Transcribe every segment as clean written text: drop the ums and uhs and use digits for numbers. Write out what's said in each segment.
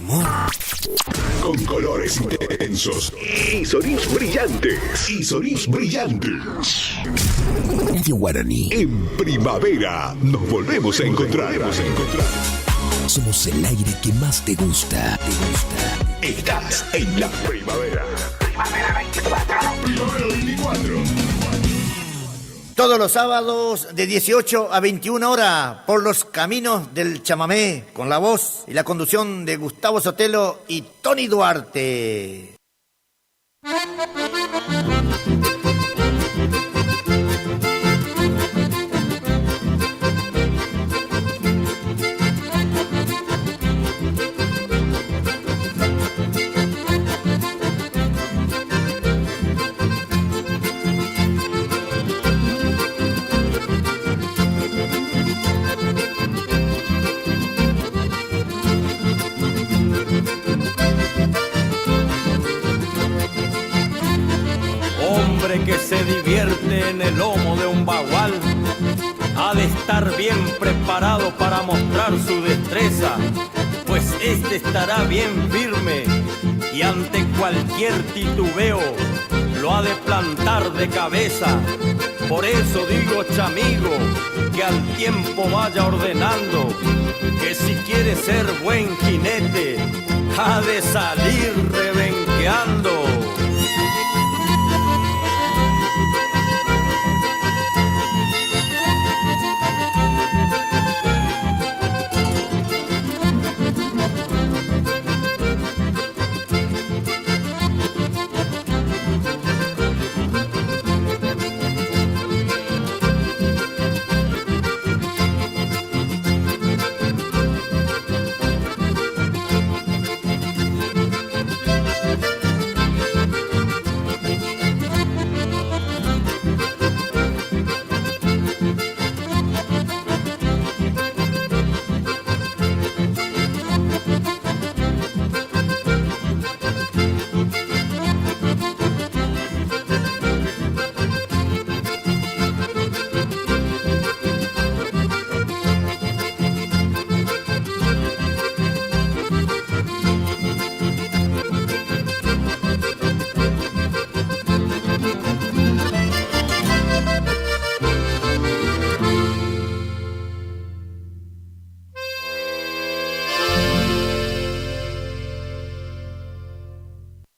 amor. Con colores intensos y sonidos brillantes. Radio Guaraní. En primavera nos volvemos a encontrar. Somos el aire que más te gusta. Estás en la primavera. Primavera 24. Primavera 24. Todos los sábados de 18 a 21 horas por los caminos del chamamé, con la voz y la conducción de Gustavo Sotelo y Tony Duarte. Que se divierte en el lomo de un bagual ha de estar bien preparado para mostrar su destreza, pues este estará bien firme y ante cualquier titubeo lo ha de plantar de cabeza. Por eso digo, chamigo, que al tiempo vaya ordenando que si quiere ser buen jinete ha de salir rebenqueando.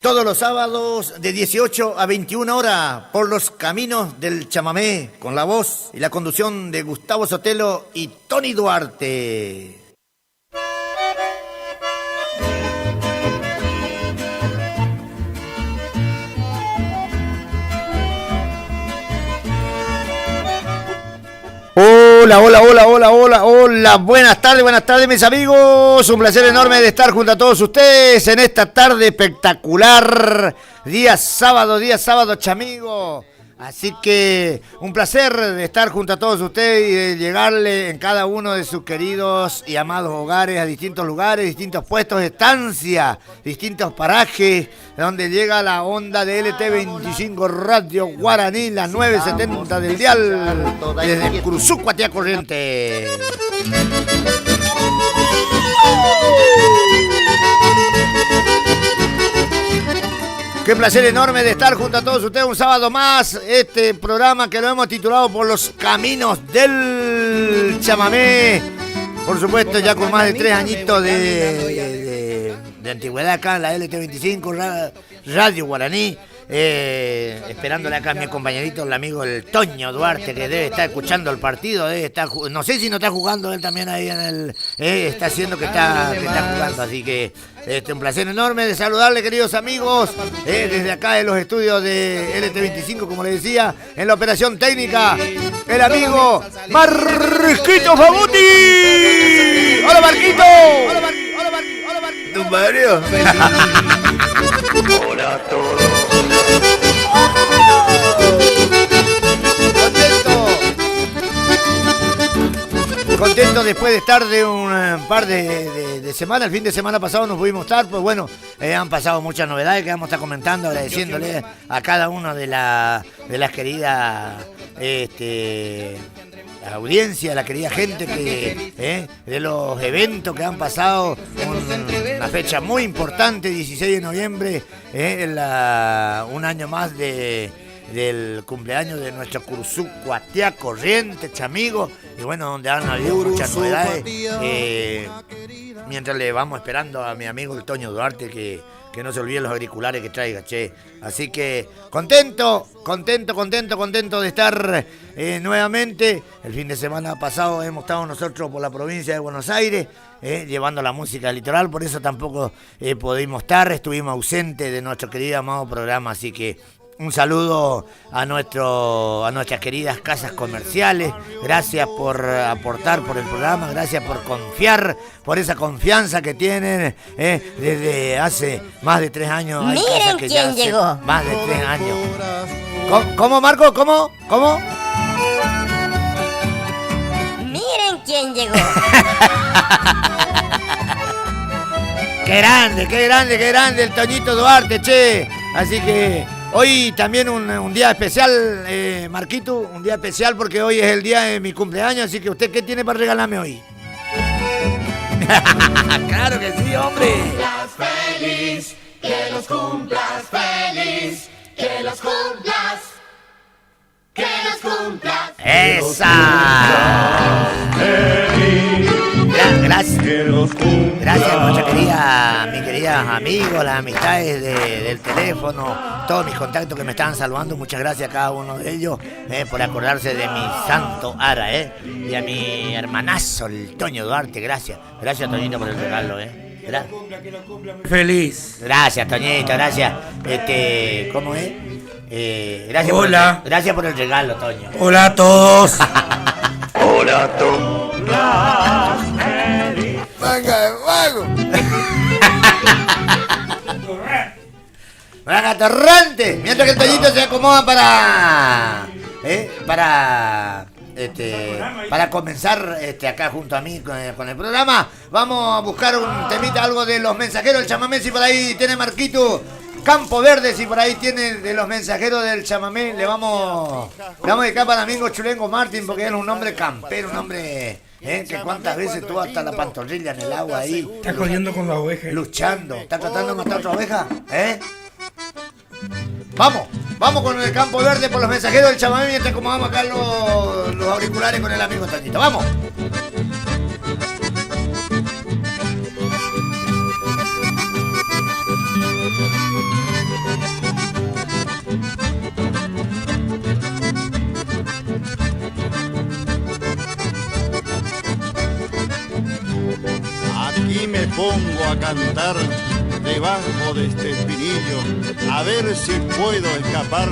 Todos los sábados de 18 a 21 horas por los caminos del chamamé, con la voz y la conducción de Gustavo Sotelo y Tony Duarte. Hola, buenas tardes mis amigos, un placer enorme de estar junto a todos ustedes en esta tarde espectacular, día sábado, chamigo, así que un placer de estar junto a todos ustedes y de llegarle en cada uno de sus queridos y amados hogares, a distintos lugares, distintos puestos de estancia, distintos parajes, donde llega la onda de LT25 Radio Guaraní, las 970 del dial, desde Curuzú, Tía Corriente. Qué placer enorme de estar junto a todos ustedes un sábado más, este programa que lo hemos titulado Por los caminos del chamamé, por supuesto ya con más de 3 añitos de antigüedad acá en la LT25 Radio Guaraní, esperándole acá a mi compañerito, el amigo el Toño Duarte, que debe estar escuchando el partido, debe estar, no sé si no está jugando él también ahí en el, está haciendo que está jugando, así que un placer enorme de saludarle, queridos amigos, desde acá en los estudios de LT25, como les decía, en la operación técnica, el amigo Marquito Fabuti. ¡Hola, Marquito! ¡Hola, Marquito! ¿Tu Mario? Hola a todos. Contento después de estar de un par de semanas. El fin de semana pasado no pudimos estar, pues bueno, han pasado muchas novedades que vamos a estar comentando, agradeciéndole a cada uno de las queridas audiencia, la querida gente de los eventos que han pasado. Una fecha muy importante, 16 de noviembre, un año más del cumpleaños de nuestro Curuzú Cuatiá Corrientes, amigos, y bueno, donde han habido muchas novedades. Mientras le vamos esperando a mi amigo el Toño Duarte que no se olviden los auriculares que traiga, che. Así que contento de estar nuevamente. El fin de semana pasado hemos estado nosotros por la provincia de Buenos Aires, llevando la música del litoral, por eso tampoco pudimos estar, estuvimos ausentes de nuestro querido amado programa, así que un saludo a nuestras queridas casas comerciales. Gracias por aportar por el programa, gracias por confiar, por esa confianza que tienen desde hace más de 3 años. Hay miren que quién llegó. Más de 3 años. ¿Cómo, Marco? ¿Cómo? Miren quién llegó. Qué grande el Toñito Duarte, che. Así que hoy también un día especial, Marquito, un día especial porque hoy es el día de mi cumpleaños, así que ¿usted qué tiene para regalarme hoy? Claro que sí, hombre. Feliz, que los cumplas feliz, que los cumplas, que los cumplas. ¡Esa! Gracias a mis queridas amigos, las amistades del teléfono, todos mis contactos que me estaban saludando. Muchas gracias a cada uno de ellos por acordarse de mi santo Ara, y a mi hermanazo, el Toño Duarte. Gracias, Toñito, por el regalo, Feliz. Gracias, Toñito, gracias. ¿Cómo es? Gracias. Hola. Gracias por el regalo, Toño. Hola a todos. Hola a todos. ¡Manga de vago! ¡Manga torrante! Mientras que el Toñito se acomoda para comenzar acá junto a mí con el programa, vamos a buscar un temita, algo de los mensajeros del chamamé. Si por ahí tiene Marquito Campo Verde, si por ahí tiene de los mensajeros del chamamé, le vamos a dedicar para mi amigo Chulengo Martín, porque él es un hombre campero, un hombre que cuántas veces tuvo hasta la pantorrilla en el agua ahí. Está corriendo con la oveja. Luchando. ¿Está tratando de matar a otra oveja? Vamos con el Campo Verde por los mensajeros del chamamé, mientras acomodamos acá los auriculares con el amigo Toñito. ¡Vamos! Aquí me pongo a cantar debajo de este espinillo, a ver si puedo escapar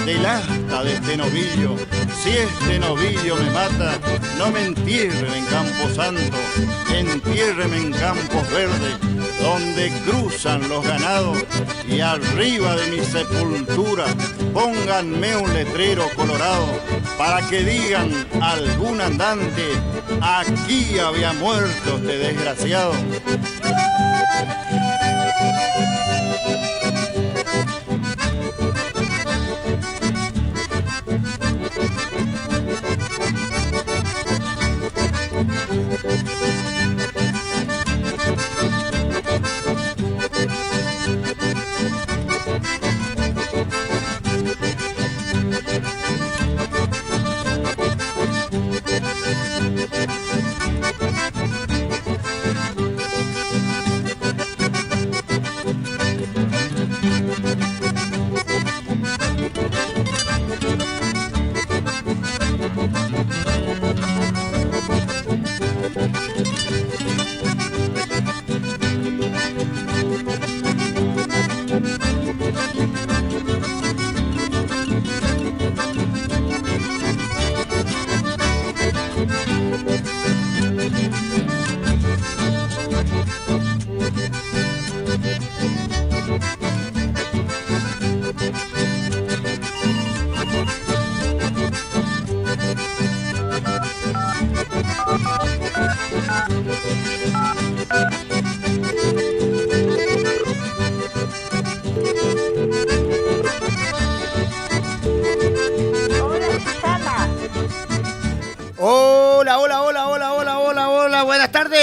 del asta de este novillo. Si este novillo me mata, no me entierren en Camposanto, entiérreme en Campos Verdes, donde cruzan los ganados, y arriba de mi sepultura pónganme un letrero colorado para que digan algún andante: aquí había muerto este desgraciado.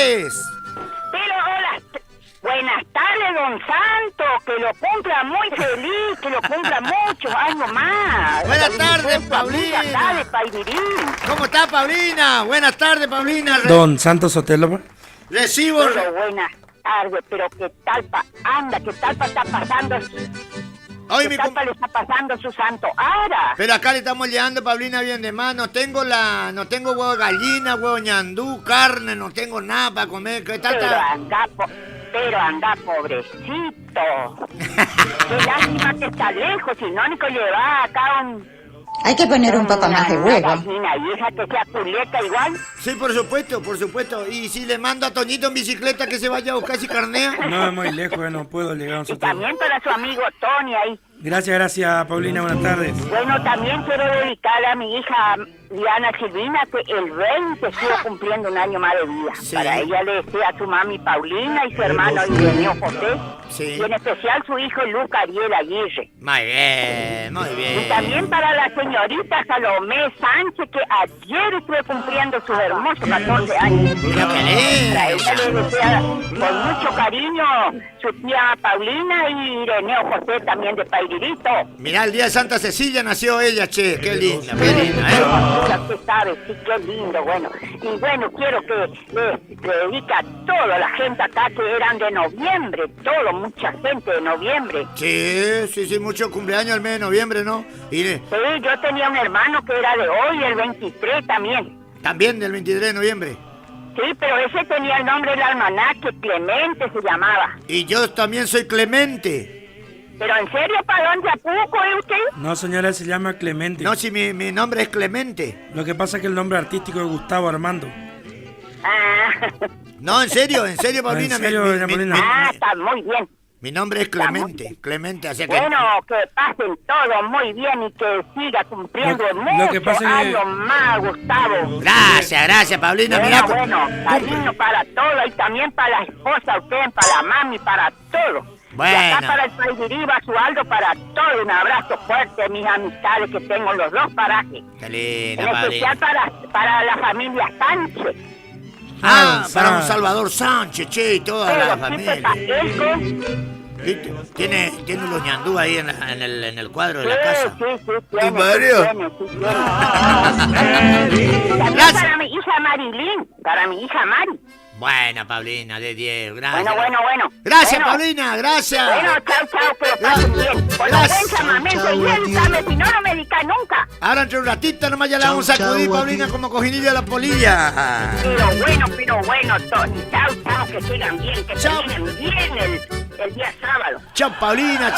tardes. Pero hola, buenas tardes, don Santo, que lo cumpla muy feliz, que lo cumpla muchos años más. Buenas tardes, Paulina. Acá de Paidirín. ¿Cómo está, Paulina? Buenas tardes, Paulina. Don Santos Sotelo. Recibo. Pero buenas tardes, pero qué talpa anda, qué talpa está pasando. Hoy ¿Qué talpa le está pasando su santo ara? Pero acá le estamos llegando, Paulina, bien de más. No tengo huevo de gallina, huevo ñandú, carne, no tengo nada para comer. ¿Qué tal? Pero anda, pobrecito. Qué lástima que está lejos, si no, ni que lleva acá un... Hay que poner un poco más de huevo. Gallina hija que sea culeta igual. Sí, por supuesto, por supuesto. Y si le mando a Toñito en bicicleta que se vaya a buscar si carnea. No, es muy lejos, no puedo llegar a un Y Sotelo. también para su amigo Tony ahí. Gracias, Paulina, buenas tardes. Bueno, también quiero dedicar a mi hija Diana Silvina, que el 20 estuvo cumpliendo un año más de vida. Sí. Para ella le desea a su mami Paulina y su hermano Ireneo José. Sí. Y en especial su hijo Luca Ariel Aguirre. Muy bien, muy bien. Y también para la señorita Salomé Sánchez, que ayer estuvo cumpliendo sus hermosos 14 años. Mira qué lindo. Para ella le desea con mucho cariño su tía Paulina y Ireneo José también de Pairirito. Mirá, el día de Santa Cecilia nació ella, che. Qué linda, ¿eh? Ya usted sabe, sí, qué lindo, bueno. Y bueno, quiero que le dedique a toda la gente acá que eran de noviembre, mucha gente de noviembre. Sí, mucho cumpleaños el mes de noviembre, ¿no? Y Sí, yo tenía un hermano que era de hoy, el 23 también. también del 23 de noviembre. Sí, pero ese tenía el nombre del almanaque, Clemente se llamaba. Y yo también soy Clemente. Pero en serio, ¿para dónde apuco es usted? No, señora, se llama Clemente. No, si mi nombre es Clemente. Lo que pasa es que el nombre artístico es Gustavo Armando. Ah, No, en serio, Paulina. ¿En serio, doña Paulina? está muy bien. Mi nombre es Clemente. Clemente, así que... Bueno, que pasen todos muy bien y que siga cumpliendo Lo que muchos pasa es que- años más, Gustavo. Gracias, Paulina. Mirá, Bueno, cariño para todo y también para la esposa, usted, para la mami, para todo. Bueno. Y acá para el Paidirí, Basualdo, para todo. Un abrazo fuerte, mis amistades que tengo en los dos parajes. Qué lindo, En especial Paulina. para la familia Sánchez. Para un Salvador Sánchez, che, y toda la Pero sí, familia. Elco. ¿Viste? Tiene los ñandú ahí en el cuadro de Sí, la casa. sí, tiene. Mario? También Gracias. para mi hija Marilyn, para mi hija Mari. Buena, Paulina, de 10, gracias. Bueno. Gracias, Bueno. Paulina, gracias. Bueno, chao, que lo pasen bien. Con la Gracias. buen chamamento y él sabe, si no, no me dedica nunca. Ahora entre un ratito nomás ya la vamos a sacudir, Paulina, como cojinilla a la polilla. Pero bueno, Tony, chao, que sigan bien, que terminen bien el día sábado. Chao, Paulina,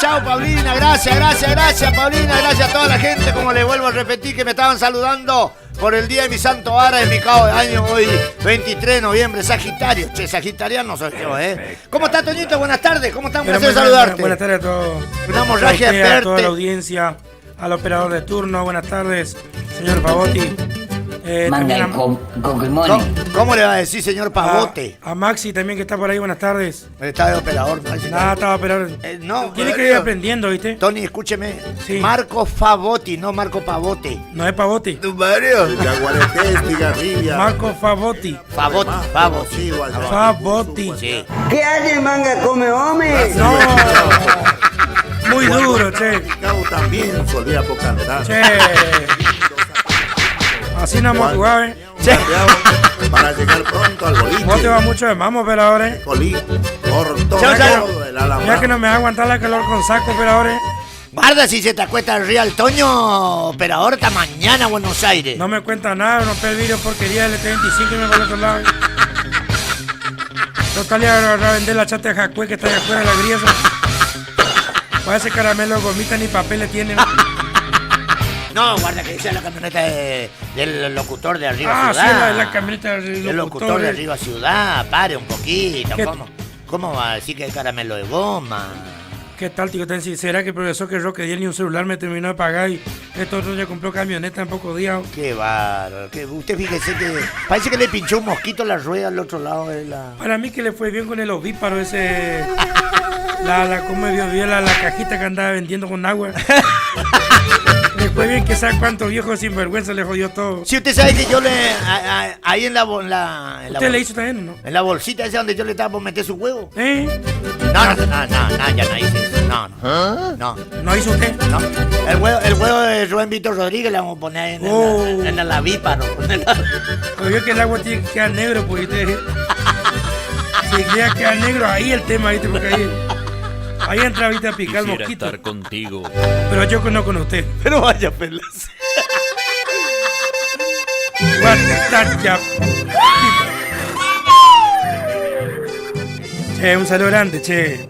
gracias, Paulina, gracias a toda la gente, como les vuelvo a repetir, que me estaban saludando por el día de mi santo ara de mi cabo de año, hoy 23 de noviembre, Sagitario. Che, sagitariano soy yo, ¿eh? ¿Cómo está, Toñito? Buenas tardes, ¿cómo está? Un placer saludarte. Buenas tardes a todos. Una hemorragia A de usted, a verte. toda la audiencia, al operador de turno, buenas tardes, señor Pavotti. También ¿Cómo le va a decir, señor Pavote? a Maxi también, que está por ahí, buenas tardes. Está de operador, Maxi. Nada, estaba operador. No, Tiene que ir aprendiendo, ¿viste? Tony, escúcheme. Sí. Marco Favotti, no Marco Pavote. No es Pavotti. Mario? Marco Favotti. Favotti. Favotti. Sí. ¿Qué hace, manga? ¿Come hombre? No. Muy duro, che. Cabo también solía por cantar. Che. Así no hemos jugado, ¿eh? Para llegar pronto al boliche. Vos te vas mucho de mamo, operadores. Cortó Chao, chao. todo el alambrado. Ya que no me va a aguantar la calor con saco, operadores. Guarda si se te acuesta el Real Toño, operador, hasta mañana a Buenos Aires. No me cuenta nada, romper el vidrio porquería del T25 y me voy al otro lado. Total, ya a vender la chata de Jacue que está allá afuera de la griesa. Para ese caramelo gomita ni papel le tienen. No, guarda que sea la camioneta del locutor de Arriba Ah, sí, Ciudad. la camioneta del El locutor de Arriba Ciudad, pare un poquito. ¿Qué? ¿Cómo va a decir que es caramelo de goma? ¿Qué tal, tío? ¿Será que el profesor que Roque dio ni un celular me terminó de pagar y esto otro ya compró camioneta en pocos días? Qué bárbaro. Usted fíjese que parece que le pinchó un mosquito a la rueda al otro lado de la... Para mí que le fue bien con el ovíparo ese... ¿Cómo vio la cajita que andaba vendiendo con agua? Después Pues bien, que sabe cuántos viejos sinvergüenza le jodió todo. Si usted sabe que yo le... ahí en la ¿Usted le hizo también o no? En la bolsita esa donde yo le estaba por meter su huevo. No, ya no hice eso. No. ¿No hizo usted? No. El huevo de Rubén Víctor Rodríguez le vamos a poner en el avíparo. Oye, que el agua tiene que quedar negro, pues usted... Si queda quedar negro, ahí el tema, ¿viste? Porque ahí entra ahorita a picar el mosquito. Quisiera estar contigo. Pero yo no con usted. Pero vaya, pelas. Che, un saludo grande, che.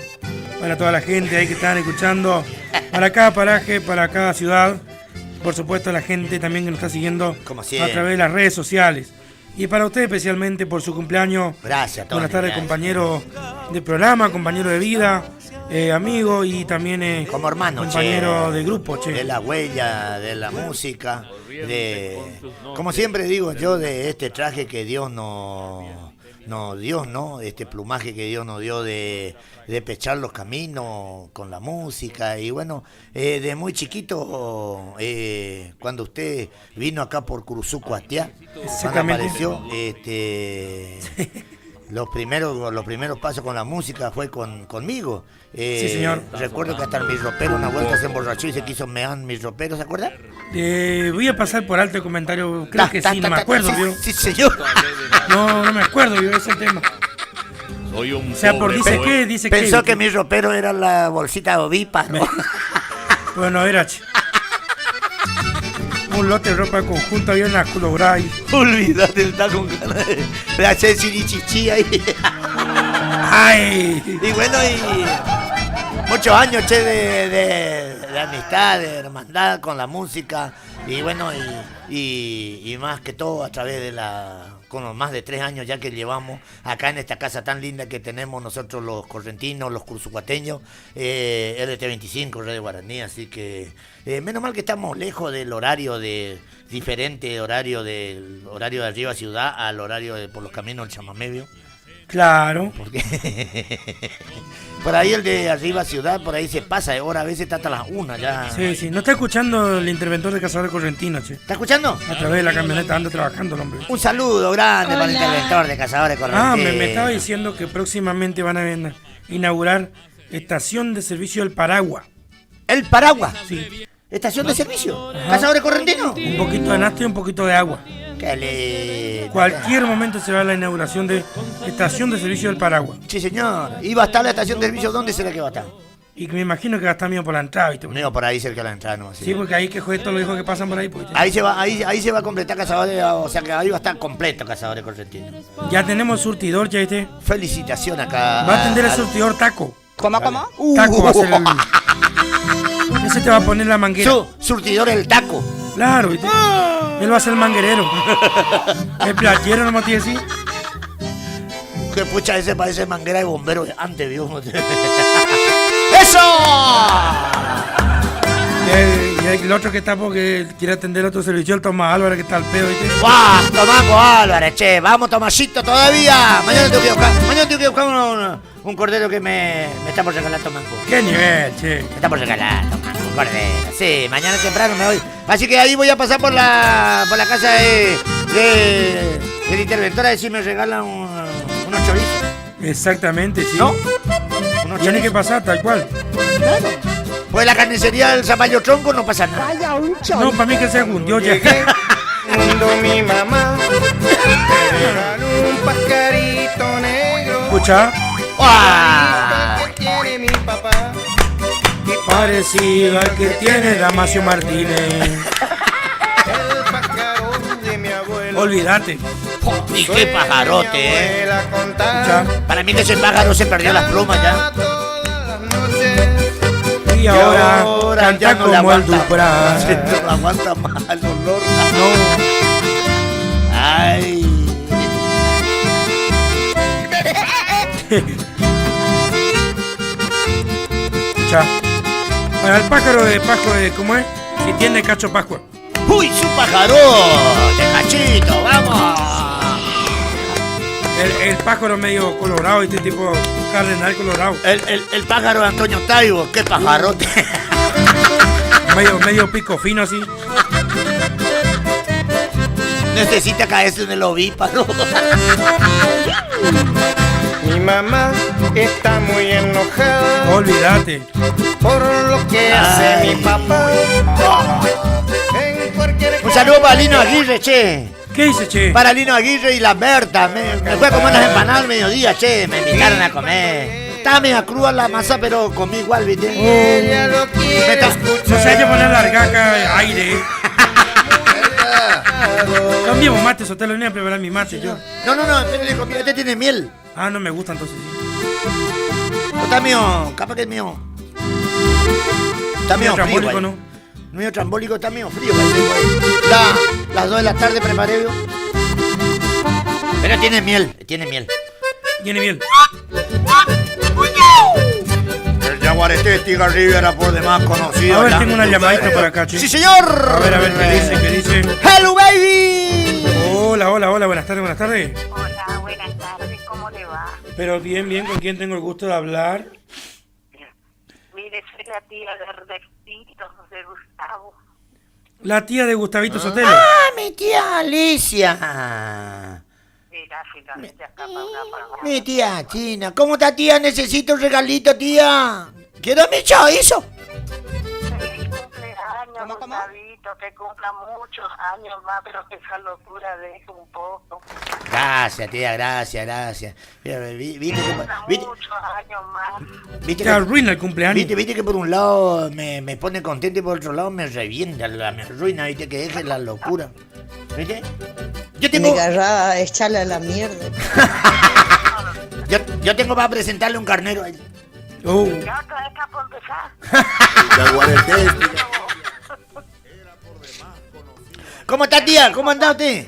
Para toda la gente ahí que están escuchando. Para cada paraje, para cada ciudad. Por supuesto, la gente también que nos está siguiendo a través de las redes sociales. Y para usted especialmente por su cumpleaños. Gracias, Tony. Buenas tardes, compañero de programa, compañero de vida, amigo y también como hermano, compañero de grupo, che. De la huella, de la música, como siempre digo yo, de este traje que Dios nos dio, ¿no? Este plumaje que Dios nos dio de pechar los caminos con la música. Y bueno, de muy chiquito, cuando usted vino acá por Curuzucuatiá, cuando apareció, los primeros pasos con la música fue conmigo. Sí, señor. Recuerdo que hasta mi ropero una vuelta se emborrachó y se quiso mear mi ropero, ¿se acuerda? Voy a pasar por alto el comentario, creo que sí, no me acuerdo, ¿vio? Sí, señor. No me acuerdo, yo ese tema. Soy un o sea, por dice qué, dice qué. Pensó que mi ropero era la bolsita ovíparo. Bueno, era, un lote de ropa conjunta había en la colorada. Olvídate, está con ganas de hacer sirichichi ahí. Ay. Y bueno, y muchos años, che, de amistad, de hermandad con la música. Y bueno, y más que todo a través de con los más de 3 años ya que llevamos acá en esta casa tan linda que tenemos nosotros los correntinos, los cursucuateños, RT25, Red de Guaraní, así que menos mal que estamos lejos del horario diferente horario del horario de Arriba Ciudad al horario de por los caminos del Chamamé. Claro. Porque por ahí el de Arriba Ciudad, por ahí se pasa de hora, a veces está hasta las 1 ya. Sí, no está escuchando el interventor de Cazadores Correntinos, che. ¿Está escuchando? A través de la camioneta anda trabajando el hombre. Un saludo grande para el interventor de Cazadores Correntinos. Me estaba diciendo que próximamente van a inaugurar estación de servicio del Paragua. ¿El Paragua? Sí. ¿Estación de servicio? ¿Cazadores Correntinos? Un poquito de nafta y un poquito de agua. Cualquier momento se va a la inauguración de estación de servicio del Paragua. Sí, señor. ¿Y va a estar la estación de servicio? ¿Dónde será que va a estar? Y me imagino que va a estar mío por la entrada, ¿viste? Mío por ahí cerca de la entrada, ¿no? Sí, porque ahí que joder todos los hijos que pasan por ahí. Pues, ahí se va a completar Cazadores, o sea que ahí va a estar completo Cazadores Correntinos. Ya tenemos surtidor, ya viste. Felicitaciones acá. Va a atender el surtidor Taco. ¿Cómo? Taco va a ser ese te va a poner la manguera. Surtidor el Taco. Claro, ¿viste? Él va a ser el manguerero. El playero nomás tiene así. Que pucha, ese parece manguera de bombero de antes, ¿vio? ¡Eso! Y el otro que está porque quiere atender otro servicio, el Tomás Álvarez, que está al pedo, ¿viste? ¡Guau! Tomaco Álvarez, che. Vamos, Tomasito, todavía. Mañana tengo que buscar un cordero que me está por regalar Tomaco. ¿Qué nivel, che? Me está por regalar Tomaco, un cordero. Sí, mañana temprano me voy. Así que ahí voy a pasar por la casa de la interventora a ver si me regalan unos chorizos. Exactamente, sí. ¿No? Tiene que pasar, tal cual. Claro. Pues la carnicería del Zapallo Tronco no pasa nada. No, para mí que se hundió ya. Cuando mi mamá me regaló un pajarito negro. Escucha. Que tiene mi papá. Parecido al que tiene Damasio Martínez. El pájaro de mi abuelo. Olvídate. Y qué pajarote, Escucha. Para mí que ese pájaro se perdió las plumas ya. Y ahora canta ya no como el Dupra. No aguanta más el olor. No. Ay. Escucha. Para el pájaro de ¿cómo es? Si tiene cacho Pascua. ¡Uy, su pajarote, cachito! ¡Vamos! El pájaro medio colorado, este tipo cardenal colorado. El pájaro de Antonio Taibo, qué pajarote. Medio pico fino así. Necesita caerse en el ovíparo. Mi mamá está muy enojada. Olvídate. Por lo que hace mi papá. Un saludo para Lino Aguirre, che. ¿Qué dice, che? Para Lino Aguirre y la Berta. Me fui a comer unas empanadas al mediodía, che. Me invitaron a comer. Estaba media cruda la masa, pero comí igual, ¿viste? No sé, hay que poner la argaca aire. Cambiemos mate, Sotelo, no voy a preparar mi mate yo. No, espérale, comida, este tiene miel. Ah, no me gusta entonces. ¿O está mío? Capaz que es mío. Está mío frío, trambólico, ¿no? Medio trambólico, está mío frío. Las 2 de la tarde preparé yo. Pero tiene miel. Tiene miel. El Jaguarete Tiga Rivera por demás conocido. A ver, tengo una llamadita por acá, che. ¡Sí, señor! A ver, ¿qué dice? ¡Hello, baby! Hola, buenas tardes. Hola, buenas tardes, ¿cómo le va? Pero bien, ¿con quién tengo el gusto de hablar? Mire, soy la tía de Ernestito, de Gustavo. La tía de Gustavito Sotelo. ¡Ah, mi tía Alicia! Mi tía China. ¿Cómo está, tía? Necesito un regalito, tía. Quiero mi chorizo. Feliz cumpleaños, Gustavito, que cumpla muchos años más, pero que esa locura deje un poco. Gracias, tía, gracias. ¿Viste Muchos años más. ¿Viste Te arruina el cumpleaños. Viste que por un lado me pone contento y por otro lado me revienta, me arruina, viste, que deje la locura. ¿Viste? Yo tengo... Me agarraba, echarle a la mierda. yo tengo para presentarle un carnero a él. Ya está por empezar. ¿Cómo está, tía? ¿Cómo anda usted?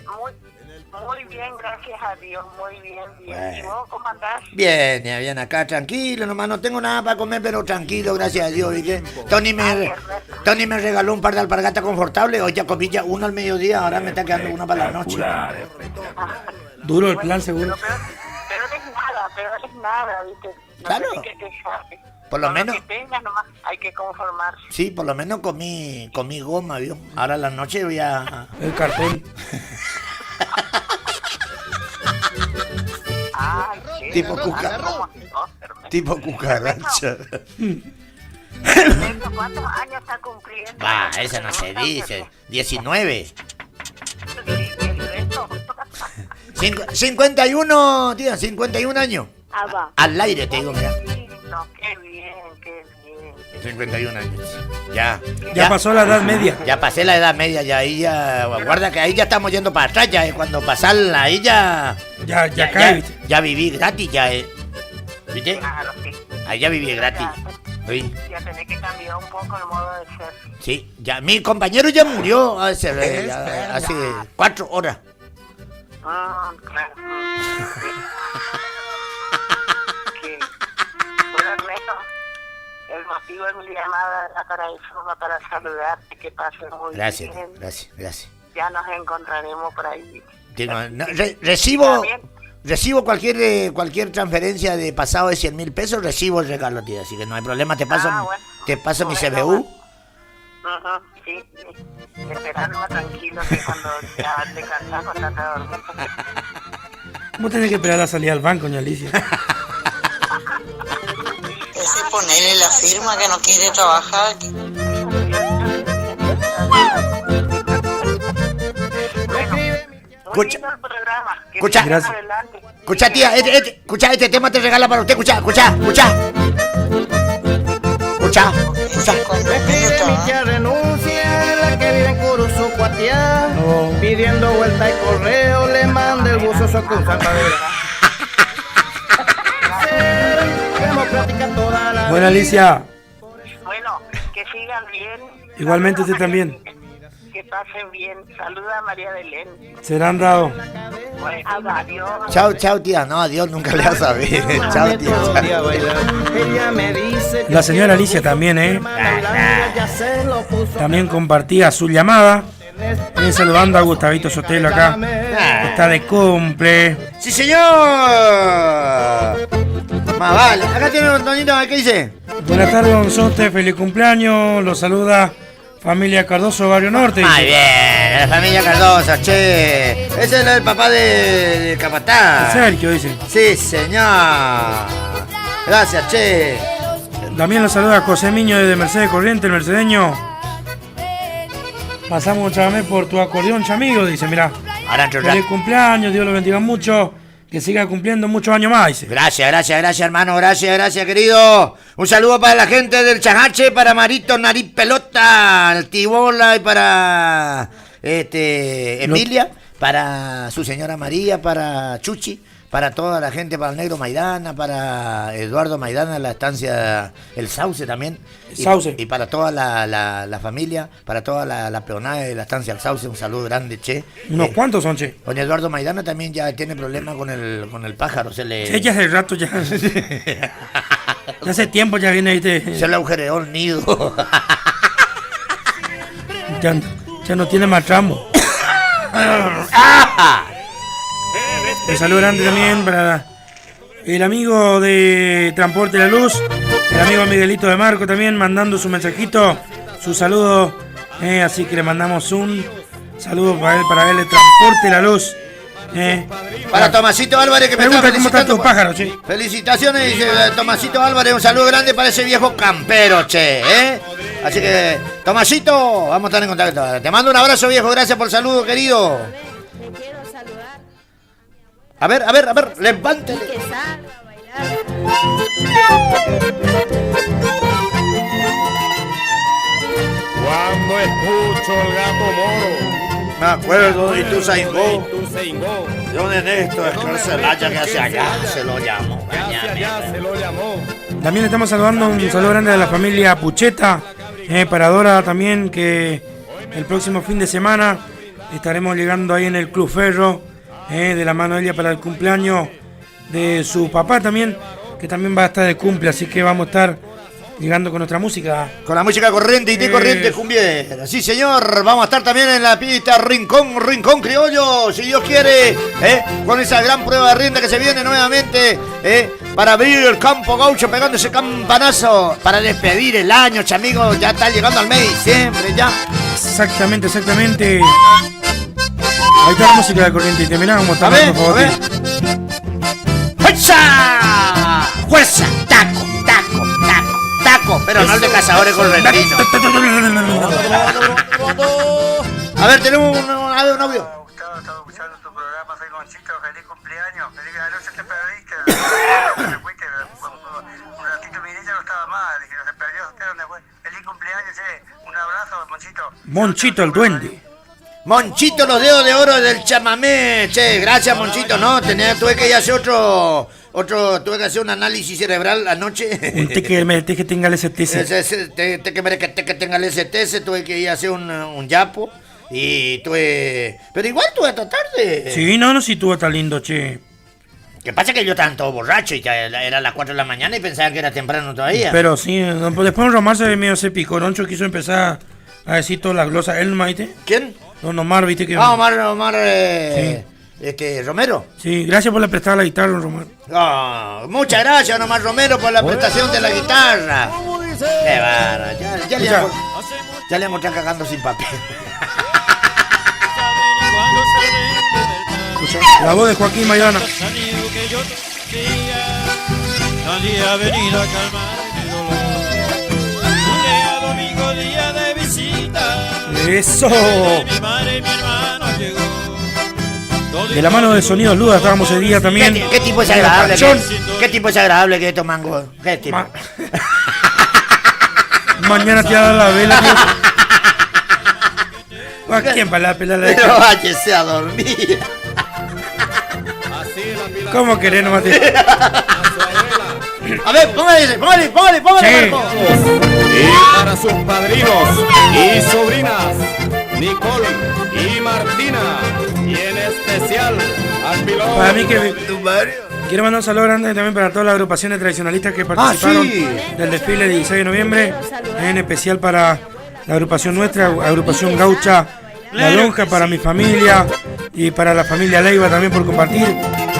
Muy bien, gracias a Dios, muy bien. Bueno. ¿Y vos cómo andás? Bien, acá, tranquilo, nomás no tengo nada para comer, pero tranquilo, gracias a Dios, ¿viste? Tony me regaló un par de alpargatas confortables, hoy ya comí ya uno al mediodía, ahora me está quedando una para la noche. Duro el plan, seguro. Pero es nada, ¿viste? No Claro. sé qué quejarte. Por lo Con menos... que tengas nomás, hay que conformarse. Sí, por lo menos comí goma, ¿vio? Ahora a la noche voy a... El cartón. Ay, ¿qué? Tipo tipo cucaracha. ¿Cuántos años está cumpliendo? Eso no se dice. 19. 51, tía, 51 años. Va. Al aire te digo, mira. No, qué bien. 51 años. Ya pasó la edad media. Ya pasé la edad media, guarda que ahí ya estamos yendo para atrás, ya cuando pasar ahí ya cae. Ya viví gratis, ¿viste? Claro, sí. Ahí ya viví gratis. Sí. Ya tenés que cambiar un poco el modo de ser. Sí, ya mi compañero ya murió hace 4 horas. Claro. Bueno, Ernesto, el motivo de mi llamada era para eso, para saludarte, que pasen muy Gracias, bien. gracias. Ya nos encontraremos por ahí. Recibo cualquier transferencia de pasado de 100.000 pesos, recibo el regalo, tía, así que no hay problema, te paso mi CBU. Sí. Esperarme tranquilo que cuando ya te cansas, cuando te dormís. ¿Cómo tenés que esperar la salida al banco, doña Alicia? Ese ponerle la firma que no quiere trabajar. Escucha, tía, este tema te regala para usted, escucha. Mi tía renuncia, la que vive en Curuzú, Cuatiá. Pidiendo vuelta y correo, le manda el buzo con Santadera. Democrática toda la Buena, Alicia. Bueno, que sigan bien. Igualmente usted también. Que pasen bien. Saluda a María Belén. Serán dado. Bueno, adiós. Chao, tía. No, adiós, nunca le vas a ver. Chao, tía. La señora Alicia también, También compartía su llamada. Viene saludando a Gustavito Sotelo acá. Está de cumple. ¡Sí, señor! Más vale. Acá tiene un tonito, ¿qué dice? Buenas tardes, don Sote. Feliz cumpleaños. Lo saluda Familia Cardoso, Barrio Norte. Muy bien, la familia Cardoso, che. Ese es el papá de Capataz. Sergio, dice. Sí, señor. Gracias, che. También lo saluda José Miño desde Mercedes Corriente, el mercedeño. Pasamos otra vez por tu acordeón, chamigo, dice, mirá. Feliz cumpleaños, Dios lo bendiga mucho. Que siga cumpliendo muchos años más, dice. Gracias, hermano. Gracias, querido. Un saludo para la gente del Chajache, para Marito, Nariz Pelota, el Tibola y para Emilia, para su señora María, para Chuchi, para toda la gente, para el Negro Maidana, para Eduardo Maidana, la estancia El Sauce también. Y para toda la familia, para toda la peonada de la estancia El Sauce, un saludo grande, che. ¿Unos cuantos son, che? Con Eduardo Maidana también ya tiene problemas con el pájaro, se le... Sí, ya hace rato ya. Ya hace tiempo ya viene, ¿viste? Se le agujereó el nido. ya no tiene más tramo. Un saludo grande también para el amigo de Transporte La Luz, el amigo Miguelito de Marco también mandando su mensajito, su saludo, así que le mandamos un saludo para él de Transporte La Luz. Para Tomasito Álvarez, que me está felicitando. ¿Cómo está tu pájaro, che? Felicitaciones, dice Tomasito Álvarez, un saludo grande para ese viejo campero, che, Así que, Tomasito, vamos a estar en contacto. Te mando un abrazo, viejo, gracias por el saludo, querido. A ver, levántale. Cuando escucho el gato moro, me acuerdo de Ituzaingó. De un Ernesto Escarcelaya que hacia allá se lo llamó. También estamos saludando un saludo grande a la familia Pucheta, para Dora también, que el próximo fin de semana estaremos llegando ahí en el Club Ferro, de la mano de ella para el cumpleaños de su papá también, que también va a estar de cumple, así que vamos a estar llegando con nuestra música. Con la música corriente y de corriente cumbiera. Sí, señor. Vamos a estar también en la pista Rincón Criollo, si Dios quiere, con esa gran prueba de rienda que se viene nuevamente, para abrir el campo gaucho pegando ese campanazo, para despedir el año, chamigos. Ya está llegando al mes de diciembre, ya. Exactamente. Ahí está la música de corriente y terminamos como está. Por favor. ¡Fuerza! ¡Fuerza! ¡Taco! Pero no el de cazadores con retino. A ver, tenemos un audio. Estaba escuchando tu programa, soy Monchito, feliz cumpleaños. Anoche te perdiste, te fuiste, un ratito mi niña no estaba mal, dije, no se perdió, ¿usted dónde fue? Feliz cumpleaños, un abrazo, Monchito. Monchito el duende. Monchito, los dedos de oro del chamamé. Che, gracias, Monchito. No, tuve que ir a hacer tuve que hacer un análisis cerebral anoche. Un te que tenga el STS. Que tenga el STS, tuve que ir a hacer un yapo. Y pero igual tuve esta tarde. Sí, no, sí tuvo tan lindo, che. Que pasa que yo estaba todo borracho y era las 4 de la mañana y pensaba que era temprano todavía. Pero sí, después un romance de medio se picoroncho quiso empezar a decir toda la glosa. ¿Él, Maite? ¿Quién? Don Omar, ¿viste que? Omar, sí. Romero. Sí, gracias por la prestada la guitarra, don Romero. Oh, muchas gracias, Omar Romero, por la prestación de la guitarra. Qué barra, ya le hemos estado cagando sin papel. Escucha, la voz de Joaquín Maidana. Nadie ha venido a calmar mi dolor. Un día domingo, día de visita. ¡Eso! Mi madre y mi hermano llegó. De la mano de Sonidos Luda estábamos ese día también. ¿Qué tipo es agradable? ¿Qué tipo es agradable que estos mangos? ¿Qué tipo? Mañana te da la vela. ¿A quién para la pelar la de? Pero váyase a dormir. ¿Cómo querés nomás? A ver, póngale, sí. Marco. Y para sus padrinos y sobrinas, Nicole y Martina, y en especial al piloto. Para mí que quiero mandar un saludo grande también para todas las agrupaciones tradicionalistas que participaron del desfile del 16 de noviembre, en especial para la agrupación nuestra, agrupación gaucha La Lonja, para mi familia y para la familia Leiva también por compartir,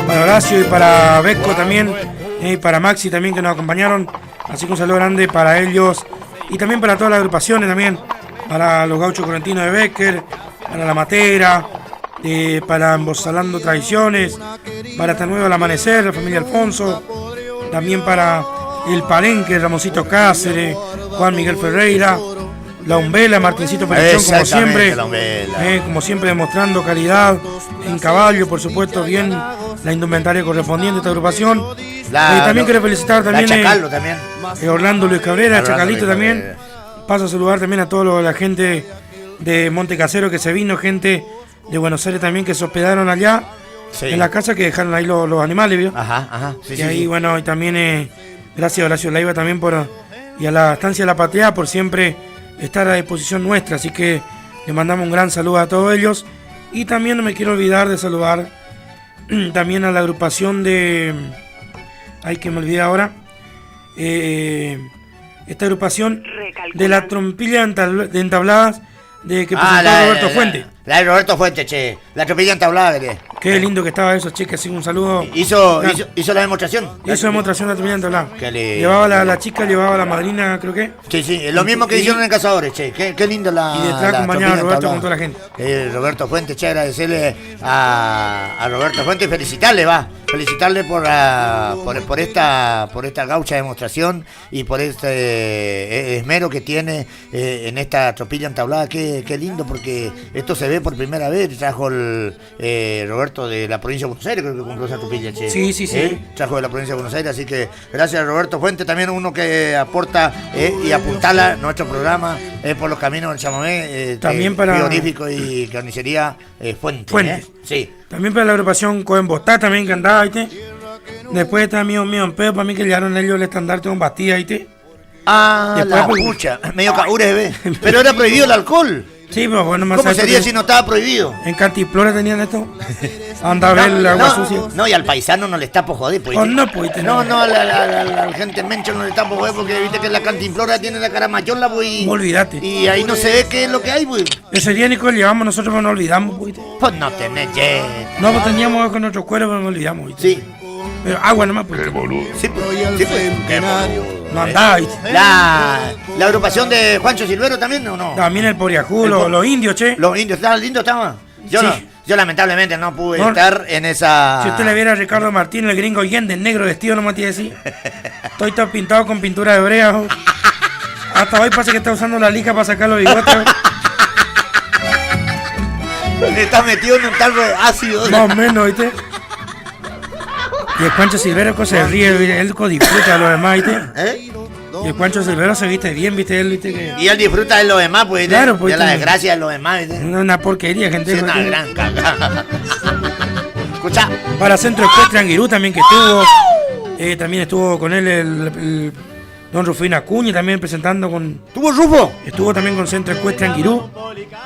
para Horacio y para Vesco también, y para Maxi también que nos acompañaron, así que un saludo grande para ellos y también para todas las agrupaciones también, para los gauchos correntinos de Becker, para La Matera, para Embozalando Tradiciones, para Esta Nueva al Amanecer, la familia Alfonso, también para El Palenque, Ramoncito Cáceres, Juan Miguel Ferreira, La Umbela, Martincito Perichón, como siempre demostrando calidad en caballo, por supuesto, bien la indumentaria correspondiente a esta agrupación. También quiero felicitar también a Orlando Luis Cabrera, Chacalito también. Paso a saludar también a toda la gente de Monte Casero que se vino, gente de Buenos Aires también que se hospedaron allá en la casa, que dejaron ahí los animales, ¿vio? Y ahí, bueno, y también gracias a Horacio Leiva también y a la Estancia de la Patria por siempre estar a disposición nuestra, así que le mandamos un gran saludo a todos ellos. Y también no me quiero olvidar de saludar también a la agrupación que me olvidé ahora, esta agrupación de la trompilla de entabladas que presentó Roberto Fuente. La de Roberto Fuente, che. La trompilla entablada, Qué lindo que estaba eso, che, que así un saludo. ¿Hizo la demostración? Hizo demostración de la trompilla entablada. Llevaba la chica, llevaba la madrina, creo que. Sí, lo mismo que hicieron en Cazadores, che. Qué lindo la. Y detrás acompañaba a Roberto con toda la gente. Roberto Fuente, che, agradecerle a Roberto Fuente y felicitarle por esta gaucha demostración y por este esmero que tiene en esta tropilla entablada. Qué lindo, porque esto se ve por primera vez. Trajo Roberto de la provincia de Buenos Aires, creo que compró esa tropilla, che. Sí. Trajo de la provincia de Buenos Aires, así que gracias a Roberto Fuente, también uno que aporta y apuntala nuestro programa por los caminos del chamamé, también para frigorífico y carnicería Fuente. Sí. También para la agrupación Cohen Bostá también que andaba, ¿viste? Después está mío en pedo para mí que llegaron ellos el estandarte con Bastilla, ¿viste? La pucha, medio caure, pero era prohibido el alcohol. Sí, pero bueno, ¿Cómo sería si no estaba prohibido? En Cantimplora tenían esto. Anda a ver el agua sucia. No, y al paisano no le está por joder, pues. No, a la gente mencho no le está por joder, porque viste que la Cantimplora tiene la cara mayola, pues. Olvídate. Y ahí no se ve qué es lo que hay, pues. Ese día, Nicole, llevamos nosotros, pero no olvidamos, pues. Pues no tenés jet. No, pues teníamos con nuestros cueros, pero no olvidamos, ¿viste? Sí. Pero agua nomás, pues. Qué boludo. Sí, qué boludo. No andaba, ¿viste? La agrupación de Juancho Silvero también, ¿o no? También el Poriajú, los indios, che. Los indios, ¿estaban lindos? Yo lamentablemente no pude estar en esa. Si usted le viera a Ricardo Martín, el gringo Allende, negro vestido, no me tiene decir. Estoy todo pintado con pintura de brea. Hasta hoy pasa que está usando la lija para sacar los bigotes. Está metido en un tarro de ácido. Más o menos, ¿viste? Y el Juancho Silvero se ríe, él disfruta de lo demás, ¿viste? Y el Juancho Silvero se viste bien, ¿viste? Él, ¿viste? Y él disfruta de lo demás, pues. Claro, pues. De la desgracia de lo demás, ¿viste? Una porquería, gente. Sí, una gran cagada. Escucha. Para Centro Ecuestre Anguirú también que estuvo. También estuvo con él el don Rufino Acuña, también presentando con. ¿Tuvo Rufo? Estuvo también con Centro Ecuestre Anguirú,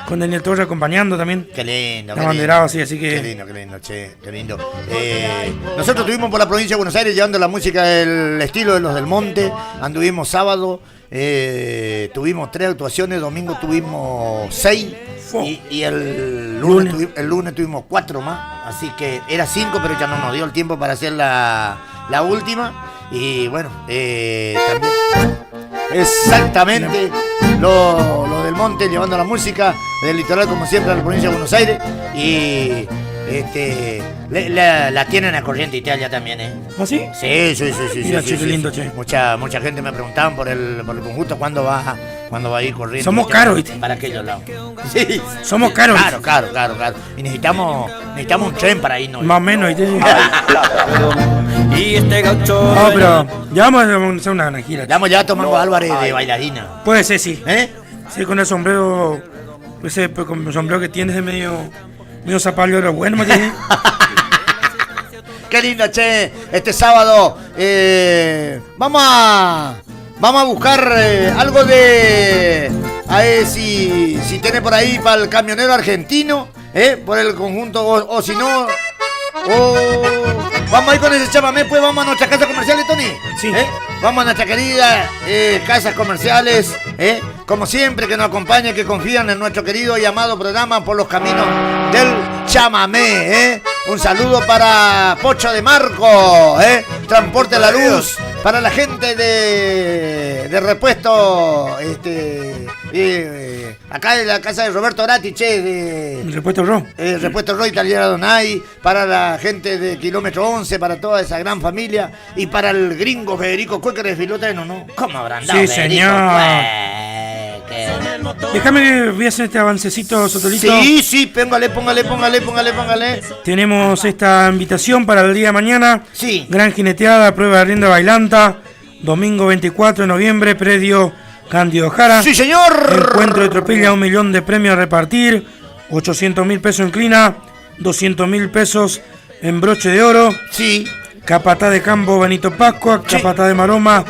con Daniel Torres acompañando también. Qué lindo. La banderada así que. Qué lindo, che, qué lindo. Nosotros estuvimos por la provincia de Buenos Aires llevando la música del estilo de los del Monte. Anduvimos sábado, tuvimos 3 actuaciones, domingo tuvimos 6 y el lunes tuvimos 4 más. Así que era 5, pero ya no nos dio el tiempo para hacer la última. Y bueno, también exactamente lo del Monte llevando la música del litoral como siempre a la provincia de Buenos Aires y la tienen a Corriente y allá también, ¿Ah, sí? Sí. Mira, che, qué lindo, che. Mucha gente me preguntaban por el conjunto cuándo va a ir Corriente. Somos caros, ¿viste? Para aquellos lados. Sí. Somos caros. Claro. Y necesitamos un tren para irnos. Más o menos, ¿viste? Y este gaucho. No, pero ya vamos a hacer una gira. Ya tomando Álvarez de bailarina. Puede ser, sí. Sí, con el sombrero. Con el sombrero que tienes de medio zapallo de lo bueno, ¿me entiendes? Qué lindo, che. Este sábado vamos a buscar algo de. A ver si tiene por ahí para el camionero argentino, por el conjunto, o si no. Vamos a ir con ese chamamé, pues vamos a nuestras casas comerciales, Tony. Sí. Vamos a nuestras queridas casas comerciales, como siempre, que nos acompañan, que confían en nuestro querido y amado programa por los caminos del chamamé. Un saludo para Pocho de Marco, Transporte a la Luz, Para la gente de repuesto, acá en la casa de Roberto Orati, Repuesto Ro. Repuesto Ro Italiano Donay, para la gente de Kilómetro 11, para toda esa gran familia, y para el gringo Federico Cuéquer de Filoteno, ¿no? ¿Cómo habrán dado, Sí, Federico? señor. Déjame que voy a hacer este avancecito, Sotolito. Sí, póngale. Tenemos esta invitación para el día de mañana. Sí. Gran jineteada, prueba de rienda bailanta. Domingo 24 de noviembre, predio Cándido Jara. ¡Sí, señor! Encuentro de tropilla, 1 millón de premios a repartir. 800.000 pesos en clina. 200.000 pesos en broche de oro. Sí. Capataz de campo Benito Pascua. Sí. Capataz de maroma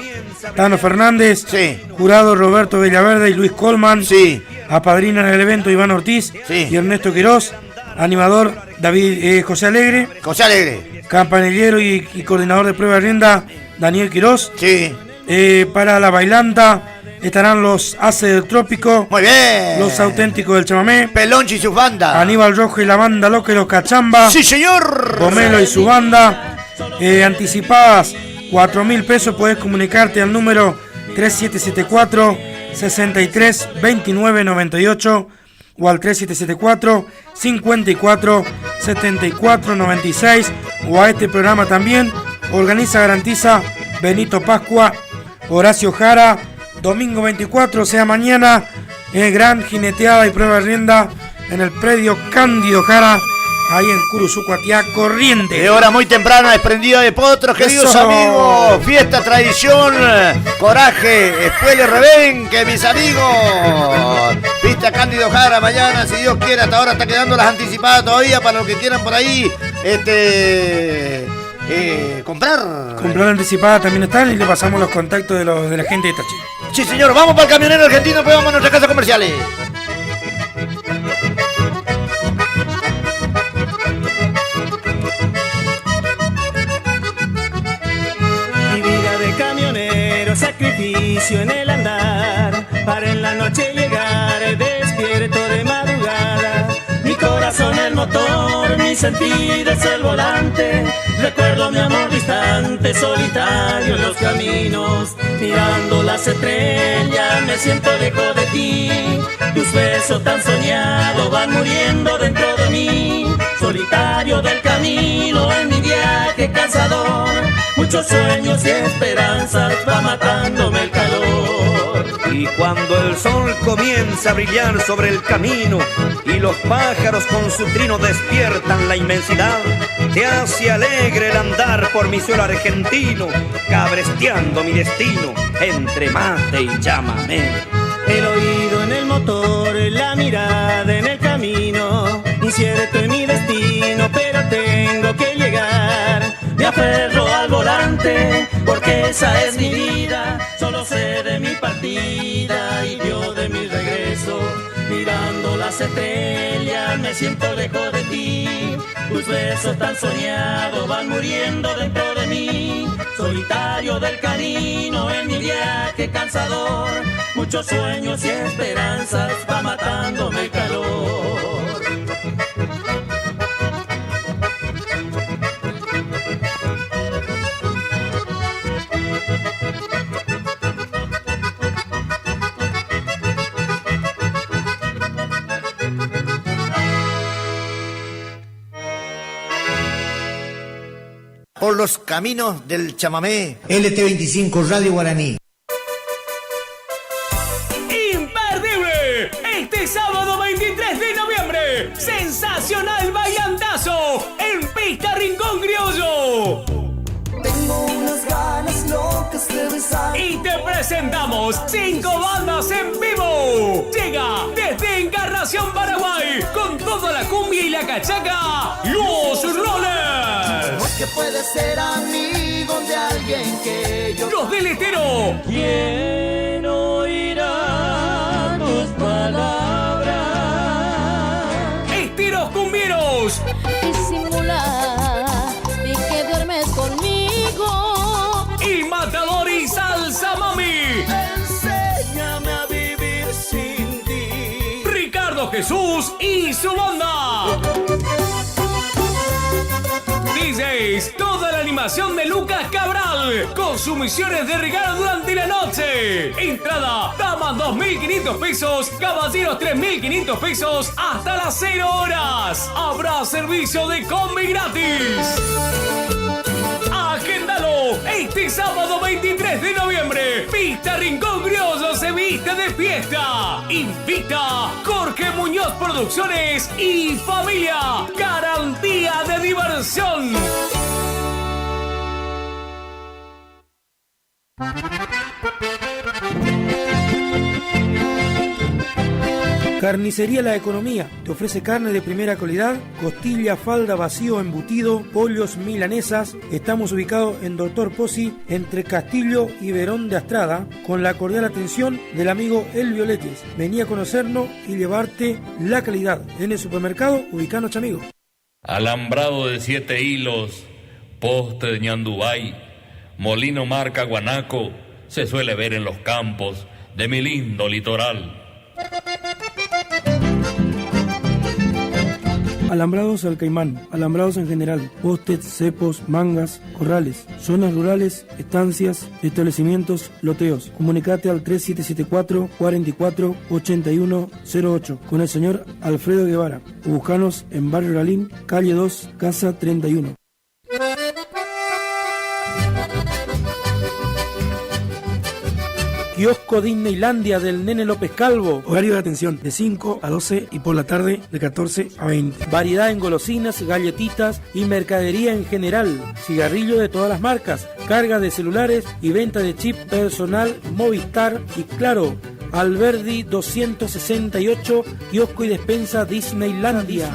Tano Fernández. Sí. Jurado Roberto Villaverde y Luis Colman. Sí. Apadrinan el evento Iván Ortiz. Sí. Y Ernesto Quirós. Animador David José Alegre. Campanillero y coordinador de prueba de rienda Daniel Quirós. Sí. Para la bailanta estarán los Haces del Trópico. Muy bien. Los Auténticos del Chamamé. Pelonchi y su banda. Aníbal Rojo y la banda Loca y los Cachamba. Sí, señor. Pomelo y su banda. Anticipadas 4.000 pesos. Puedes comunicarte al número 3774 63 29 98 o al 3774 54 74 96 o a este programa también. Organiza, garantiza Benito Pascua, Horacio Jara. Domingo 24, o sea mañana, gran jineteada y prueba de rienda en el predio Cándido Jara, ahí en Curuzucuatiá, Corrientes. De hora muy temprana, desprendida de potros, queridos amigos. Fiesta, tradición, coraje, espuela y rebenque, mis amigos. Pista Cándido Jara mañana, si Dios quiere. Hasta ahora está quedando las anticipadas todavía para los que quieran por ahí comprar. Comprar anticipada también están y le pasamos los contactos de la gente de Tachi. Sí, señor, vamos para el camionero argentino, pues vamos a nuestras casas comerciales. Mi vida de camionero, sacrificio en el andar, para en la noche llegar despierto de madrugada. Mi corazón el motor, mi sentido es el volante. Recuerdo mi amor distante, solitario en los caminos. Mirando las estrellas me siento lejos de ti. Tus besos tan soñados van muriendo dentro de mí. Solitario del camino en mi viaje cansador. Muchos sueños y esperanzas va matándome el calor. Y cuando el sol comienza a brillar sobre el camino y los pájaros con su trino despiertan la inmensidad, te hace alegre el andar por mi suelo argentino, cabresteando mi destino entre mate y chamamé. El oído en el motor, la mirada en el camino, incierto en mi destino, pero tengo que llegar. Me aferro al volante, porque esa es mi vida. Solo sé de mi partida y yo de mi regreso. Mirando las estrellas me siento lejos de ti. Tus besos tan soñados van muriendo dentro de mí. Solitario del camino en mi viaje cansador. Muchos sueños y esperanzas va matándome el calor. Por los caminos del chamamé. LT25 Radio Guaraní. ¡Imperdible! Este sábado 23 de noviembre, sensacional bailantazo en Pista Rincón Criollo. Tengo unas ganas locas de besar. Y te presentamos 5 bandas en vivo. Llega desde Encarnación, Paraguay, con toda la cumbia y la cachaca, Los Rollers. Que puede ser amigo de alguien que yo. Los del Estero. ¿Quién oirá tus palabras? Esteros cumbieros. Disimula, di que duermes conmigo. Y Matador y Salsa Mami. Enséñame a vivir sin ti. Ricardo Jesús y su banda. DJs, toda la animación de Lucas Cabral, con sus misiones de regalo durante la noche. Entrada, damas 2.500 pesos, caballeros 3.500 pesos, hasta las 0 horas. Habrá servicio de combi gratis. ¡Agéndalo! Este sábado 23 de noviembre, Pista Rincón Criollo se viste de fiesta. Invita Jorge Muñoz Producciones y familia. Garantía de diversión. Carnicería La Economía te ofrece carne de primera calidad, costilla, falda, vacío, embutido, pollos, milanesas. Estamos ubicados en Doctor Pozzi, entre Castillo y Verón de Astrada, con la cordial atención del amigo El Violetes. Vení a conocernos y llevarte la calidad. En el supermercado, ubicanos, amigo. Alambrado de 7 hilos, poste de ñandubay, molino marca guanaco, se suele ver en los campos de mi lindo litoral. Alambrados al caimán, alambrados en general, postes, cepos, mangas, corrales, zonas rurales, estancias, establecimientos, loteos. Comunicate al 3774 44 8108 con el señor Alfredo Guevara. O buscanos en Barrio Galín, calle 2, casa 31. Kiosco Disneylandia del Nene López Calvo. Horario de atención de 5 a 12 y por la tarde de 14 a 20. Variedad en golosinas, galletitas y mercadería en general. Cigarrillo de todas las marcas. Carga de celulares y venta de chip personal Movistar y Claro. Alberdi 268, kiosco y despensa Disneylandia.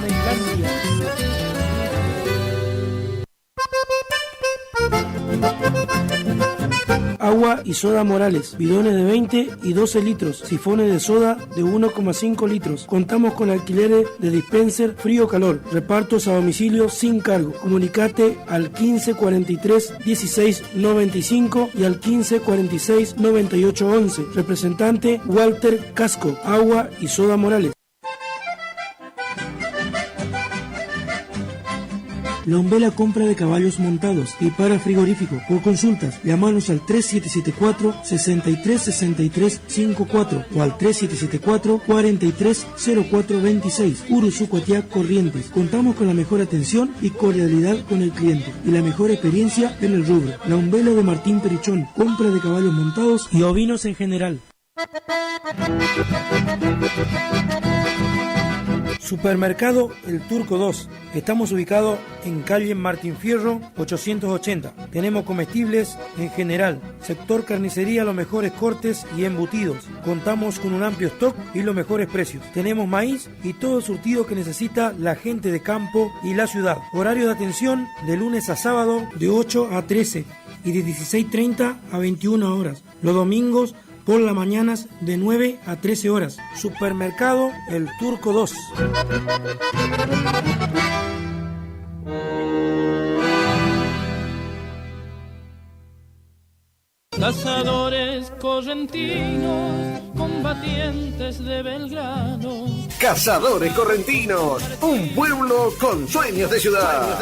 Agua y soda Morales, bidones de 20 y 12 litros, sifones de soda de 1,5 litros. Contamos con alquileres de dispenser frío-calor, repartos a domicilio sin cargo. Comunicate al 1543 1695 y al 1546 9811. Representante Walter Casco, Agua y soda Morales. La Umbela compra de caballos montados y para frigorífico. Por consultas, llamanos al 3774 636354 o al 3774 430426. Uruzucuatiá, Corrientes. Contamos con la mejor atención y cordialidad con el cliente y la mejor experiencia en el rubro. La Umbela de Martín Perichón, compra de caballos montados y ovinos en general. Supermercado El Turco 2. Estamos ubicados en calle Martín Fierro 880. Tenemos comestibles en general. Sector carnicería, los mejores cortes y embutidos. Contamos con un amplio stock y los mejores precios. Tenemos maíz y todo el surtido que necesita la gente de campo y la ciudad. Horario de atención de lunes a sábado de 8 a 13 y de 16:30 a 21 horas. Los domingos por las mañanas de 9 a 13 horas. Supermercado El Turco 2. Cazadores correntinos, combatientes de Belgrano. Cazadores Correntinos, un pueblo con sueños de ciudad.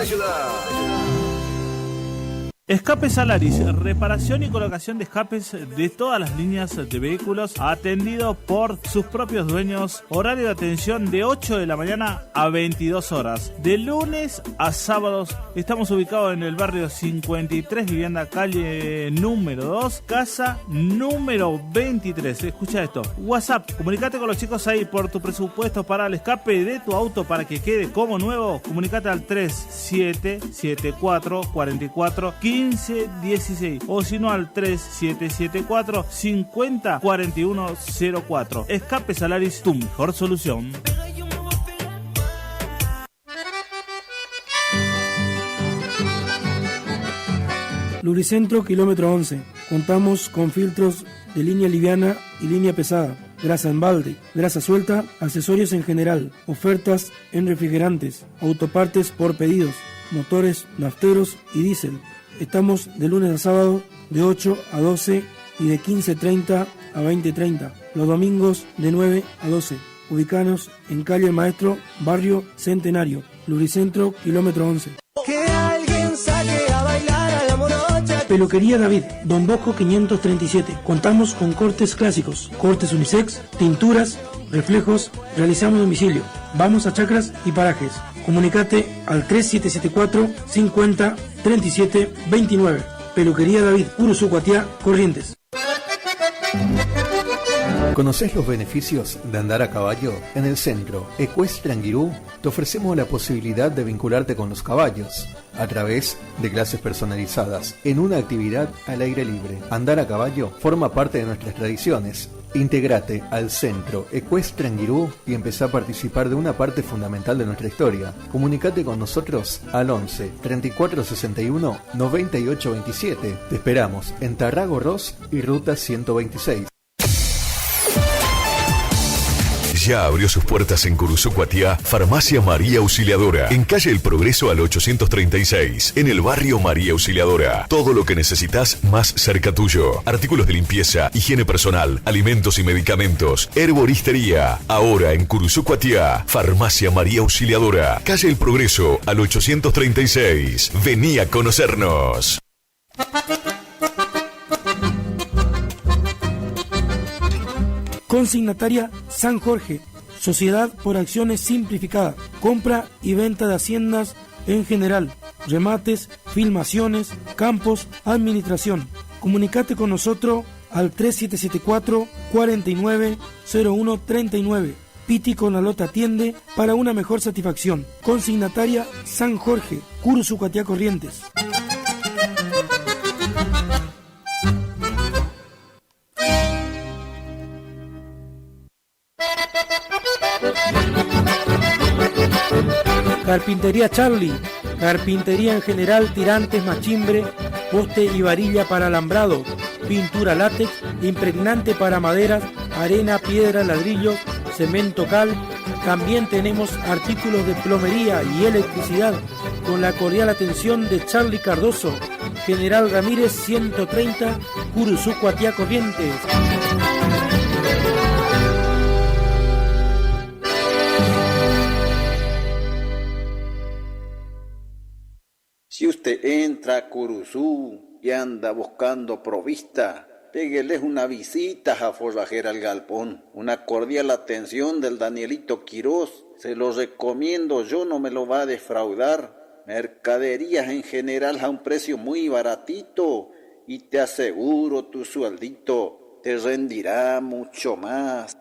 Escape Salaris, reparación y colocación de escapes de todas las líneas de vehículos, atendido por sus propios dueños. Horario de atención de 8 de la mañana a 22 horas. De lunes a sábados estamos ubicados en el barrio 53, vivienda calle número 2, casa número 23. Escucha esto. WhatsApp, comunicate con los chicos ahí por tu presupuesto para el escape de tu auto para que quede como nuevo. Comunicate al 3774 44 1516 o si no al 3774 50 4104. Escape Salaris, tu mejor solución. Lubricentro kilómetro 11. Contamos con filtros de línea liviana y línea pesada, grasa en balde, grasa suelta, accesorios en general, ofertas en refrigerantes, autopartes por pedidos, motores, nafteros y diésel. Estamos de lunes a sábado de 8 a 12 y de 15:30 a 20:30. Los domingos de 9 a 12. Ubicanos en calle Maestro, barrio Centenario. Lubricentro kilómetro 11. Que alguien Peluquería David, Don Bosco 537. Contamos con cortes clásicos, cortes unisex, tinturas, reflejos, realizamos domicilio. Vamos a chacras y parajes. Comunicate al 3774 50 37 29. Peluquería David, Uruzucuatiá, Corrientes. ¿Conocés los beneficios de andar a caballo? En el Centro Ecuestre Anguirú te ofrecemos la posibilidad de vincularte con los caballos a través de clases personalizadas en una actividad al aire libre. Andar a caballo forma parte de nuestras tradiciones. Intégrate al Centro Ecuestre Anguirú y empezá a participar de una parte fundamental de nuestra historia. Comunicate con nosotros al 11 34 61 98 27. Te esperamos en Tarrago Ross y Ruta 126. Ya abrió sus puertas en Curuzucuatiá, Farmacia María Auxiliadora, en calle El Progreso al 836, en el barrio María Auxiliadora. Todo lo que necesitas más cerca tuyo. Artículos de limpieza, higiene personal, alimentos y medicamentos, herboristería. Ahora en Curuzucuatiá, Farmacia María Auxiliadora, calle El Progreso al 836. Vení a conocernos. Consignataria San Jorge, Sociedad por Acciones Simplificada, compra y venta de haciendas en general, remates, filmaciones, campos, administración. Comunicate con nosotros al 3774 49 01 39. Piti con la Lota atiende para una mejor satisfacción. Consignataria San Jorge, Curuzucuatiá, Corrientes. Carpintería Charlie, carpintería en general, tirantes, machimbre, poste y varilla para alambrado, pintura látex, impregnante para maderas, arena, piedra, ladrillo, cemento, cal. También tenemos artículos de plomería y electricidad con la cordial atención de Charlie Cardoso, General Ramírez 130, Curuzucuatiá, Corrientes. Si usted entra a Curuzú y anda buscando provista, pégueles una visita a Forrajera al Galpón. Una cordial atención del Danielito Quirós. Se lo recomiendo, yo no me lo va a defraudar. Mercaderías en general a un precio muy baratito. Y te aseguro, tu sueldito te rendirá mucho más.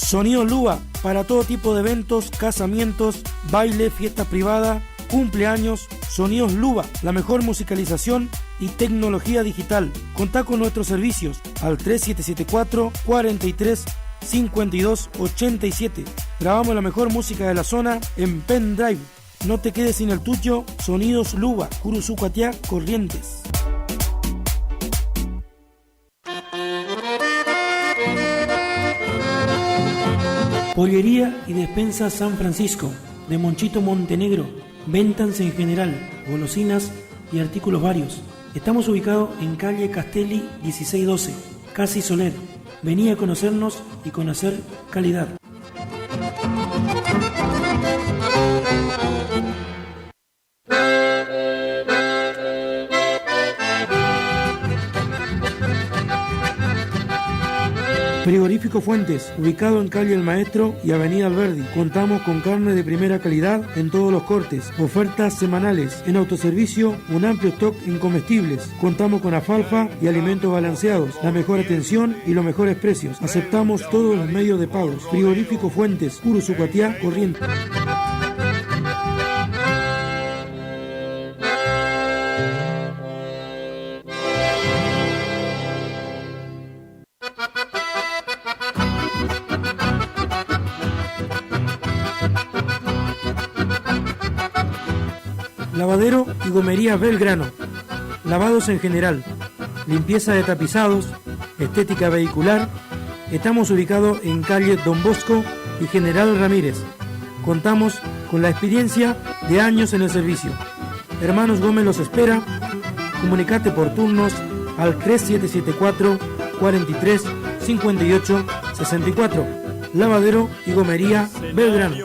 Sonido Luba, para todo tipo de eventos, casamientos, baile, fiesta privada, cumpleaños. Sonidos Luba, la mejor musicalización y tecnología digital. Contá con nuestros servicios al 3774 43 52 87. Grabamos la mejor música de la zona en pendrive. No te quedes sin el tuyo. Sonidos Luba, Curuzucuatiá, Corrientes. Pollería y despensa San Francisco, de Monchito Montenegro. Ventas en general, golosinas y artículos varios. Estamos ubicados en calle Castelli 1612, Casi Soler. Vení a conocernos y conocer calidad. Frigorífico Fuentes, ubicado en calle El Maestro y avenida Alberdi. Contamos con carne de primera calidad en todos los cortes, ofertas semanales. En autoservicio, un amplio stock en comestibles. Contamos con alfalfa y alimentos balanceados, la mejor atención y los mejores precios. Aceptamos todos los medios de pagos. Frigorífico Fuentes, Curuzucuatiá, Corrientes. Lavadero y gomería Belgrano. Lavados en general, limpieza de tapizados, estética vehicular. Estamos ubicados en calle Don Bosco y General Ramírez. Contamos con la experiencia de años en el servicio. Hermanos Gómez los espera. Comunicate por turnos al 3774 43 58 64. Lavadero y gomería Belgrano.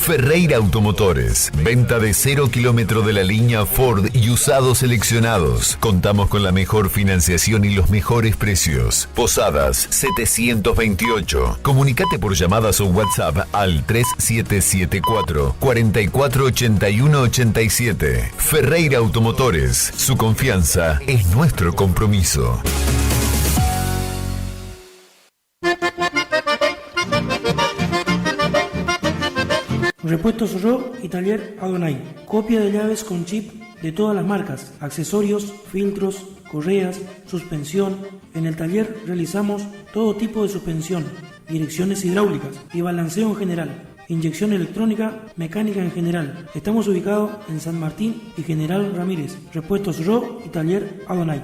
Ferreira Automotores. Venta de 0 kilómetro de la línea Ford y usados seleccionados. Contamos con la mejor financiación y los mejores precios. Posadas 728. Comunicate por llamadas o WhatsApp al 3774 4481 87. Ferreira Automotores. Su confianza es nuestro compromiso. Repuestos Soró y Taller Adonai. Copia de llaves con chip de todas las marcas, accesorios, filtros, correas, suspensión. En el taller realizamos todo tipo de suspensión, direcciones hidráulicas y balanceo en general. Inyección electrónica, mecánica en general. Estamos ubicados en San Martín y General Ramírez. Repuestos Ro y Taller Adonai.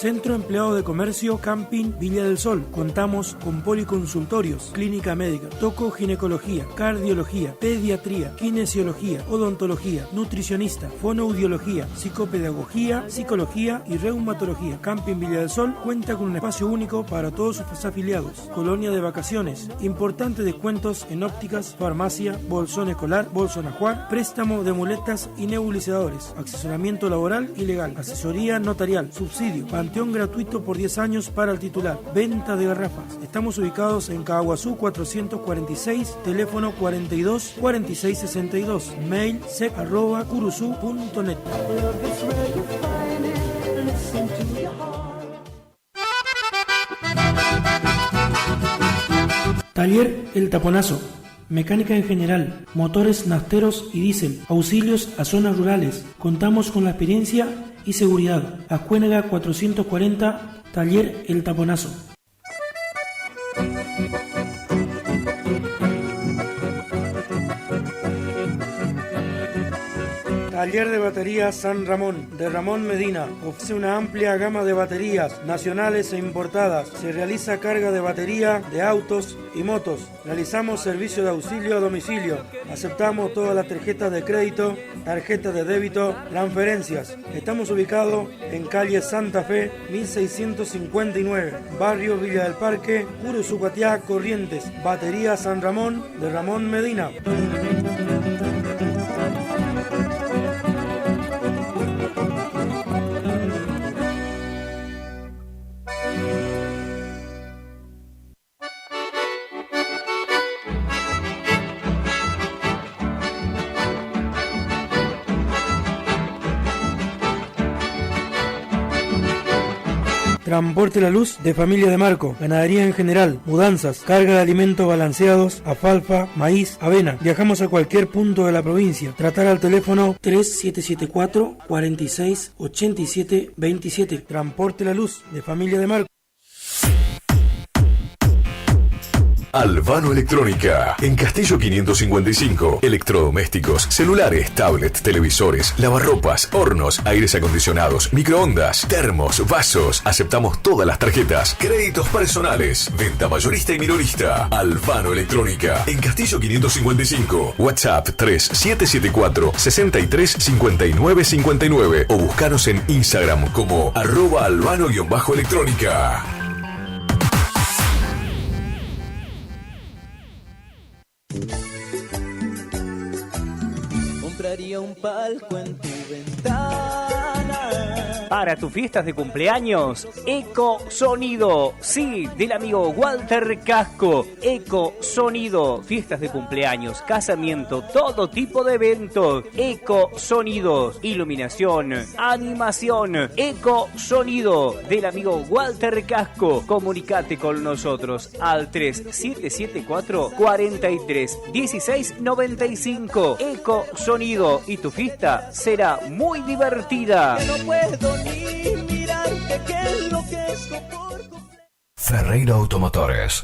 Centro Empleado de Comercio Camping Villa del Sol. Contamos con policonsultorios, clínica médica, tocoginecología, cardiología, pediatría, kinesiología, odontología, nutricionista, fonoaudiología, psicopedagogía, psicología y reumatología. Camping Villa del Sol cuenta con un espacio único para todos sus afiliados. Colonia de vacaciones, importantes descuentos en ópticas, farmacia, bolsón escolar, bolsón ajuar, préstamo de muletas y nebulizadores, asesoramiento laboral y legal, asesoría notarial, subsidio, panteón gratuito por 10 años para el titular, venta de garrafas. Estamos ubicados en Caguazú 446, teléfono 42 46 62, mail sec@curuzu.net. Taller El Taponazo. Mecánica en general, motores nafteros y diésel, auxilios a zonas rurales. Contamos con la experiencia y seguridad. Ascuénaga 440, Taller El Taponazo. Taller de Baterías San Ramón, de Ramón Medina. Ofrece una amplia gama de baterías nacionales e importadas. Se realiza carga de batería de autos y motos. Realizamos servicio de auxilio a domicilio. Aceptamos todas las tarjetas de crédito, tarjetas de débito, transferencias. Estamos ubicados en calle Santa Fe, 1659, barrio Villa del Parque, Curuzucuatiá, Corrientes. Batería San Ramón, de Ramón Medina. Transporte La Luz de Familia de Marco, ganadería en general, mudanzas, carga de alimentos balanceados, alfalfa, maíz, avena. Viajamos a cualquier punto de la provincia. Tratar al teléfono 3774 46 87 27. Transporte La Luz de Familia de Marco. Albano Electrónica, en Castillo 555. Electrodomésticos, celulares, tablets, televisores, lavarropas, hornos, aires acondicionados, microondas, termos, vasos. Aceptamos todas las tarjetas. Créditos personales. Venta mayorista y minorista. Albano Electrónica, en Castillo 555. WhatsApp 3774 63 59 59 o buscanos en Instagram como @albano_electrónica. Compraría un palco en tu ventana. Para tus fiestas de cumpleaños, Eco Sonido. Sí, del amigo Walter Casco. Eco Sonido. Fiestas de cumpleaños, casamiento, todo tipo de eventos. Eco Sonido. Iluminación, animación. Eco Sonido. Del amigo Walter Casco. Comunicate con nosotros al 3774 43 16 95. Eco Sonido. Y tu fiesta será muy divertida. Que no puedo ni mirarte, que es lo que es Ferreira Automotores.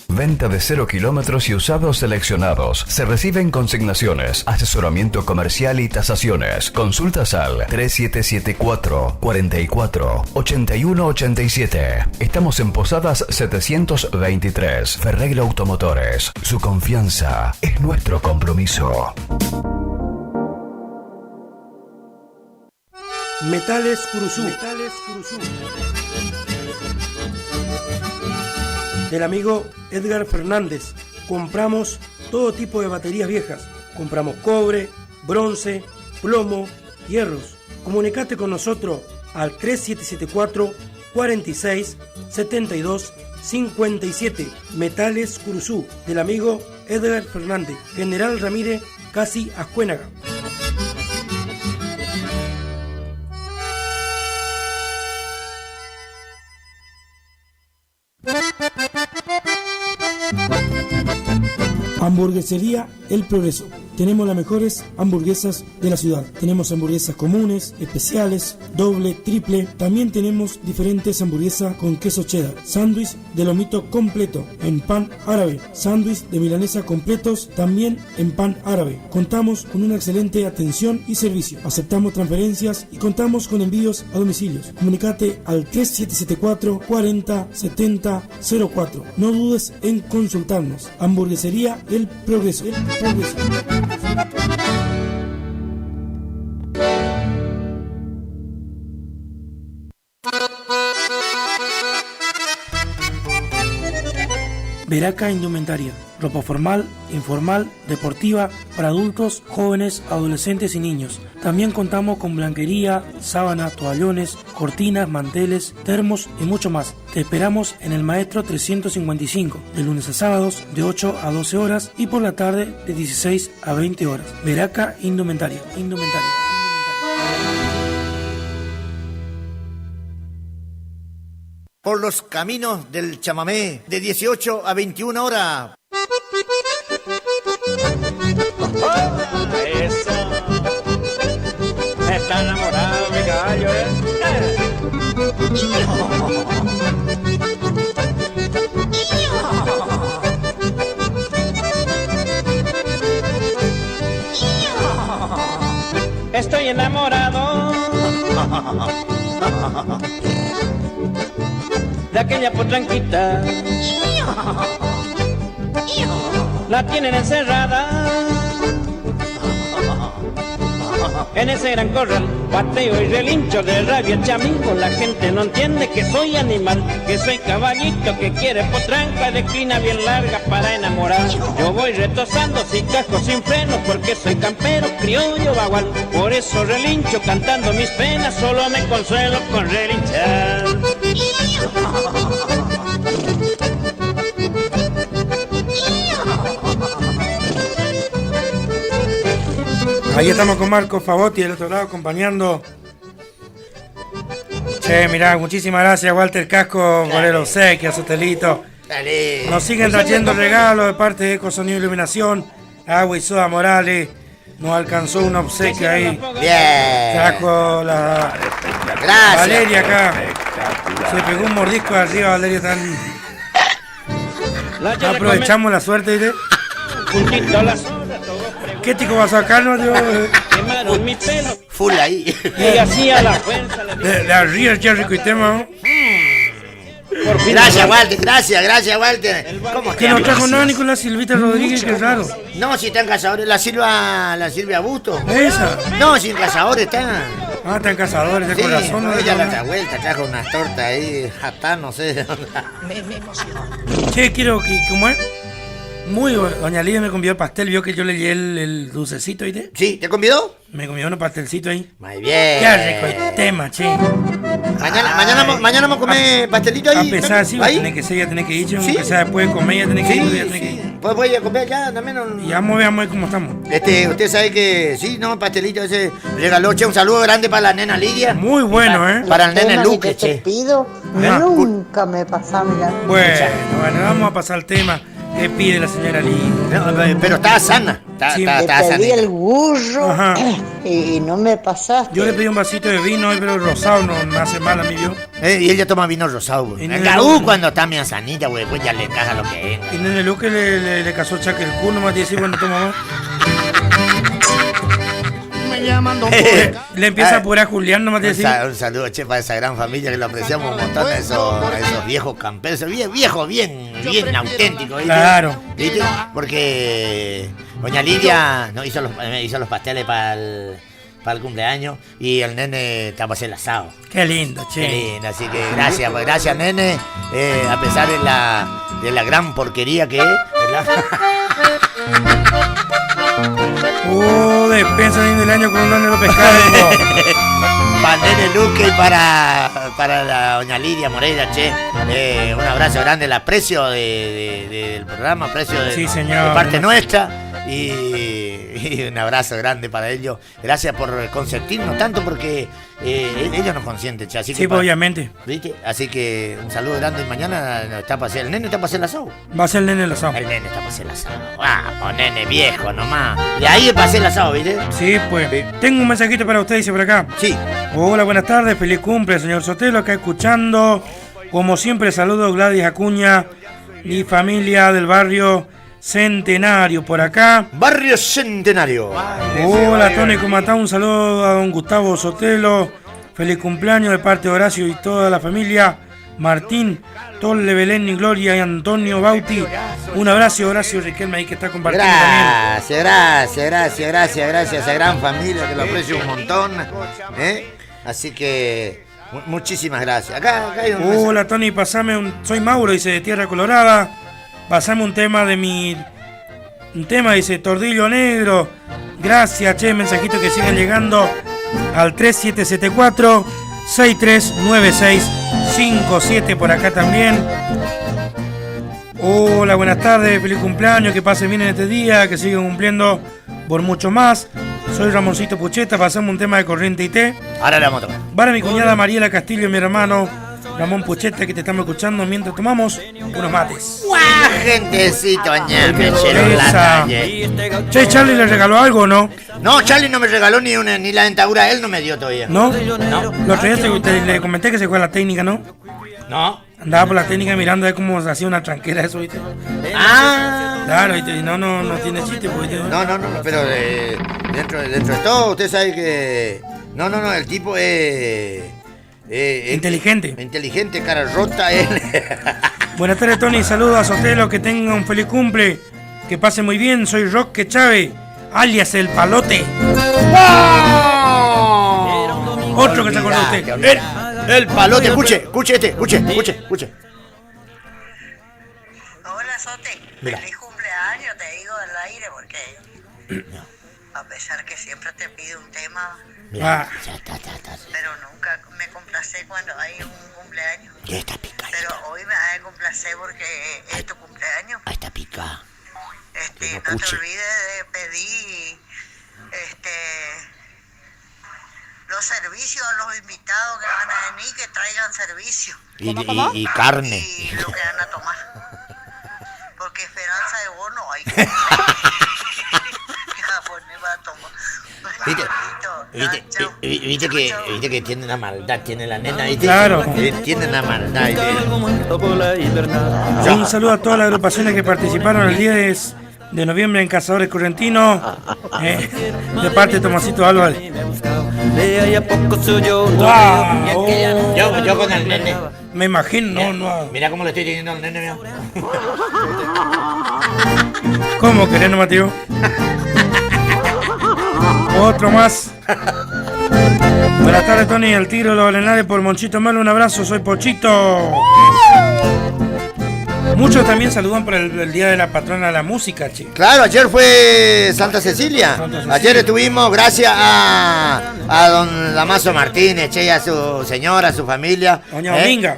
Venta de 0 kilómetros y usados seleccionados. Se reciben consignaciones, asesoramiento comercial y tasaciones. Consultas al 3774 44 81 87. Estamos en Posadas 723. Ferreira Automotores. Su confianza es nuestro compromiso. Metales Curuzú. Del amigo Edgar Fernández. Compramos todo tipo de baterías viejas. Compramos cobre, bronce, plomo, hierros. Comunicate con nosotros al 3774 46 72 57. Metales Curuzú, del amigo Edgar Fernández. General Ramírez, casi Ascuénaga. Hamburguesería El Progreso. Tenemos las mejores hamburguesas de la ciudad. Tenemos hamburguesas comunes, especiales, doble, triple. También tenemos diferentes hamburguesas con queso cheddar. Sándwich de lomito completo en pan árabe. Sándwich de milanesa completos también en pan árabe. Contamos con una excelente atención y servicio. Aceptamos transferencias y contamos con envíos a domicilios. Comunicate al 3774 40 70 04. No dudes en consultarnos. Hamburguesería El Progreso. El Progreso. Veraca Indumentaria, ropa formal, informal, deportiva, para adultos, jóvenes, adolescentes y niños. También contamos con blanquería, sábanas, toallones, cortinas, manteles, termos y mucho más. Te esperamos en el Maestro 355, de lunes a sábados de 8 a 12 horas y por la tarde de 16 a 20 horas. Veraca Indumentaria. Por los caminos del chamamé, de 18 a 21 horas. Eso. Está enamorado mi caballo, Estoy enamorado de aquella potranquita. La tienen encerrada en ese gran corral. Pateo y relincho de rabia, chamigo. La gente no entiende que soy animal, que soy caballito, que quiere potranca de crina bien larga para enamorar. Yo voy retosando sin casco, sin freno, porque soy campero, criollo, bagual. Por eso relincho cantando mis penas, solo me consuelo con relinchar. Ahí estamos con Marco Favotti del otro lado acompañando. Che, mirá, muchísimas gracias Walter Casco por el obsequio, Sotelito. Dale. Nos siguen trayendo regalos de parte de Ecosonido Iluminación. Agua y Soda Morales nos alcanzó un obsequio ahí. Bien. Trajo la Gracias. Valeria acá. Se pegó un mordisco de arriba, Valeria tan. Aprovechamos la suerte de. ¿Qué tico va a sacarnos? Quemaron mi pelo. Full ahí. Y hacía la fuerza. La río Jerry y tema. Gracias, Walter. Gracias, Walter. ¿Cómo que no trajo nada ni con la Silvita Rodríguez, que es raro. No, si está en Cazadores. La Silvia Busto. ¿Esa? No, si en Cazadores está. Ah, está en Cazadores de corazón. No, ella la otra vuelta, trajo unas tortas ahí, jatán, no sé. Me emocionó. Che, quiero que, ¿cómo es? Muy bueno. Doña Lidia me convidó el pastel, vio que yo le di el dulcecito, ¿viste? Sí, ¿te convidó? Me convidó unos pastelcitos ahí. Muy bien. Qué rico el tema, che. Mañana vamos a comer pastelito ahí. A pesar, sí, ¿ahí? Tiene que ser, ya tenés que ir, che. ¿Sí? Que sea después de comer, ya tenés que ir, ya tenés que ir. Pues voy a comer ya, también. Y vamos a ver cómo estamos. Usted sabe que, sí, no, pastelito ese regaló, che, un saludo grande para la nena Lidia. Muy bueno, Para el nene Luque, que te che. pido, nunca me pasa, mira. Bueno, vamos a pasar el tema. ¿Qué pide la señora Lidia? No, pero estaba sana. Te pedí el burro y no me pasaste. Yo le pedí un vasito de vino, pero el rosado no me hace mal a mí, yo. Y ella toma vino rosado, güey. Cuando está medio sanita, güey, pues ya le encaja lo que es. Y Nene Luque le casó chaque el culo, nomás dice cuando toma más. Llamando le empieza a apurar a Julián, nomás te decía. Un saludo, che, para esa gran familia que lo apreciamos un montón, esos viejos camperos, viejos bien auténticos, ¿viste? Claro. ¿Viste? Porque doña Lidia no hizo los pasteles para para el cumpleaños y el nene está para hacer el asado. Qué lindo, che. Qué lindo, así que gracias nene, a pesar de la gran porquería que es, ¿verdad? Despensa del año con un nene de pescado. Para Nene Luque y para la doña Lidia Moreira, che. Un abrazo grande, el aprecio del programa, aprecio sí, señor, de parte nuestra. Y un abrazo grande para ellos. Gracias por consentirnos tanto porque ellos nos consienten, che. Así sí, que pues, obviamente. ¿Viste? Así que un saludo grande y mañana está para hacer. El nene está para hacer el asado. Va a ser el nene el asado. El nene está para hacer el asado. Vamos, nene viejo nomás. De ahí es para hacer el asado, ¿viste? Sí, pues. Sí. Tengo un mensajito para usted, dice por acá. Sí. Hola, buenas tardes. Feliz cumple, señor Sotelo. Acá escuchando. Como siempre, saludo Gladys Acuña y familia del barrio Centenario por acá. Barrio Centenario. Hola, Tony Comatá. Un saludo a don Gustavo Sotelo. Feliz cumpleaños de parte de Horacio y toda la familia. Martín, Tolle, Belén y Gloria y Antonio Bauti. Un abrazo, Horacio Riquelme ahí que está compartiendo gracias a esa gran familia que lo aprecio un montón. Así que muchísimas gracias. Acá hay un hola, Tony, soy Mauro, dice, de Tierra Colorada. Pasame un tema dice, Tordillo Negro. Gracias, che, mensajitos que siguen llegando al 3774-639657 por acá también. Hola, buenas tardes, feliz cumpleaños, que pasen bien en este día, que sigan cumpliendo por mucho más. Soy Ramoncito Pucheta, pasamos un tema de Corriente IT. Ahora le vamos a tocar. Para mi cuñada Mariela Castillo y mi hermano Ramón Pucheta, que te estamos escuchando mientras tomamos unos mates. ¡Guau, gentecito! Me echaron la calle. Che, ¿Charlie le regaló algo o no? No, Charlie no me regaló ni la dentadura, él no me dio todavía. ¿No? Lo otro día le comenté que se fue a la técnica, ¿no? No. Andaba por la técnica mirando a ver cómo se hacía una tranquera eso, ¿viste? Claro, ¿viste? No tiene chiste, ¿viste? No, pero dentro de todo, usted sabe que... No, el tipo es... Inteligente, cara rota él. Buenas tardes, Tony, saludos a Sotelo, que tenga un feliz cumple, que pase muy bien. Soy Roque Chávez, alias El Palote. ¡Oh! Otro que se acordó usted. El Palote, escuche. Hola, Sote. Mira. Feliz cumpleaños, te digo al aire, porque a pesar que siempre te pido un tema, pero nunca me complace cuando hay un cumpleaños. Ya está picada. Pero hoy me ha de complacer porque es tu cumpleaños. Ahí está picada. No te olvides de pedir los servicios a los invitados que van a venir, que traigan servicio. Y carne. Y lo que van a tomar. Porque esperanza de vos no hay. Viste que tiene una maldad, tiene la nena, ¿viste? Claro. Tiene una maldad. Un saludo a todas las agrupaciones que participaron el 10 de noviembre en Cazadores Correntinos, de parte de Tomasito Álvarez. Yo con el nene. Me imagino, no. Mira cómo le estoy teniendo al nene, mío. ¿Cómo querés, no, Mateo? Otro más. Buenas tardes, Tony, el tiro de los Balenares por Monchito Malo. Un abrazo, soy Pochito. Muchos también saludan por el Día de la Patrona de la Música, che. Claro, ayer fue Santa Cecilia. Ayer estuvimos, gracias a don Damaso Martínez, che, y a su señora, a su familia. Doña Dominga.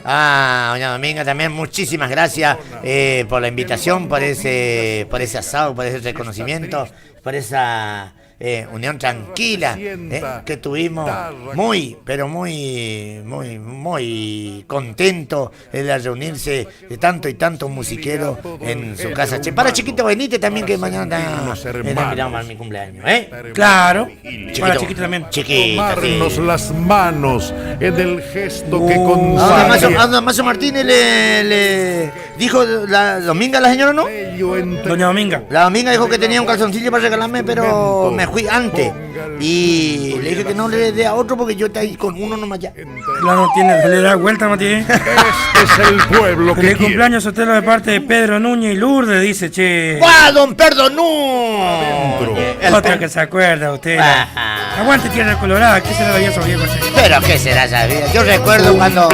Doña Dominga también, muchísimas gracias por la invitación, por ese asado, por ese reconocimiento, por esa... unión tranquila que tuvimos, muy contento de reunirse de tanto y tanto musiquero en su casa. Che, para Chiquito Benítez también, que mañana invitamos a mi cumpleaños, Claro, Chiquito, para Chiquito también. Tomarnos las manos en el gesto que a Damaso Martínez le dijo la Dominga, la señora, ¿no? Doña Dominga. La Dominga dijo que tenía un calzoncillo para regalarme, pero me fui antes y le dije que no le dé a otro porque yo estoy ahí con uno nomás ya. Claro, le da vuelta, Matías. Este es el pueblo que feliz cumpleaños, Sotelo, de parte de Pedro Núñez y Lourdes, dice, che. ¡Guau, don Pedro Núñez! Otra que se acuerda usted. Aguante Tierra Colorada, ¿qué será la vida sobre viejo? Pero ¿qué será esa vida? Yo recuerdo cuando...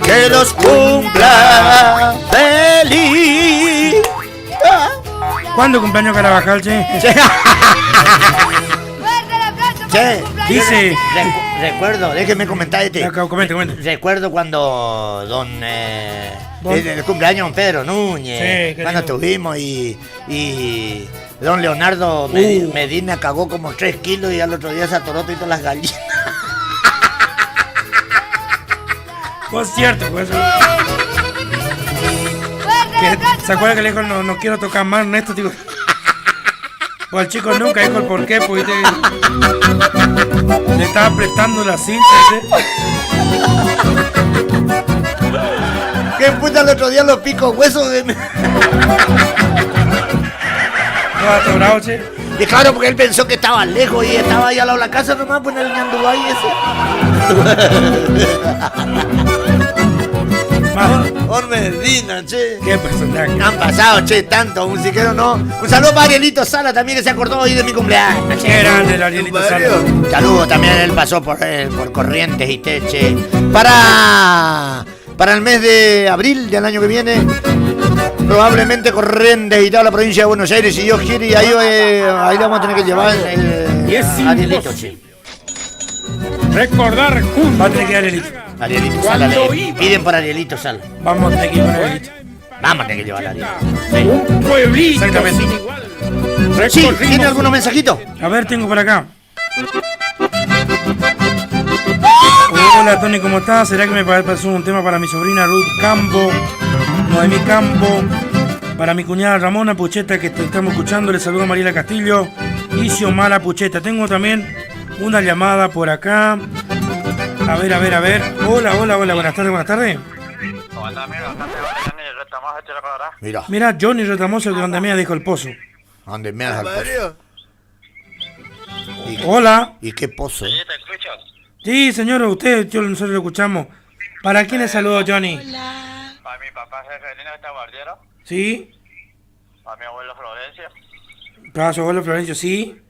Que los cumpla feliz. ¿Cuándo cumpleaños Carabajal, che? Che, dice... Recuerdo, déjeme comentar Comente. Recuerdo cuando el cumpleaños don Pedro Núñez, sí, cuando estuvimos y don Leonardo Medina cagó como 3 kilos y al otro día se atoró todas las gallinas. Pues cierto, pues eso. ¿Se acuerda que le dijo no quiero tocar más, Ernesto? Digo, pues el chico nunca dijo el porqué, pues le estaba apretando la cinta. ¿Qué puta el otro día los picos huesos de... ¿No atorado, che? Y claro, porque él pensó que estaba lejos y estaba ahí al lado de la casa nomás, pues en el Ñandubay ese. Medina, che. Qué personaje. Han pasado, che, tanto, musiquero no. Un saludo para Arielito Sala también, que se acordó hoy de mi cumpleaños. Qué grande el Arielito Sala. Un saludo también, él pasó por Corrientes y Teche. Para el mes de abril del año que viene, probablemente Corrientes y toda la provincia de Buenos Aires, si Dios quiere, y ahí le vamos a tener que llevar Arielito, che. Recordar juntos. Va a tener que ir Arielito Sala. Piden por Arielito Sala. Vamos a tener que ir por Arielito. Vamos a tener que llevar a Arielito. Un pueblito. Exactamente. Sí, ¿tiene algunos mensajitos? A ver, tengo por acá. Hola Tony, ¿cómo estás? ¿Será que me pasó un tema para mi sobrina Ruth Campo, Noemí Campo, para mi cuñada Ramona Pucheta, que te estamos escuchando? Le saludo a Mariela Castillo y Xiomara Pucheta. Tengo también una llamada por acá. A ver. Hola, buenas tardes. Mira, Johnny Retamoso, de donde me dijo el pozo. ¿Dónde me al pozo? Hola. ¿Y qué pozo? Sí, señor, nosotros lo escuchamos. ¿Para quién le saludo, Johnny? Para mi papá Jefelino, que está guardiero. Sí. Para mi abuelo Florencio. Para su abuelo Florencio, sí.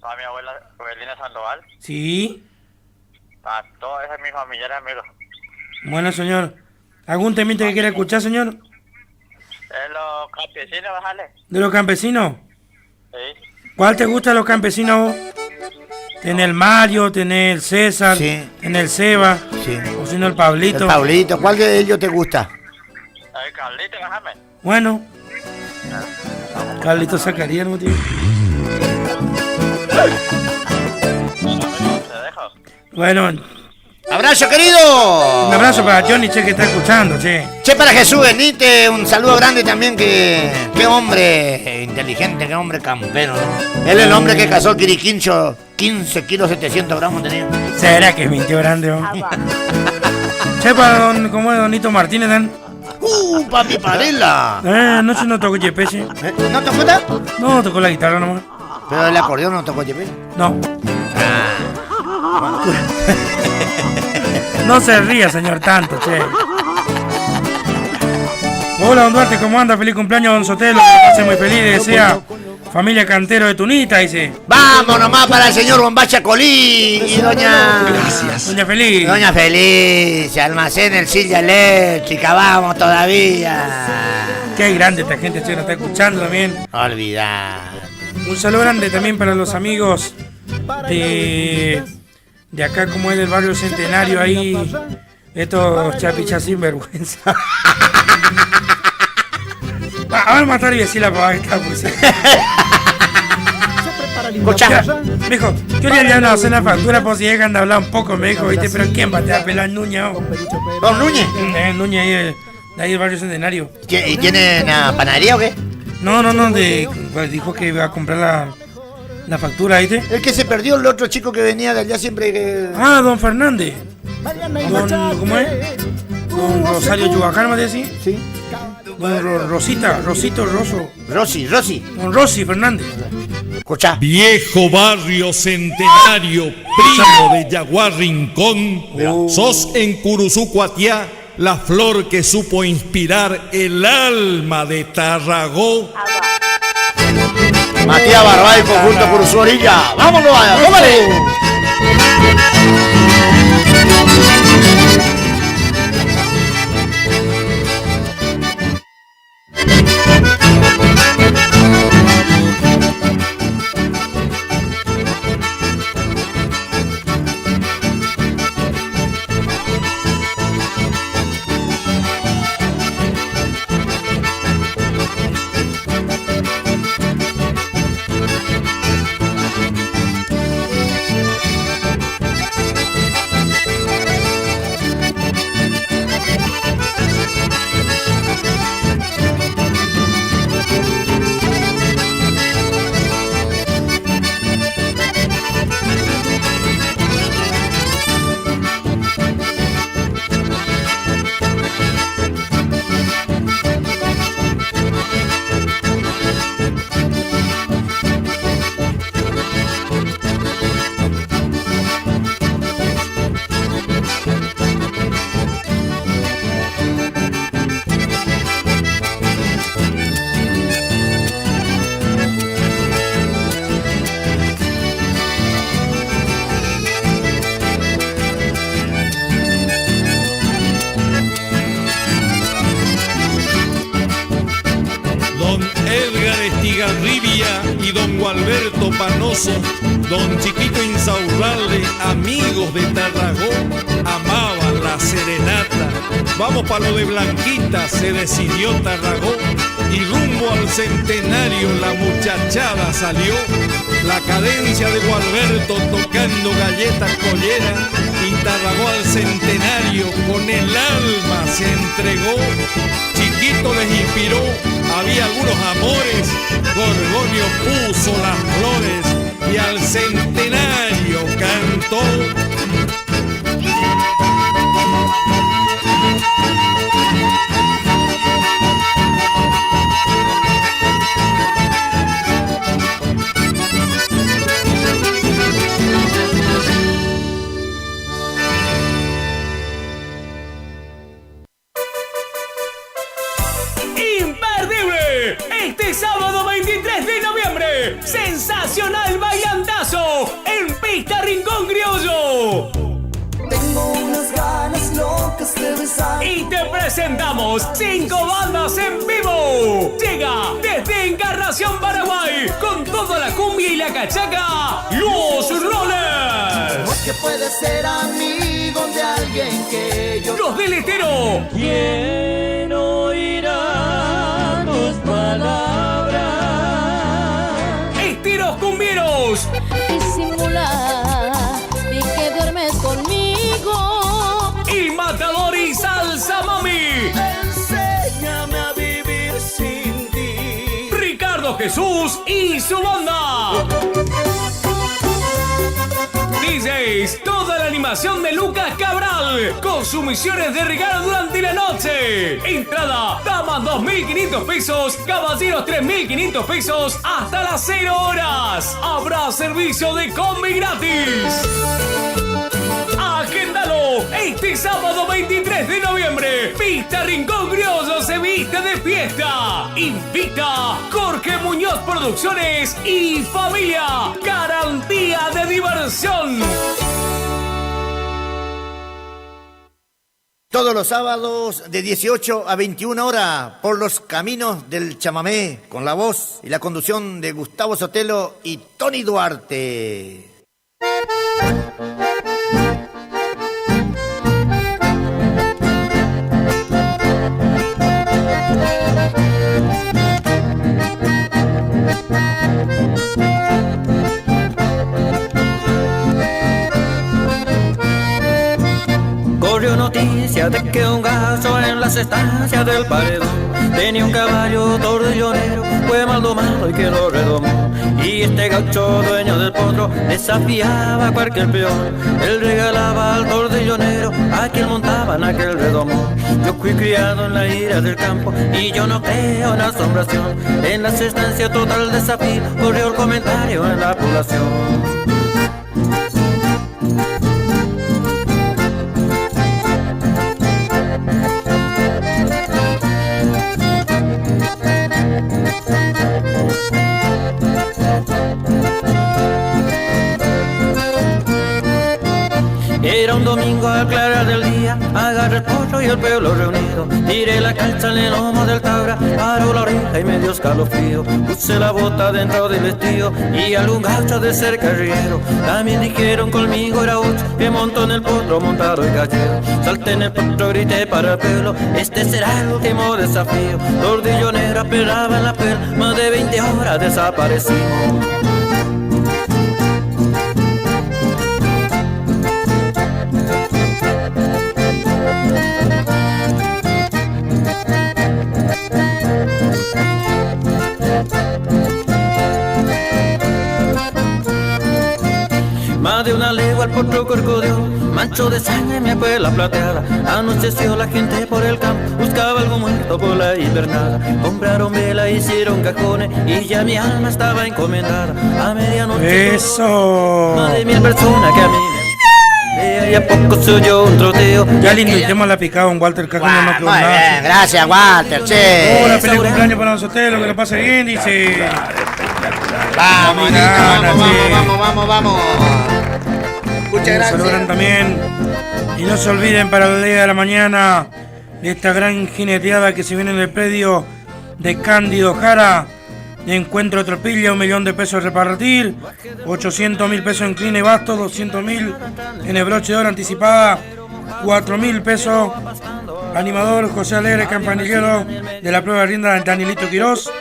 Para mi abuela Evelina Sandoval. Sí. Para todos esos mis familiares amigos. Bueno, señor. ¿Algún temita que quiera escuchar, señor? ¿De los campesinos, bájale? ¿De los campesinos? Sí. ¿Cuál te gusta de los campesinos? Tenés el Mario, tenés el César, sí. Tenés el Seba, sí. O si no el Pablito. El Pablito, ¿cuál de ellos te gusta? El Carlito, bájame. Bueno. Carlito sacaría, ¿no, tío? Bueno. ¡Abrazo, querido! Un abrazo para Johnny, che, que está escuchando, che. Che, para Jesús Benítez, un saludo grande también, qué hombre inteligente, qué hombre campero, ¿no? Él es el hombre que cazó el quiriquincho, 15 kilos 700 gramos tenía. ¿Será que mintió grande, oh? Che, para ¿cómo es Donito Martínez, dan? Papi Parela. Anoche no tocó Yepese. ¿No tocó nada? No, tocó la guitarra nomás. ¿Pero el acordeón no tocó Yepese? No. No se ría, señor, tanto, che. Hola, don Duarte, ¿cómo anda? Feliz cumpleaños, don Sotelo, que lo pase muy feliz, desea familia Cantero de Tunita, dice. Vamos nomás para el señor Bombacha Colí y doña... Gracias. Doña Feliz. Doña Feliz, almacén el Silla Eléctrica, vamos todavía. Qué grande esta gente, che, nos está escuchando también. Olvidar. Un saludo grande también para los amigos de acá, como es del barrio Centenario, ahí, estos chapichas sinvergüenza. A ver, matar y decir la pavada que está, pues. Escucha, mijo, yo le haría una cena factura por si llegan a hablar un poco, me dijo, ¿viste? Pero ¿quién va a te a pelar Núñez? ¿Don Núñez? Núñez ahí, de ahí del barrio Centenario. ¿Y tiene una panadería o qué? No, pues dijo que iba a comprar la factura, ¿viste? El que se perdió, el otro chico que venía de allá siempre que... Ah, don Fernández. ¿Cómo es? Don Rosario Yubacar, ¿me decís? Sí. Don Rosito Rosso. Rosy. Don Rosy Fernández. Escucha. Viejo barrio Centenario, primo de Yaguar Rincón, sos en Curuzú, Cuatiá, la flor que supo inspirar el alma de Tarragó. Matías Barbay, conjunto Curuzú Orilla. ¡Vámonos! ¡Tómale! Y don Gualberto Panoso, don Chiquito Insaurralde, amigos de Tarragón, amaban la serenata. Vamos pa' lo de Blanquita, se decidió Tarragón, y rumbo al centenario la muchachada salió. La cadencia de Gualberto tocando galletas colleras, y Tarragón al centenario con el alma se entregó. Chiquito les inspiró, había algunos amores, Gorgonio puso las flores y al centenario cantó. Este sábado 23 de noviembre, sensacional bailantazo en Pista Rincón Criollo. Tengo unas ganas locas de besar. Y te presentamos 5 bandas en vivo. Llega desde Encarnación, Paraguay, con toda la cumbia y la cachaca, Los Rollers. Porque puede ser amigo de alguien que yo. Los del Estero. ¿Quién oirá tus palabras? Esteros Cumbieros. Disimula y que duermes conmigo. Y Matador y Salsa Mami. Enséñame a vivir sin ti. Ricardo Jesús y su banda. DJs, toda la animación de Lucas Cabral, con sus misiones de regalo durante la noche. Entrada, damas 2.500 pesos, caballeros 3.500 pesos, hasta las 0 horas. Habrá servicio de combi gratis. Agéndalo, este sábado 23 de noviembre, Pista Rincón Criollo se viste de fiesta. Invita Jorge Muñoz Producciones y familia. Garantía de diversión. Todos los sábados de 18 a 21 horas por los caminos del chamamé, con la voz y la conducción de Gustavo Sotelo y Tony Duarte. Corrió noticia de que un gaso en las estancias del paredón tenía un caballo tordillonero, fue mal domado y quedó redomó. Y este gaucho dueño del potro desafiaba a cualquier peón. Él regalaba al tordillonero a quien montaba en aquel redomo. Yo fui criado en la ira del campo y yo no creo en asombración. En las estancias total desafío corrió el comentario en la población. un domingo al clarar del día, agarré el pollo y el pueblo reunido. Tiré la calza en el lomo del tabra, paró la oreja y me dio escalofrío. Puse la bota dentro del vestido y algún gaucho de ser carriero. También dijeron conmigo era ocho, que montó en el potro montado el gallero. Salté en el potro, grité para el pueblo, este será el último desafío. Tordillo negro apelaba en la pel, más de 20 horas desaparecimos. Más de una legua al potro corcodeó, mancho de sangre mi abuela plateada. Anocheció la gente por el campo, buscaba algo muerto por la invernada. Compraron vela, hicieron cajones y ya mi alma estaba encomendada. A medianoche ¡eso! Más de 1000 personas que a mí de ahí a poco se oyó un troteo. Ya lindo el tema la picado en Walter Cajón. Muy bien, gracias Walter, che. Hola, feliz cumpleaños para nosotros, que lo pase bien, dice. Vamos, vamos. Muchas gracias. Saludan también. Y no se olviden para el día de la mañana de esta gran jineteada que se viene en el predio de Cándido Jara. Encuentro Tropilla, 1 millón de pesos a repartir, 800.000 pesos en clean y basto, 200.000 en el broche de oro anticipada, 4.000 pesos. Animador José Alegre Campanillero de la prueba de rienda Danielito Quirós.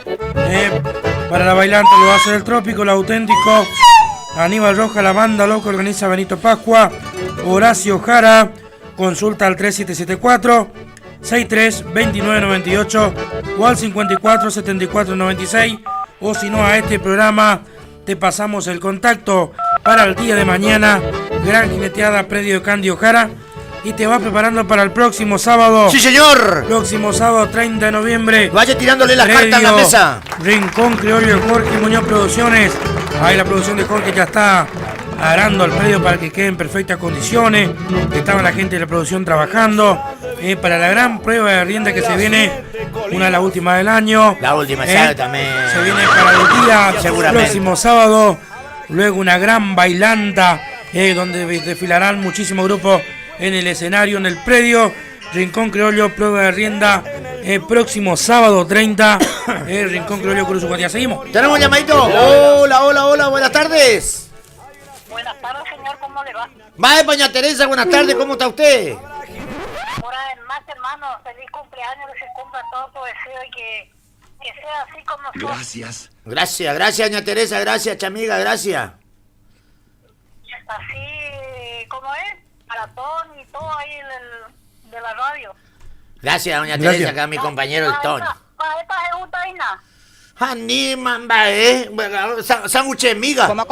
Para la bailante lo va a hacer el Trópico, el Auténtico. Aníbal Roja, la banda loco organiza Benito Pascua. Horacio Jara, consulta al 3774 63 29 98 o al 54 74 96, o si no a este programa te pasamos el contacto para el día de mañana. Gran jineteada, predio de Cándido Jara, y te vas preparando para el próximo sábado. ¡Sí, señor! Próximo sábado 30 de noviembre. Vaya tirándole las cartas en la mesa. Rincón Criollo, Jorge Muñoz Producciones. Ahí la producción de Jorge ya está arando el predio para que quede en perfectas condiciones. Estaba la gente de la producción trabajando para la gran prueba de rienda que se viene, una de las últimas del año. La última, exactamente. Se viene para el día seguramente próximo sábado. Luego una gran bailanta donde desfilarán muchísimos grupos en el escenario, en el predio. Rincón Criollo, prueba de rienda, próximo sábado 30, Rincón Criollo, Cruz Guatía. Seguimos. ¿Tenemos un llamadito? Hola, buenas tardes. Buenas tardes, señor, ¿cómo le va? Vaya, doña Teresa, buenas tardes, ¿cómo está usted? Por además, hermano, feliz cumpleaños, que se cumpla todo tu deseo y que sea así como son. Gracias, doña Teresa, gracias, chamiga, gracias. Así como es, maratón y todo ahí de la radio. Gracias, doña Teresa, acá mi compañero el Toño. ¿Para esta se gusta ahí nada? Animan, sándwich miga. ¿Cómo?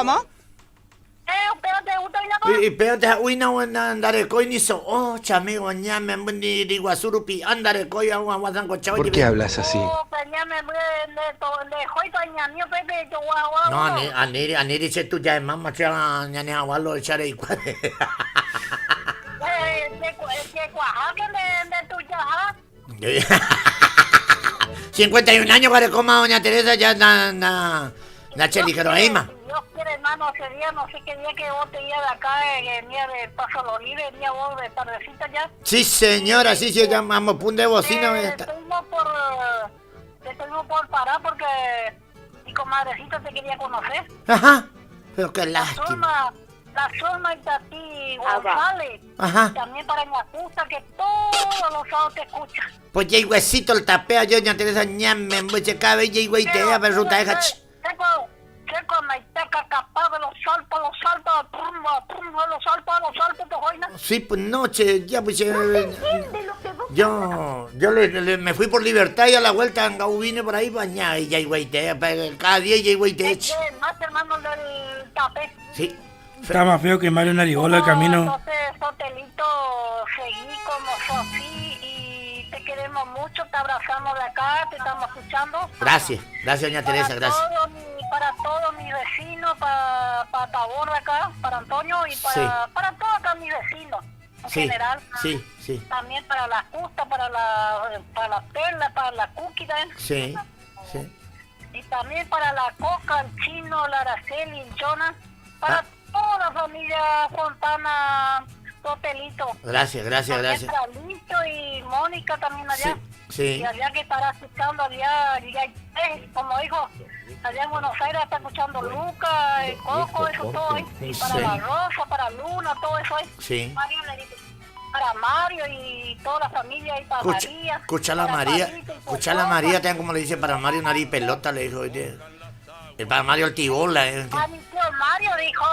Espérate, gusta ahí nada? Espérate, uy, no, andare coi ni so. Oh, chamigo, ñame, ni riguasurupi, andare coi, aguasanco, chao. ¿Por qué hablas así? No, aniri dice tú ya, mamá, ya, ñane, agualo, echaré y cuadre. ¿De tu yaja? 51 años, carecoma, doña Teresa, ya na cheli, Jeroima. Dios quiere, hermano, ese día, no sé qué día que vos te ibas de acá, venía de Paso Los Libres, venía vos de tardecita ya. Sí, señora, sí, llamamos punto de bocina. Estuvimos por parar porque mi comadrecita te quería conocer. Ajá, pero qué lástima. La Zulma y Tati González. Ajá. También para Ñacusta, que todos los sábados te escuchan. Pues ya huesito el tapeo, yo, doña Teresa, ñame, mucha cabella y güey, te pero ruta deja. Checo, Maiteca, capaz de los saltos, te joina. Sí, pues noche, ya pues yo me fui por Libertad y a la vuelta en Gaubine por ahí bañada y ya güey, cada día ya güey te echa. Más hermano del tapé. Sí. Está más feo que Mario Narigola el camino. Entonces, Sotelito, seguí como Sofí y te queremos mucho, te abrazamos de acá, te estamos escuchando. Gracias, doña Teresa, gracias. Para todos mis vecinos, para Tabor de acá, para Antonio y para todos acá mis vecinos en general. Sí. También para la Justa, para la Perla, para la Cookie también. Sí. Y también para la Coca, el Chino, la Araceli, el Jonas, para toda la familia Fontana, Totelito. Gracias. Lito y Mónica también allá. Sí. Y allá que estará escuchando allá, como dijo, allá en Buenos Aires está escuchando Luca, el Coco, eso todo ahí. Y para la Rosa, para Luna, todo eso ahí. Sí. Para Mario y toda la familia y para María. Escucha la María, tengan como le dice para Mario nariz pelota, le dijo. Para Mario el tibola. A mi tío Mario dijo.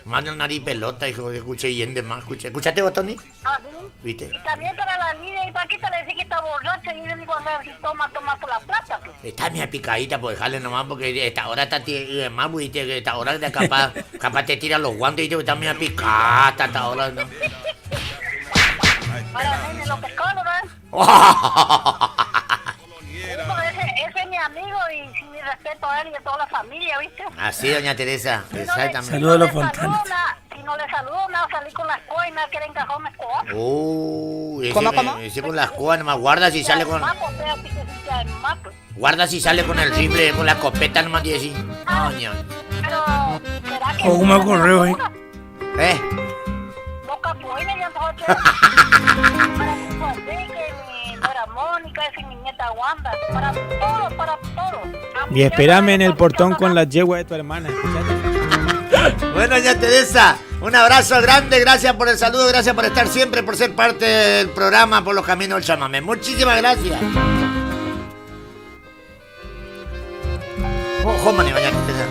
Mario nariz pelota, hijo, escuché y en demás, ¿escuchaste vos, Tony? ¿Viste? Y también para la Lidia y Paquita le dice que está borracha y le digo a ver si toma por la plata. Pues. Está media picadita, pues dejarle nomás, porque esta hora está más, ¿viste? Que esta hora de capaz te tiran los guantes, ¿viste? Está media picada esta hora, ¿no? Para nene, los pescados, ¿no? Ese es mi amigo y sin mi respeto a él y a toda la familia, ¿viste? Así, doña Teresa, exactamente. Saludos a los Fontanes. Si no le saludo, me va a salir con la escoba y me va a querer encajar una escoba. ¿Cómo? Ese con la escoba nomás, guarda si sale con... Guarda si sale con el rifle, con la escopeta nomás y decir... Coño. Pero, ¿será que... O un correo ahí. Boca buena, ya mejor que... Para Mónica, esa es mi nieta Wanda, para todo. Y espérame en el portón con la yegua de tu hermana. Bueno, doña Teresa, un abrazo grande, gracias por el saludo, gracias por estar siempre, por ser parte del programa Por los Caminos del Chamamé. Muchísimas gracias. Jómane, doña Teresa.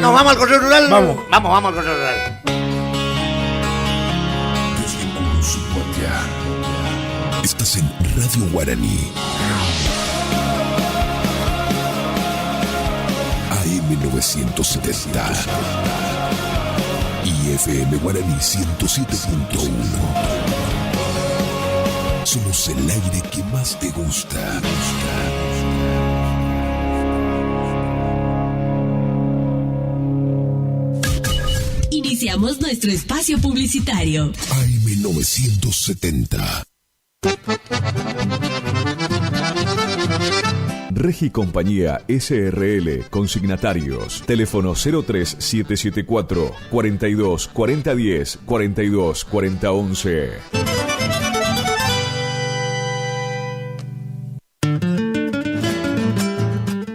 ¿Nos vamos al correo rural? Vamos al correo rural. Estás en Radio Guaraní. AM 970 y FM Guaraní 107.1. Somos el aire que más te gusta. Iniciamos nuestro espacio publicitario. AM 970. Regi Compañía SRL, consignatarios, teléfono 03774 42 40 10 42 40 11.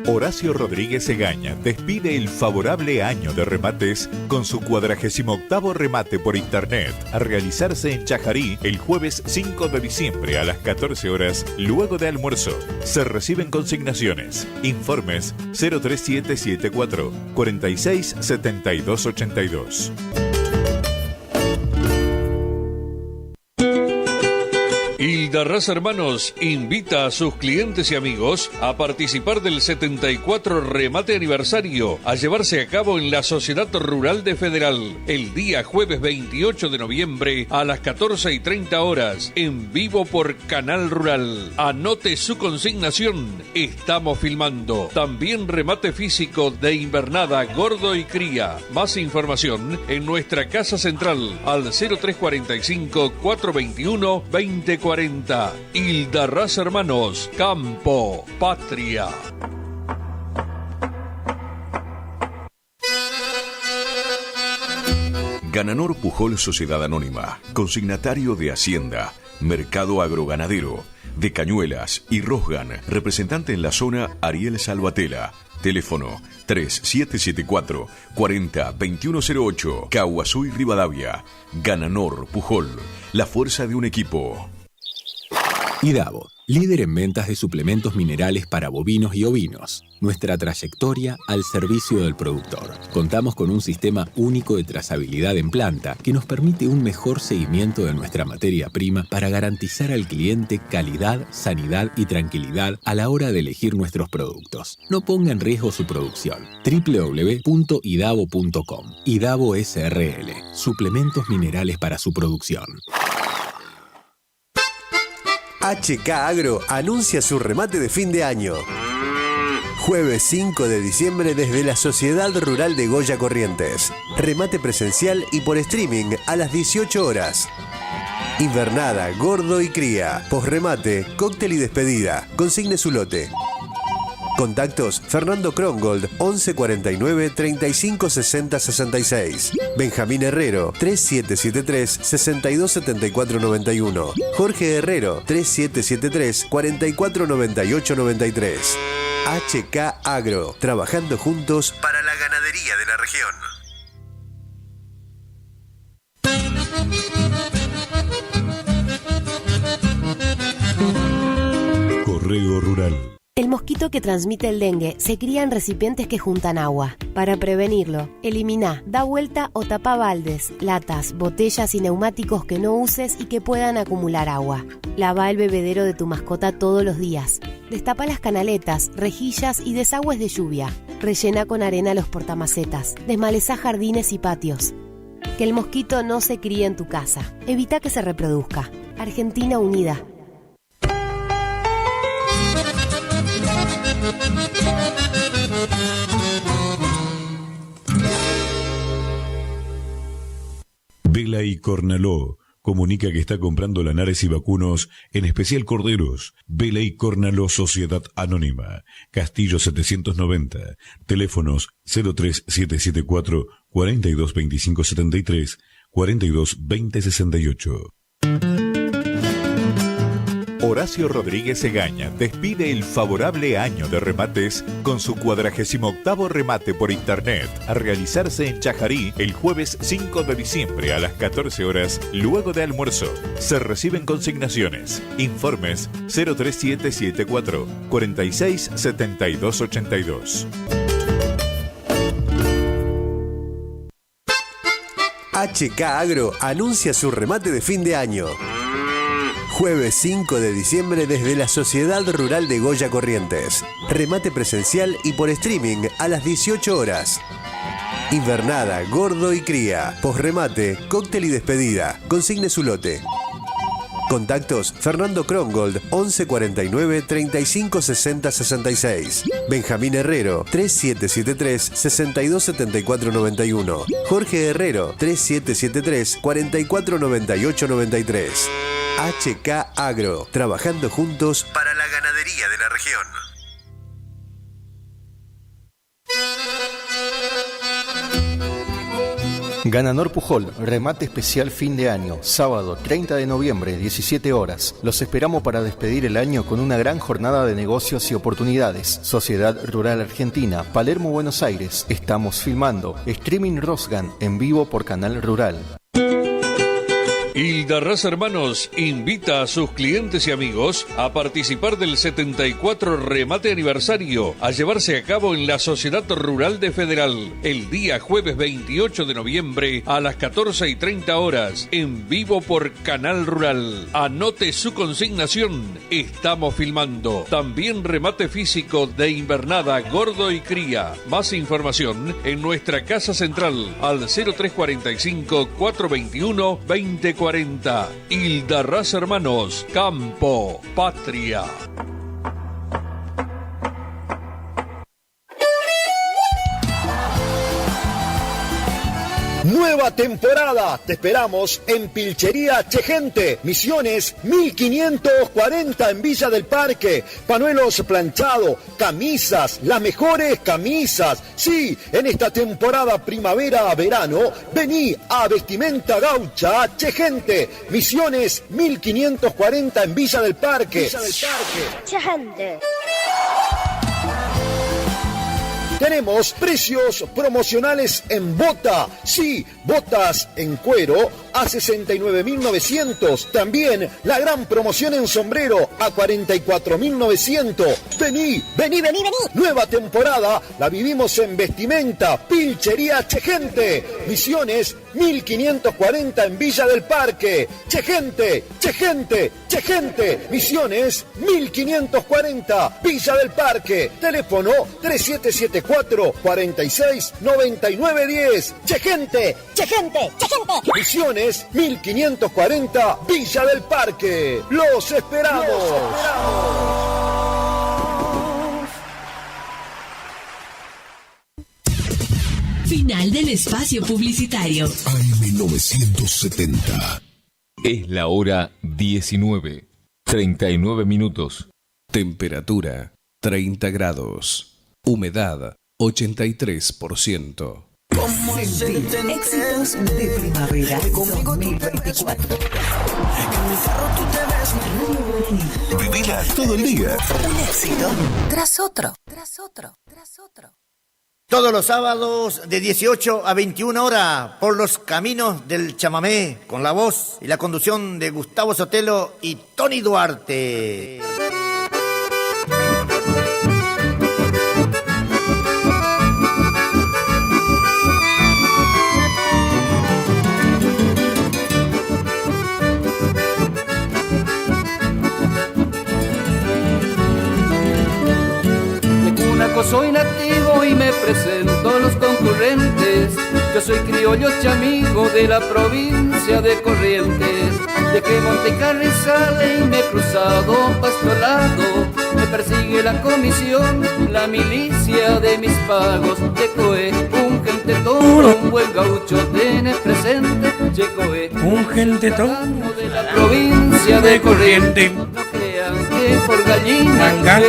Horacio Rodríguez Egaña despide el favorable año de remates con su 48º remate por internet, a realizarse en Chajarí el jueves 5 de diciembre a las 14 horas, luego de almuerzo. Se reciben consignaciones. Informes 03774 46 72 82. Hildarraz Hermanos invita a sus clientes y amigos a participar del 74 remate aniversario a llevarse a cabo en la Sociedad Rural de Federal el día jueves 28 de noviembre a las 14:30 horas en vivo por Canal Rural. Anote su consignación, estamos filmando. También remate físico de invernada, gordo y cría. Más información en nuestra casa central al 0345 421 2040. Hildarraz Hermanos, Campo, Patria. Gananor Pujol Sociedad Anónima, consignatario de Hacienda, Mercado Agroganadero, de Cañuelas y Rosgan, representante en la zona Ariel Salvatela. Teléfono 3774 40 2108, Caguazú y Rivadavia. Gananor Pujol, la fuerza de un equipo. IDAVO, líder en ventas de suplementos minerales para bovinos y ovinos. Nuestra trayectoria al servicio del productor. Contamos con un sistema único de trazabilidad en planta que nos permite un mejor seguimiento de nuestra materia prima para garantizar al cliente calidad, sanidad y tranquilidad a la hora de elegir nuestros productos. No ponga en riesgo su producción. www.idavo.com. IDAVO SRL. Suplementos minerales para su producción. HK Agro anuncia su remate de fin de año. Jueves 5 de diciembre desde la Sociedad Rural de Goya Corrientes. Remate presencial y por streaming a las 18 horas. Invernada, gordo y cría. Posremate, cóctel y despedida. Consigne su lote. Contactos Fernando Krongold 11 49 35 60 66. Benjamín Herrero 3773 62 74 91. Jorge Herrero 3773 44 98 93. HK Agro, trabajando juntos para la ganadería de la región. Correo Rural. El mosquito que transmite el dengue se cría en recipientes que juntan agua. Para prevenirlo, elimina, da vuelta o tapa baldes, latas, botellas y neumáticos que no uses y que puedan acumular agua. Lava el bebedero de tu mascota todos los días. Destapa las canaletas, rejillas y desagües de lluvia. Rellena con arena los portamacetas. Desmaleza jardines y patios. Que el mosquito no se críe en tu casa. Evita que se reproduzca. Argentina Unida. Vela y Cornaló comunica que está comprando lanares y vacunos, en especial corderos. Vela y Cornaló Sociedad Anónima, Castillo 790, teléfonos 03774 42 25 73, 42 20 68. Horacio Rodríguez Egaña despide el favorable año de remates con su 48º remate por internet, a realizarse en Chajarí el jueves 5 de diciembre a las 14 horas, luego de almuerzo. Se reciben consignaciones. Informes 03774 46 72 82. HK Agro anuncia su remate de fin de año. Jueves 5 de diciembre desde la Sociedad Rural de Goya Corrientes. Remate presencial y por streaming a las 18 horas. Invernada, gordo y cría. Posremate, cóctel y despedida. Consigne su lote. Contactos Fernando Krongold 11 49 35 60 66. Benjamín Herrero 3773 62 74 91. Jorge Herrero 3773 44 98 93. HK Agro, trabajando juntos para la ganadería de la región. Ganador Pujol, remate especial fin de año, sábado 30 de noviembre, 17 horas. Los esperamos para despedir el año con una gran jornada de negocios y oportunidades. Sociedad Rural Argentina, Palermo, Buenos Aires. Estamos filmando. Streaming Rosgan, en vivo por Canal Rural. Hildarraz Hermanos invita a sus clientes y amigos a participar del 74 remate aniversario a llevarse a cabo en la Sociedad Rural de Federal el día jueves 28 de noviembre a las 14:30 horas en vivo por Canal Rural. Anote su consignación, estamos filmando. También remate físico de invernada, gordo y cría. Más información en nuestra casa central al 0345 421 2040. Hildarraz Hermanos, Campo, Patria. Nueva temporada, te esperamos en Pilchería Chegente, Misiones 1540 en Villa del Parque, panuelos planchados, camisas, las mejores camisas. Sí, en esta temporada primavera-verano, vení a Vestimenta Gaucha Chegente, Misiones 1540 en Villa del Parque. Chegente. Tenemos precios promocionales en bota. Sí, botas en cuero a 69.900. También la gran promoción en sombrero a 44.900. Vení. Nueva temporada la vivimos en Vestimenta Pilchería Chegente. Misiones 1540 en Villa del Parque. Chegente. Misiones 1540 Villa del Parque. Teléfono 3774 46 99 10. Chegente. Misiones 1540 Villa del Parque. Los esperamos. Final del espacio publicitario. AM970. Es la hora 19:39. Temperatura 30 grados. Humedad 83%. Éxitos de primavera 2024. Vivila todo el día. Un éxito tras otro, tras otro, tras otro. Todos los sábados de 18 a 21 horas por los caminos del chamamé, con la voz y la conducción de Gustavo Sotelo y Tony Duarte. Soy nativo y me presento a los concurrentes. Yo soy criollo chamigo de la provincia de Corrientes. De que Monte Carrizales y me he cruzado pastolado. Me persigue la comisión, la milicia de mis pagos. Checoe, un gente toro, un buen gaucho tiene presente. Checoe, un gente toro de la provincia de Corrientes. No crean que por gallina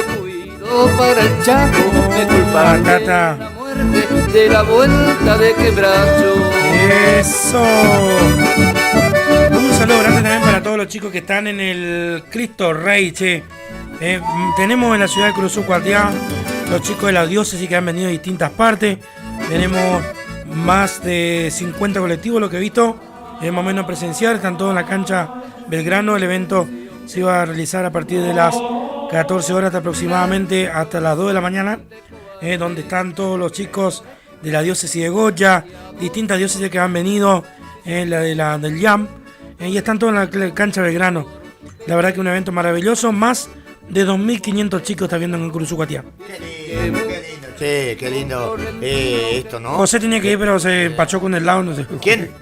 para el Chaco me culpan de la muerte de la vuelta de Quebracho. Eso. Un saludo grande también para todos los chicos que están en el Cristo Rey, che. Tenemos en la ciudad de Curuzú Cuatiá los chicos de la diócesis que han venido de distintas partes. Tenemos más de 50 colectivos, lo que he visto, más o menos presencial. Están todos en la cancha Belgrano. El evento se iba a realizar a partir de las 14 horas aproximadamente hasta las 2 de la mañana, donde están todos los chicos de la diócesis de Goya, distintas diócesis que han venido, del YAM, y están todos en la cancha Belgrano. La verdad que un evento maravilloso, más de 2.500 chicos está viendo en Curuzú Cuatiá. Qué lindo, che, qué lindo esto, ¿no? José tenía que ir, pero se empachó con el lado, no sé. ¿Quién?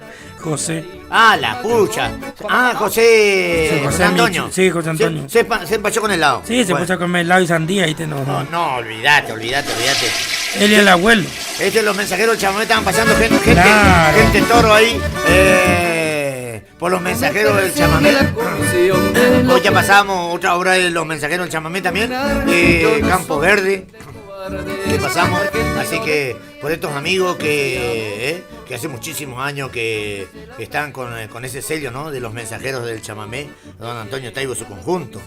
José. Ah, la pucha. Ah, José Antonio. Sí, José Antonio. Se empachó con el helado. Sí, se puso a comer helado y sandía y No, olvídate. Él y el abuelo. Los mensajeros del chamamé estaban pasando gente toro ahí. Por los mensajeros del chamamé. Hoy ya pasamos otra obra de los mensajeros del chamamé también. Campo Verde. Que pasamos, así que por estos amigos que hace muchísimos años que están con ese sello, ¿no? De los mensajeros del chamamé, don Antonio Taibo y su conjunto.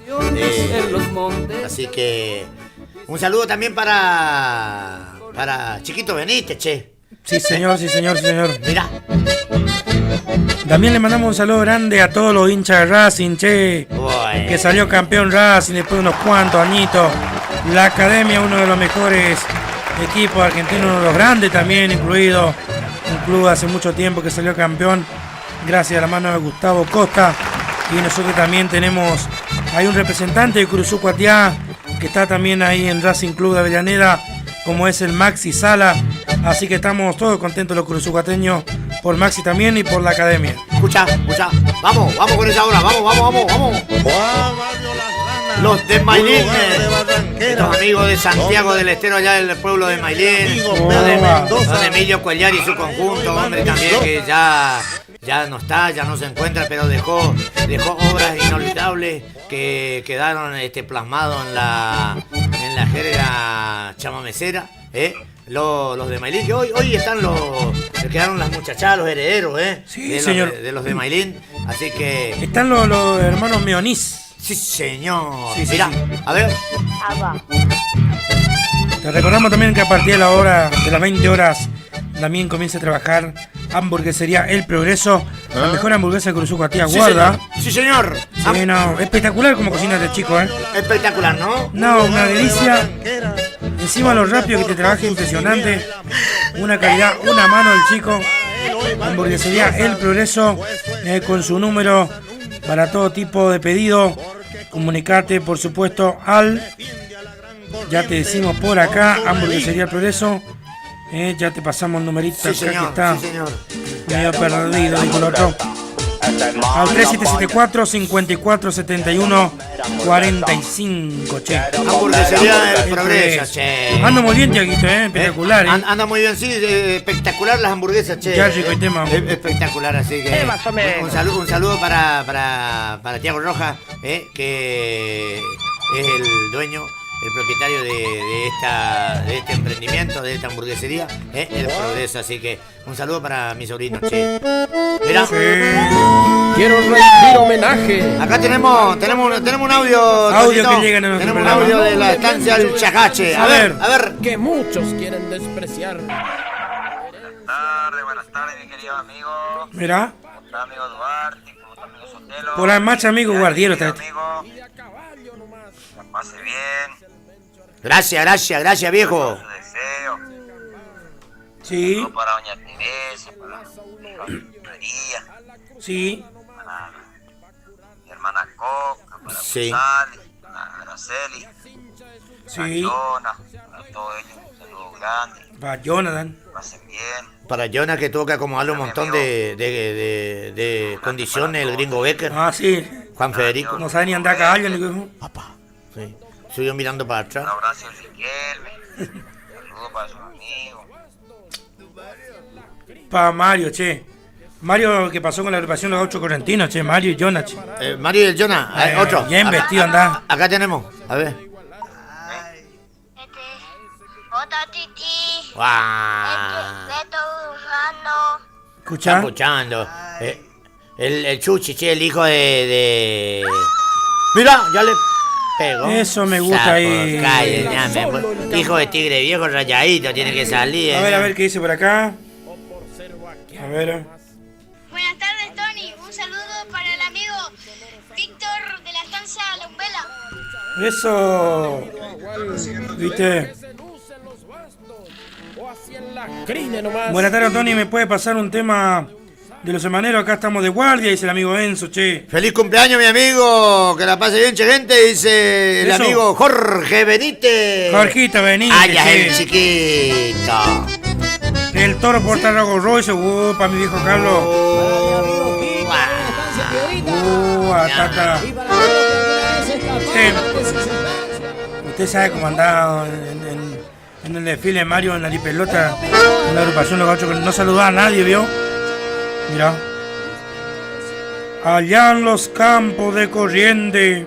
Así que un saludo también para Chiquito Benítez, che. Sí, señor. Mira. También le mandamos un saludo grande a todos los hinchas de Racing, che. Que salió campeón Racing después de unos cuantos añitos. La Academia, uno de los mejores equipos argentinos, uno de los grandes también, incluido un club hace mucho tiempo que salió campeón gracias a la mano de Gustavo Costa. Y nosotros también hay un representante de Curuzú Cuatiá que está también ahí en Racing Club de Avellaneda, como es el Maxi Sala. Así que estamos todos contentos los curuzucuateños por Maxi también y por la Academia. Escucha, vamos con esa obra, vamos. Los de Mailín, estos amigos de Santiago del Estero, allá del pueblo de Mailín, don Emilio Cuellar y su conjunto, hombre también que ya no está, ya no se encuentra, pero dejó obras inolvidables que quedaron plasmados en la jerga chamamecera, los de Mailín, que hoy están quedaron las muchachas, los herederos, sí, señor. De los de Mailín, así que están los hermanos Meonís. Sí, señor. Sí, mira, a ver. Te recordamos también que a partir de las 20 horas también comienza a trabajar Hamburguesería El Progreso, la mejor hamburguesa de Curuzú Cuatiá, guarda. Sí, señor. Sí, no, espectacular como cocina este chico, Espectacular, ¿no? No, una delicia. Encima lo rápido que te trabaja, impresionante. Una calidad, una mano del chico. Hamburguesería El Progreso, con su número para todo tipo de pedido. Comunicate, por supuesto, ya te decimos por acá, Hamburguesería El Progreso. Ya te pasamos el numerito, sí, acá señor, que está sí, señor. medio perdido, dijo el otro. Al 3774-5471-45, che. Hamburguesería El Progreso, che. Anda muy bien, Tiaguito, espectacular, Anda muy bien, sí, espectacular las hamburguesas, che. Ya rico el tema. Espectacular, así que un saludo para Tiago Rojas, que es el dueño el propietario de este emprendimiento, de esta hamburguesería, El Progreso. Así que un saludo para mi sobrino, che. Mirá. Quiero rendir homenaje. Acá tenemos un audio. Audio Tonito. que llega en nuestro Tenemos un programa. audio de la estancia del Chacache. A ver. Que muchos quieren despreciar. Buenas tardes, mi querido amigo. Mirá. Hola, amigo Duarte, amigo Sotelo. Por la marcha, amigo Guardiero. Amigo, la pase bien. Gracias, viejo. Su deseo. Sí. Saludo para doña Teresa, para María. Sí. Para mi hermana Coca, para Sí. González, para Araceli. Sí. Para todos ellos, un saludo grande. Para Jonathan. Pasen bien. Para Jonas, que tuvo que acomodarle un montón de condiciones, el gringo Becker. Ah, sí. Juan Federico. No sabe ni andar a caballo, ni que... Sí. Subió mirando para atrás. Un abrazo a Riquelme. Saludos para sus amigos. Para Mario, che. Mario, que pasó con la agrupación Los Gauchos Correntinos, che. Mario y Jonah, che. Mario y el Jonah, otro. Bien vestido andá. Acá tenemos, a ver. ¿Escuchá? Está escuchando. El Chuchi, che, el hijo de... Mira, ya le pegó. Eso me gusta Sapo, ahí. cállate, hijo de tigre viejo rayadito, tiene que salir. A ver qué dice por acá. A ver. Buenas tardes, Tony. Un saludo para el amigo Víctor de la estancia La Umbela. Eso. ¿Viste? Buenas tardes, Tony. ¿Me puede pasar un tema de los semaneros? Acá estamos de guardia, dice el amigo Enzo, che. Feliz cumpleaños, mi amigo. Que la pase bien, che, gente. Dice el Eso. amigo Jorge Benítez. Jorgito Benítez. Ay, ya che. el chiquito. El toro por Tarrago Royce. Para mi viejo Carlos. Tata. Sí. Usted sabe cómo andaba en el desfile de Mario en la pelota, en la agrupación Los Gauchos, que no saludaba a nadie, ¿vio? Mira. Allá en los campos de Corriente,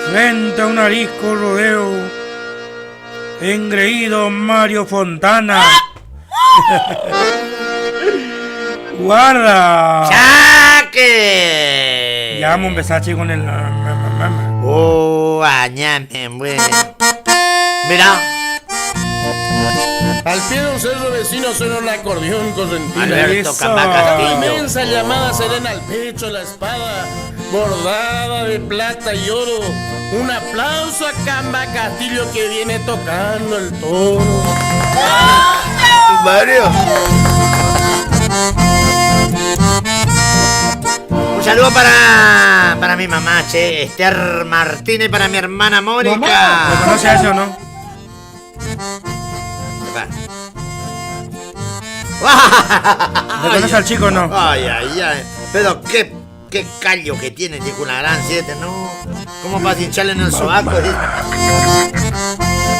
frente a un arisco rodeo, engreído Mario Fontana. ¡Guarda! ¡Saque! Ya vamos a empezar, che, con el... Añame, bueno. Mira. Al pie de un cerro vecino suena un acordeón correntino. Alberto Cambacastillo. Una inmensa llamada serena al pecho, la espada bordada de plata y oro. Un aplauso a Camba Castillo que viene tocando el toro. Mario. Un saludo para mi mamá, che, Esther Martínez, para mi hermana Mónica. ¿Me conoce a eso o no? ¿Me conoce al chico o no? Ay. Pero qué callo que tiene, chico, una gran 7, ¿no? ¿Cómo para hincharle en el sobaco?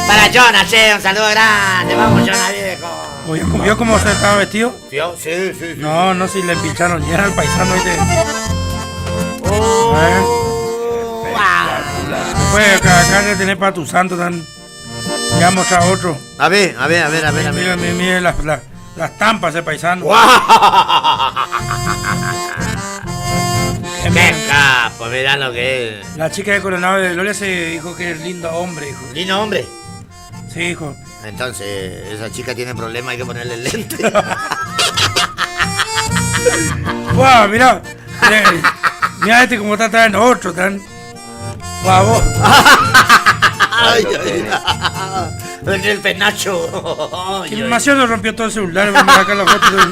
Para Jonah, che, un saludo grande. Vamos, Jonah, viejo. ¿Vio cómo se estaba vestido? Sí. No, si le pincharon ya al paisano, ¿viste? Después acá de tener para tu santo, dan. Ya mostrar otro. A ver. Mira las tampas de paisano. ¡Qué capo! Mirá lo que es. La chica de Coronado de Gloria se dijo que es lindo hombre, hijo. ¿Lindo hombre? Sí, hijo. Entonces, esa chica tiene problemas, hay que ponerle lente. ¡Guau! Mirá. Mira este como está trayendo otro, tan. ¡Guau, vos! ¡Ay! El penacho. Que demasiado rompió todo el celular. Vamos a sacar la foto de...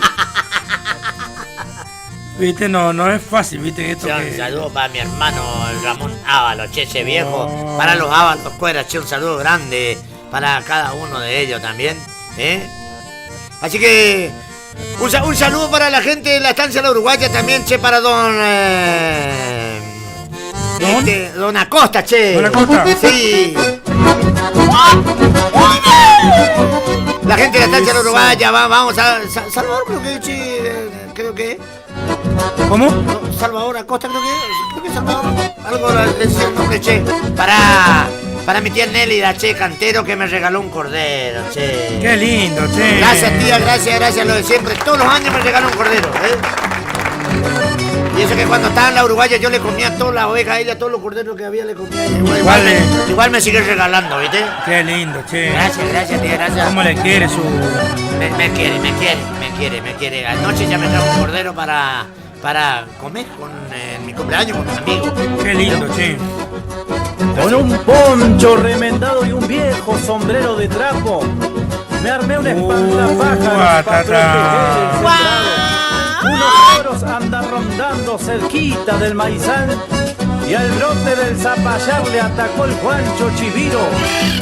Viste, no es fácil, viste esto. Un saludo para mi hermano Ramón Ábalos, che, ese viejo. Para los Ábalos Cueras, che, un saludo grande para cada uno de ellos también, ¿eh? Así que un saludo para la gente de la estancia de la Uruguaya también, che, para don Acosta, che. ¿Don Acosta? Sí. La gente de la estancia de la Uruguaya, vamos a Salvador, creo que ¿Cómo? No, Salvador Acosta, creo que Salvador, algo le decía el nombre, che, para Para mi tía Nélida, che, Cantero, que me regaló un cordero, che. Qué lindo, che. Gracias, tía, gracias, lo de siempre. Todos los años me regaló un cordero, Y eso que cuando estaba en la Uruguaya yo le comía toda la oveja a ella, todos los corderos que había le comía a ella. Igual me sigue regalando, ¿viste? Qué lindo, che. Gracias, tía, gracias. ¿Cómo le quiere su...? Me quiere. Anoche ya me trajo un cordero para comer con mi cumpleaños con mis amigos. Qué lindo, che. Con un poncho remendado y un viejo sombrero de trapo, me armé una espantapájaros para proteger el sembrado. Unos toros andan rondando cerquita del maizal y al brote del zapallar le atacó el Juancho Chiviro.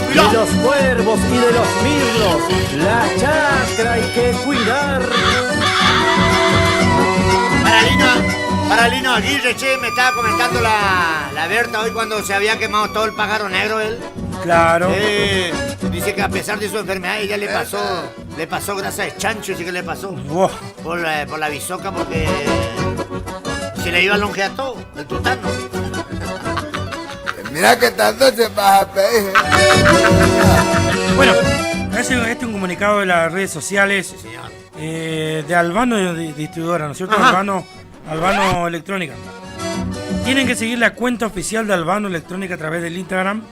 De los cuervos y de los mirlos, la chacra hay que cuidar. Para Lino Aguirre, che, me estaba comentando la Berta hoy cuando se había quemado todo el pájaro negro él. Claro. Dice que a pesar de su enfermedad ella le pasó grasa de chancho, sí que le pasó. Wow. Por la bisoca porque se le iba a longear todo, el tutano. Mira que tanto se pasa, peje. Bueno, este es un comunicado de las redes sociales de Albano Distribuidora, ¿no es cierto? Albano Electrónica. Tienen que seguir la cuenta oficial de Albano Electrónica a través del Instagram,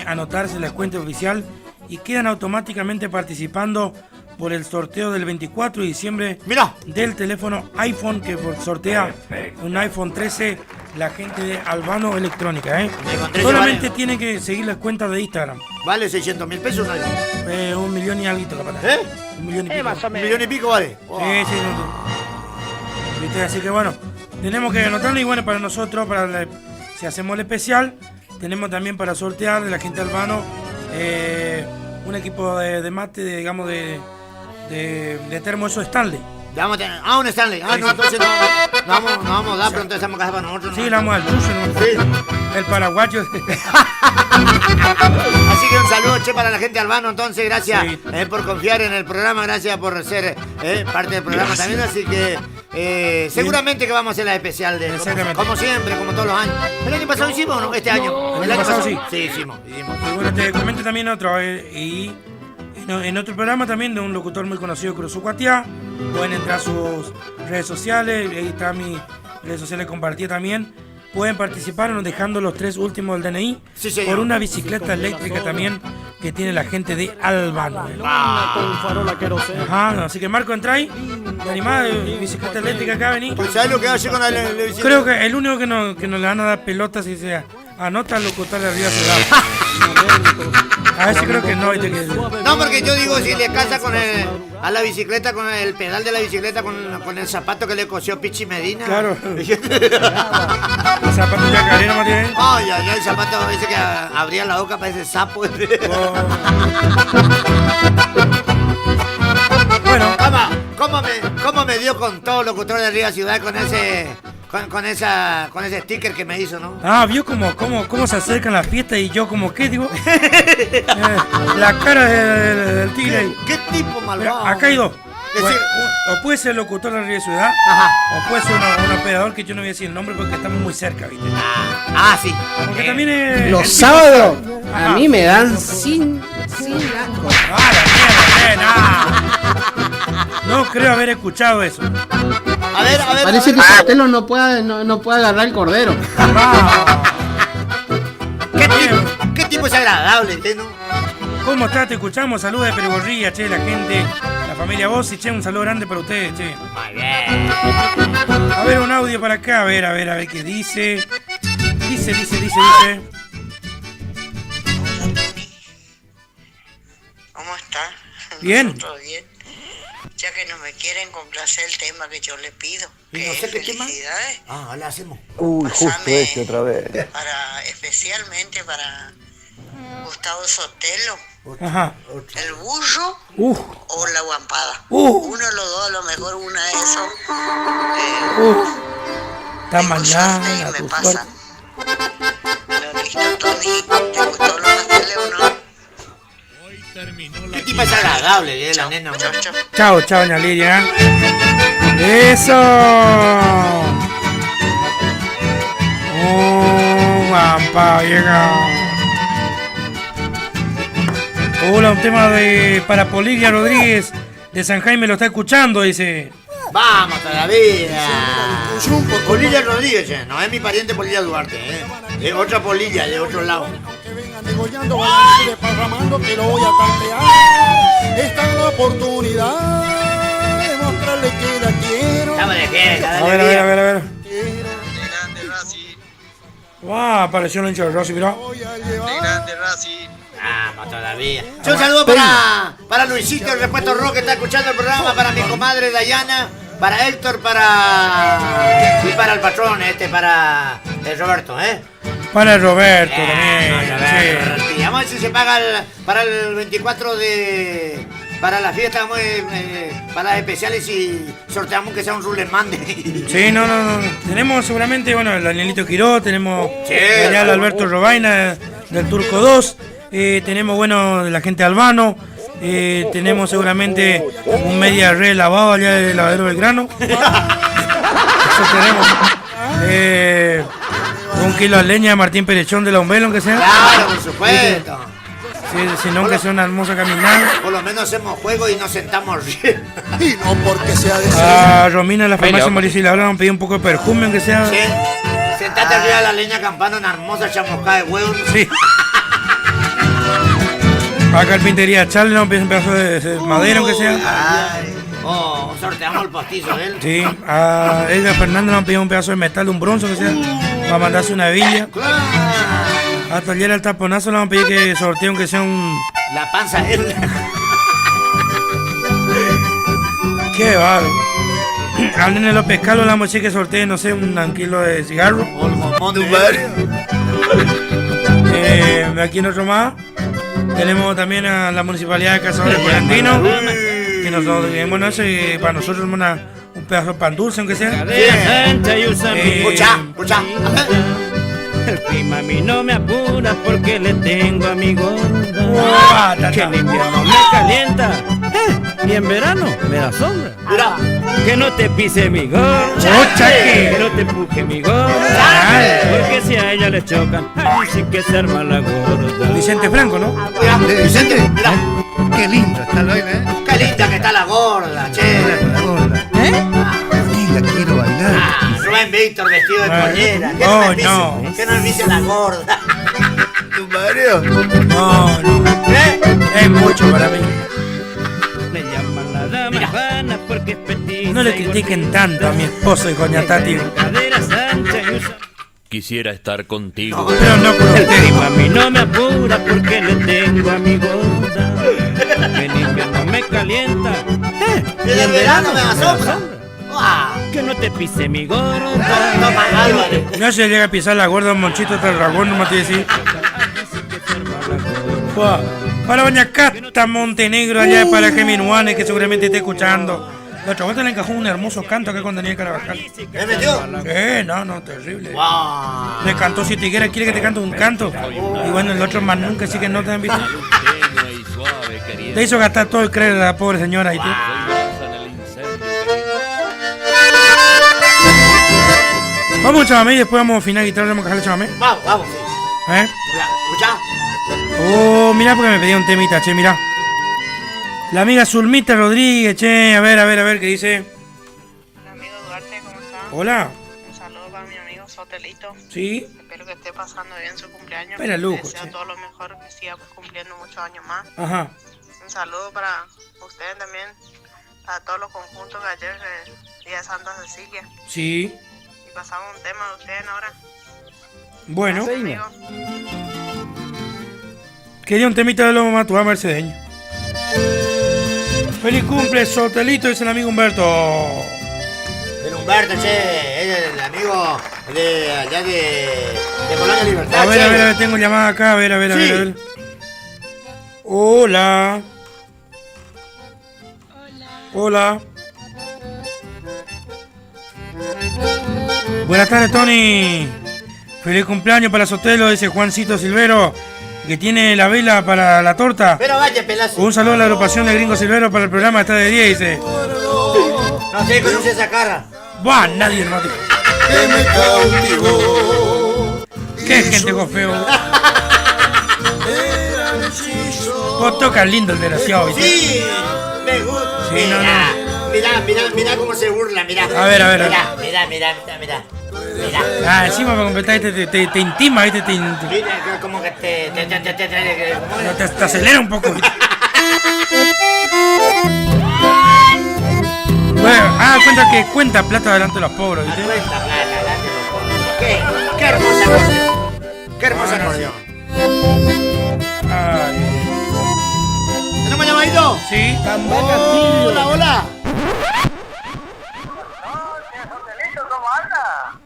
anotarse en la cuenta oficial y quedan automáticamente participando por el sorteo del 24 de diciembre del teléfono iPhone que sortea un iPhone 13 la gente de Albano Electrónica. Solamente tienen que seguir las cuentas de Instagram. ¿Vale 600.000 pesos? ¿No? 1 millón y algo, capaz. 1 millón y pico. Más o menos. 1 millón y pico vale. Wow. Sí. ¿Viste? Así que bueno, tenemos que anotarlo y bueno, para nosotros, si hacemos el especial, tenemos también para sortear de la gente de Albano un equipo de mate, digamos, de termo, eso Stanley. Vamos a tener, un Stanley. Entonces no vamos a dar, pero entonces hacemos casa para nosotros. Sí, le vamos al chucho, ¿no? Sí. El paraguayo. Así que un saludo, che, para la gente de Albano. Entonces, gracias por confiar en el programa, gracias por ser parte del programa también. Así que seguramente que vamos a hacer la especial de como siempre, como todos los años. ¿El año pasado hicimos o no? ¿Este año? El año pasado sí. Sí, hicimos. Y bueno, te comento también otro. En otro programa también de un locutor muy conocido, Cruz Cuatiá. Pueden entrar a sus redes sociales, ahí está mis redes sociales compartidas también. Pueden participar dejando los 3 últimos del DNI por una bicicleta eléctrica también que tiene la gente de Albano. Ajá, así que Marco, entra ahí. ¿Te animás de bicicleta eléctrica acá, vení? Pues ¿sabes lo que hace con la bicicleta? Creo que el único que nos le van a dar pelotas y sea anota al locutor de arriba se da. A ver si creo que no. No, porque yo digo, si le casa a la bicicleta, con el pedal de la bicicleta, con el zapato que le cosió Pichi Medina. Claro. ¿El zapato de carrera, Matías? Ay, el zapato ese que abría la boca para ese sapo. Bueno, ¿cómo me dio con todo locutor de Arriba Ciudad con ese sticker que me hizo, ¿no? ¿Vio cómo se acercan las fiestas y yo como qué, digo? La cara del tigre. ¿Qué tipo malvado? Acá hay dos. O puede ser locutor de la Río Ciudad, o puede ser un operador que yo no voy a decir el nombre porque estamos muy cerca, ¿viste? Sí. Porque también es... Los sábados a mí me dan sin asco. No creo haber escuchado eso. A ver. Parece que Sotelo no puede agarrar el cordero. ¿Qué tipo es agradable, ¿no? ¿Cómo estás? Te escuchamos. Saludos de Perigorría, che, la gente, la familia Bossi, che, un saludo grande para ustedes, che. Muy bien. A ver, un audio para acá, a ver qué dice. Dice. ¿Cómo está? Bien. Nosotros bien. Ya que no me quieren complacer el tema que yo le pido. ¿Y no sé qué tema? Felicidades. La hacemos. Uy, justo ese otra vez. Especialmente para Gustavo Sotelo. Ajá. El burro o la guampada. Uno de los dos, a lo mejor una de esos. Está mañana. Me pasan. Pero listo, Tony. ¿Te gustó los pasteles o no? ¿Qué tipo es agradable, la nena? Chao, doña Lidia. ¡Eso! Guampa, vieja. Hola, un tema para Polilia Rodríguez de San Jaime, lo está escuchando, dice. Vamos todavía. Polilla Rodríguez, no es mi pariente Polilla Duarte, es otra Polilla de otro lado. Degollando, bailando y desparramando, que lo voy a tantear. Esta es la oportunidad de mostrarle que la quiero. Estamos de qué, a ver. Wow, apareció el hincha de Rossi, mirá. De grande Racing. Vamos todavía. Un saludo para Luisito, el repuesto rock que está escuchando el programa, para mi comadre Dayana, para Héctor, y para el patrón, para el Roberto, Para el Roberto también. Sí. Vamos a ver si se paga para el 24 para la fiesta, para las especiales y sorteamos que sea un rulemande. Sí, no. Tenemos seguramente, el Danielito Quiró, tenemos el Alberto Robaina del Turco 2, tenemos, la gente Albano, tenemos seguramente un media re lavado allá del lavadero Belgrano. Eso tenemos. Un kilo de leña de Martín Perechón de la Umbelo, aunque sea. Claro, por supuesto. Si no, que sea una hermosa caminada. Por lo menos hacemos juego y nos sentamos bien. Y no porque sea de A Romina de la farmacia Mauricio le han pedido un poco de perfume, aunque sea. Sí. Sentate arriba de la leña campana, una hermosa chamuscada de huevos. Sí. A Carpintería Charlie nos pide un pedazo de madera, aunque sea. Sorteamos el pastizo, Sí. A Edgar Fernández nos han pedido un pedazo de metal, un bronce, aunque sea. Para mandarse una villa. A Taller al Taponazo le van a pedir que sortee aunque sea la panza él. Qué vale. Al Nene López Carlos le vamos a decir que sortee, no sé, un kilo de cigarro. Aquí en otro más tenemos también a la Municipalidad de Cazadores Correntinos, que para nosotros es un pedazo de pan dulce, aunque sea. Escucha. El clima a mí no me apura porque le tengo a mi gorda. Que en invierno me calienta y en verano me da sombra. Que no te pise mi gorda, que no te empuje mi gorda, porque si a ella le chocan, ay, sí que se arma la gorda. Vicente Franco, ¿no? Vicente, mira. Qué linda está la Qué linda que está la gorda, La gorda. La quiero bailar. Rubén Víctor vestido de pollera. ¿Qué no me dice la gorda? ¿Tu Mario? No. Es mucho para mí. Le llaman la dama Juana porque es petita. No le critiquen tanto a mi esposo y coña Tati. Quisiera estar contigo. Pero no con el clima a mí no me apura porque le tengo a mi gorda. Que en invierno me calienta. Y en verano me da sombra. Que no te pise mi gorda. No se llega a pisar la gorda un monchito hasta el dragón, no me te decir. Para doña Cata Montenegro allá para Geminuane, que seguramente esté escuchando. La otra vuelta le encajó un hermoso canto acá con Daniel Carabajal. ¿Le metió? No, terrible. Le cantó Siete Higueras, quiere que te cante un canto. Y bueno, el otro más nunca, así que no te han visto. Le hizo gastar todo el crédito a la pobre señora. Vamos al chamamé y después vamos a afinar guitarra y vamos a cajar el chamamé. Vamos. Escucha. Mirá porque me pedía un temita, mirá. La amiga Zulmita Rodríguez, a ver qué dice. Hola amigo Duarte, ¿cómo estás? Hola. Un saludo para mi amigo Sotelito. Sí. Espero que esté pasando bien su cumpleaños. Espera, lujo. Que sea todo lo mejor, que siga cumpliendo muchos años más. Ajá. Un saludo para ustedes también, para todos los conjuntos que ayer, Día de Santa Cecilia. Sí. Y pasamos un tema de ustedes ahora. Bueno. Gracias, Quería un temita de Lomo Matuá Mercedeño. Feliz cumple, Sotelito, dice el amigo Humberto. El Humberto, es el amigo de allá de Colonia Libertad. A ver, tengo llamada acá, a ver. Hola. Buenas tardes, Tony. Feliz cumpleaños para Sotelo, dice Juancito Silvero, que tiene la vela para la torta. Pero vaya, pelazo. Un saludo a la agrupación de Gringo Silvero para el programa, está de 10, dice. No sé, conoce esa cara. Buah, nadie no. Que me cautivó. Qué gente con feo. Vos tocas lindo el desgraciado, ¿viste? Sí, me gusta. Sí, Mirá cómo se burla, mirá. A ver. Mirá. Ah, encima para completar te intima, ¿viste? Mira, como que te acelera un poco, ¿viste? Bueno, cuenta plata delante de los pobres, ¿viste? Cuenta plata delante de los pobres. Qué hermosa canción. Qué hermosa canción. ¿Tenemos llamadito? Sí. Hola.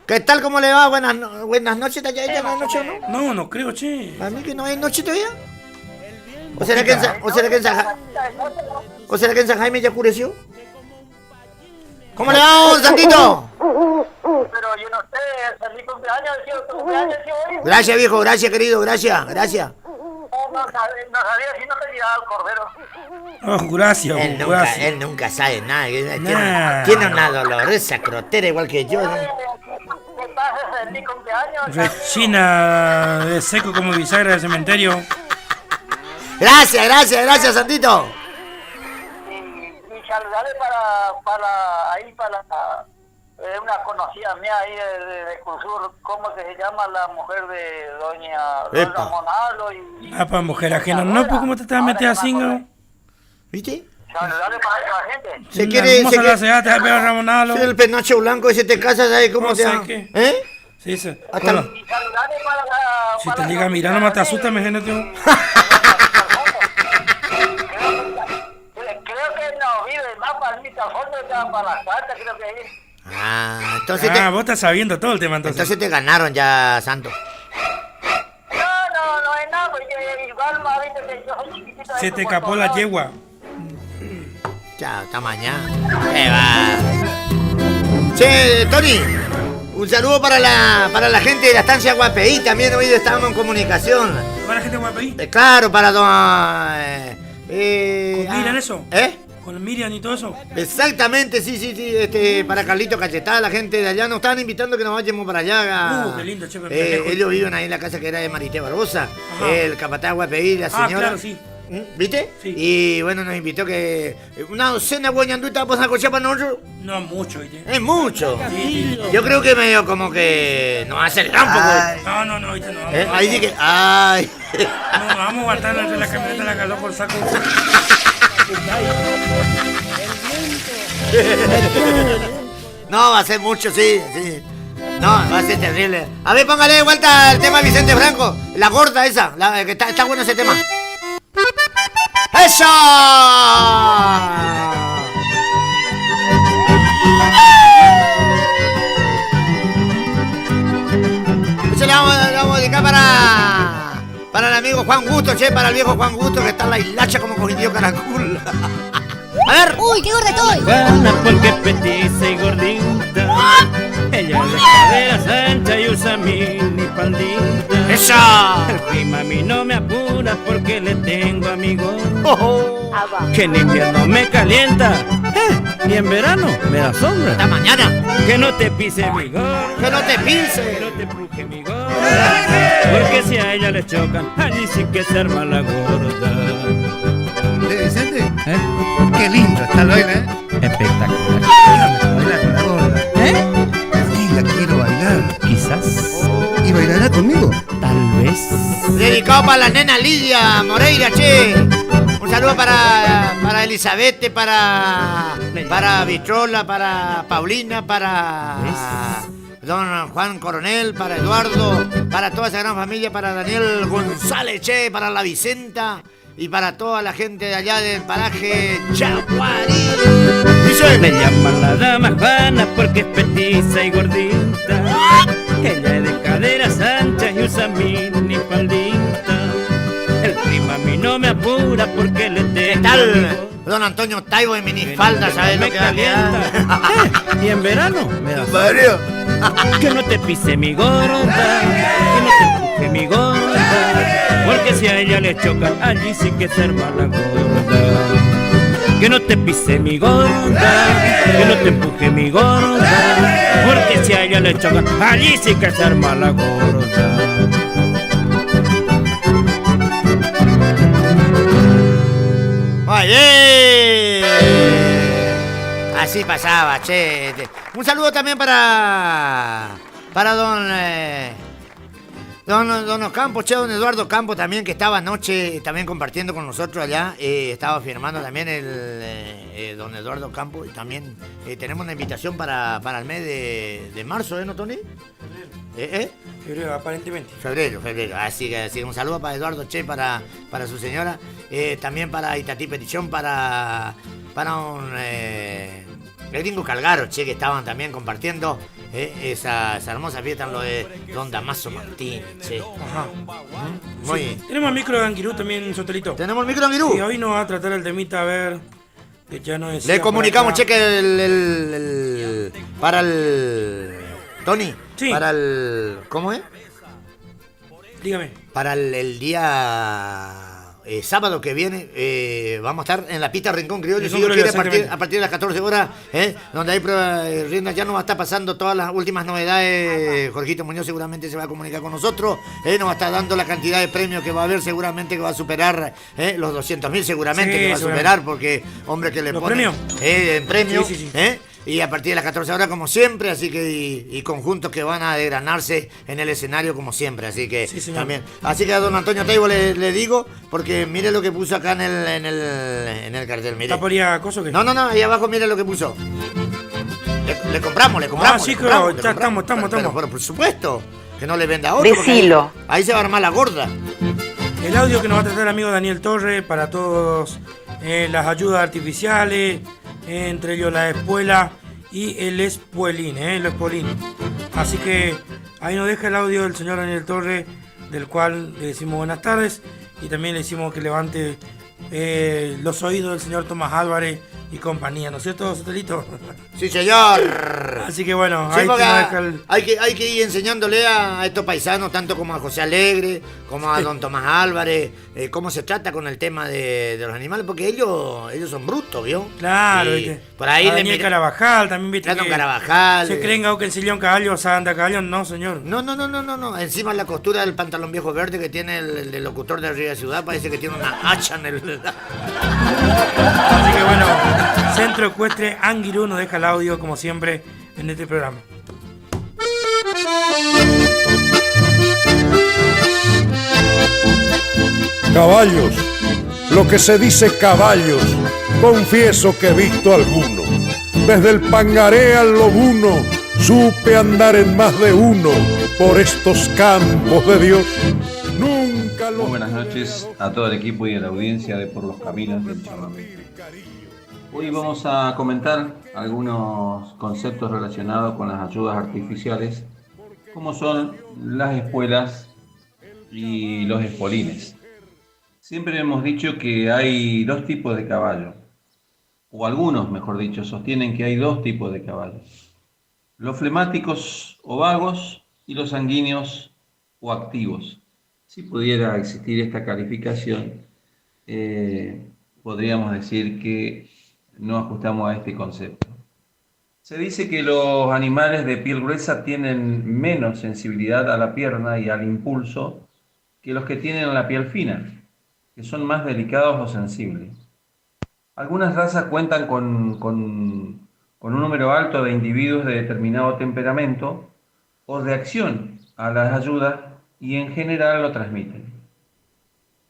¿Qué tal? ¿Cómo le va? Buenas noches. ¿Ya es noche o no? No creo, che. ¿A mí que no es noche todavía? ¿O será que en San Jaime ya oscureció? ¿Cómo le va, Santito? Pero yo no sé, feliz cumpleaños, ¿tu cumpleaños hoy? Gracias, viejo, gracias, querido, gracias. No sabía si no te tiraba el cordero. Oh, gracias. Él nunca sabe nada. Tiene una dolorosa crotera igual que yo. ¿Qué pasa? Feliz cumpleaños. Rechina de seco como bisagra del cementerio. Gracias, Santito. Y saludarle para una conocida mía ahí de Cursur, ¿cómo que se llama la mujer de doña Monalo? Para mujer ajena. No, pues, ¿cómo te estás metiendo así, no? ¿Viste? Saludarle para la gente. Se quiere... ¿Cómo se la hace? ¿Te vas a pegar Ramonalo? Si el penacho blanco ese te casa, ¿sabes cómo se llama? ¿Eh? Sí. Y saludarle para la... Si te diga, mira, no te asustas, me gente. Creo que no vive más para mí, para la carta, creo que ahí. Entonces vos estás sabiendo todo el tema, entonces te ganaron ya, Santo. No es nada, porque igual más viste que yo soy chiquitito. Se te escapó la yegua. Chao, hasta mañana. Che, Tony, un saludo para la gente de la estancia Guapeí. También hoy estábamos en comunicación. ¿Para la gente de Guapeí? Claro, para don... ¿Con Miriam eso? ¿Con Miriam y todo eso? Exactamente, sí. Para Carlito Cachetada, la gente de allá nos estaban invitando que nos vayamos para allá. Qué lindo, che. Ellos viven ahí en la casa que era de Marité Barbosa. Ajá. El capataz Guapeí, la señora. Claro, sí. ¿Viste? Sí. Y bueno, nos invitó que una docena de guañanduitas vamos a cochar para nosotros. No, mucho, ¿viste? Es mucho. Sí. Yo creo que medio como que nos aceleramos un poco. No, ¿viste? No. Ahí sí que... ¡Ay! No, vamos a guardar entre la camioneta la caló por saco. No, va a ser mucho, sí. No, va a ser terrible. A ver, póngale de vuelta el tema de Vicente Franco. La gorda esa, que está bueno ese tema. ¡Eso! Eso le vamos a dedicar para el amigo Juan Gusto, para el viejo Juan Gusto que está en la hilacha como cogido caracol. A ver. ¡Uy, qué gorda estoy! Juana porque petiza y gordita. Ella es de caderas anchas y usa mini faldita. ¡Esa! El clima a mí no me apura porque le tengo amigos. Que en invierno me calienta y en verano me da sombra. ¡Hasta mañana! Que no te pise mi gorda. ¡Que no te pise! Que no te bruje mi gorda. Porque si a ella le chocan, allí sí que se arma la gorda. Vicente, qué lindo está el baile, Espectacular. Baila con la gorda. Sí, la quiero bailar. Quizás. ¿Y bailará conmigo? Tal vez. Dedicado para la nena Lidia Moreira, che. Un saludo para Elizabeth, para Vitrola, para Paulina, para don Juan Coronel, para Eduardo, para toda esa gran familia, para Daniel González, che, para la Vicenta. Y para toda la gente de allá del paraje Chaguarí. Dice: me llaman la dama Juana porque es petiza y gordita. Ella es de caderas anchas y usa mini faldita. El clima a mí no me apura porque le tengo. ¿Qué tal? Don Antonio Taibo en minifalda, ¿sabes lo que calienta? Y en verano me da Mario. Que no te pise mi gorda, que no te empuje mi gorda, porque si a ella le chocan, allí sí que se arma la gorda. Que no te pise mi gorda, que no te empuje mi gorda, porque si a ella le chocan, allí sí que se arma la gorda. Así pasaba, che. Un saludo también para don Ocampo, che, don Eduardo Campo también, que estaba anoche también compartiendo con nosotros allá. Estaba firmando también don Eduardo Campo. Y también tenemos una invitación para el mes de marzo, ¿no, Tony? Febrero, aparentemente. Febrero. Así que un saludo para Eduardo, che, para su señora. También para Itatí Petición, para el gringo Calgaro, che, que estaban también compartiendo esa hermosa fiesta en lo de don Damaso Martín, che. Ajá. Muy bien. Tenemos el micro de Anguirú también, Sotelito. ¿Tenemos el micro de Anguirú? Sí, hoy nos va a tratar el temita, a ver. Que ya no le comunicamos, che, que para el Tony, sí. Para el... ¿Cómo es? Dígame. Para el día sábado que viene vamos a estar en la pista Rincón Criollo, si Dios quiere, a partir de las 14 horas, donde hay prueba de rienda. Ya nos va a estar pasando todas las últimas novedades. Jorgito Muñoz seguramente se va a comunicar con nosotros, nos va a estar dando la cantidad de premios que va a haber, seguramente que va a superar los 200.000, seguramente sí, que va a superar, porque hombre que le ¿los pone premios? En premio, sí. Y a partir de las 14 horas como siempre, así que y conjuntos que van a desgranarse en el escenario como siempre, así que sí, también. Así que a don Antonio Taibo le digo, porque mire lo que puso acá en el cartel, mire. ¿Está por ahí acoso que? No, ahí abajo mire lo que puso. Le compramos. Ah, sí, claro, ya estamos. Pero por supuesto, que no le venda otro. Decilo. Ahí se va a armar la gorda. El audio que nos va a tratar el amigo Daniel Torre para todos las ayudas artificiales, entre ellos la espuela y el espuelín, Así que ahí nos deja el audio del señor Daniel Torre, del cual le decimos buenas tardes y también le decimos que levante los oídos del señor Tomás Álvarez y compañía, ¿no es cierto, Sotelito? Sí, señor. Así que bueno, sí, ahí te deja el... hay que ir enseñándole a estos paisanos, tanto como a José Alegre, como a don Tomás Álvarez, cómo se trata con el tema de los animales, porque ellos son brutos, ¿vio? Claro, por ahí Daniel Carabajal también, viste, que Carabajal. Se creen que en sillón caballo, anda caballo, no, señor. No. Encima la costura del pantalón viejo verde que tiene el locutor de Río de Ciudad, parece que tiene una hacha en el... Así que bueno, Centro Ecuestre Anguirú nos deja el audio como siempre en este programa. Caballos, lo que se dice caballos, confieso que he visto alguno. Desde el Pangaré al Lobuno, supe andar en más de uno por estos campos de Dios. Nunca lo... Muy buenas noches a todo el equipo y a la audiencia de Por los Caminos del Chamamé. Hoy vamos a comentar algunos conceptos relacionados con las ayudas artificiales, como son las espuelas y los espolines. Siempre hemos dicho que hay dos tipos de caballo, o algunos, mejor dicho, sostienen que hay dos tipos de caballos: los flemáticos o vagos y los sanguíneos o activos. Si pudiera existir esta calificación, podríamos decir que no ajustamos a este concepto. Se dice que los animales de piel gruesa tienen menos sensibilidad a la pierna y al impulso que los que tienen la piel fina, que son más delicados o sensibles. Algunas razas cuentan con un número alto de individuos de determinado temperamento o reacción a las ayudas y en general lo transmiten.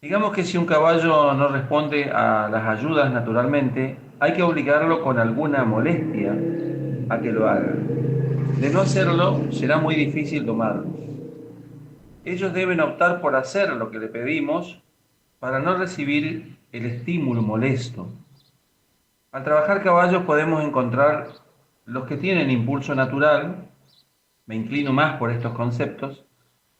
Digamos que si un caballo no responde a las ayudas naturalmente, hay que obligarlo con alguna molestia a que lo haga. De no hacerlo, será muy difícil tomarlo. Ellos deben optar por hacer lo que le pedimos para no recibir el estímulo molesto. Al trabajar caballos podemos encontrar los que tienen impulso natural, me inclino más por estos conceptos,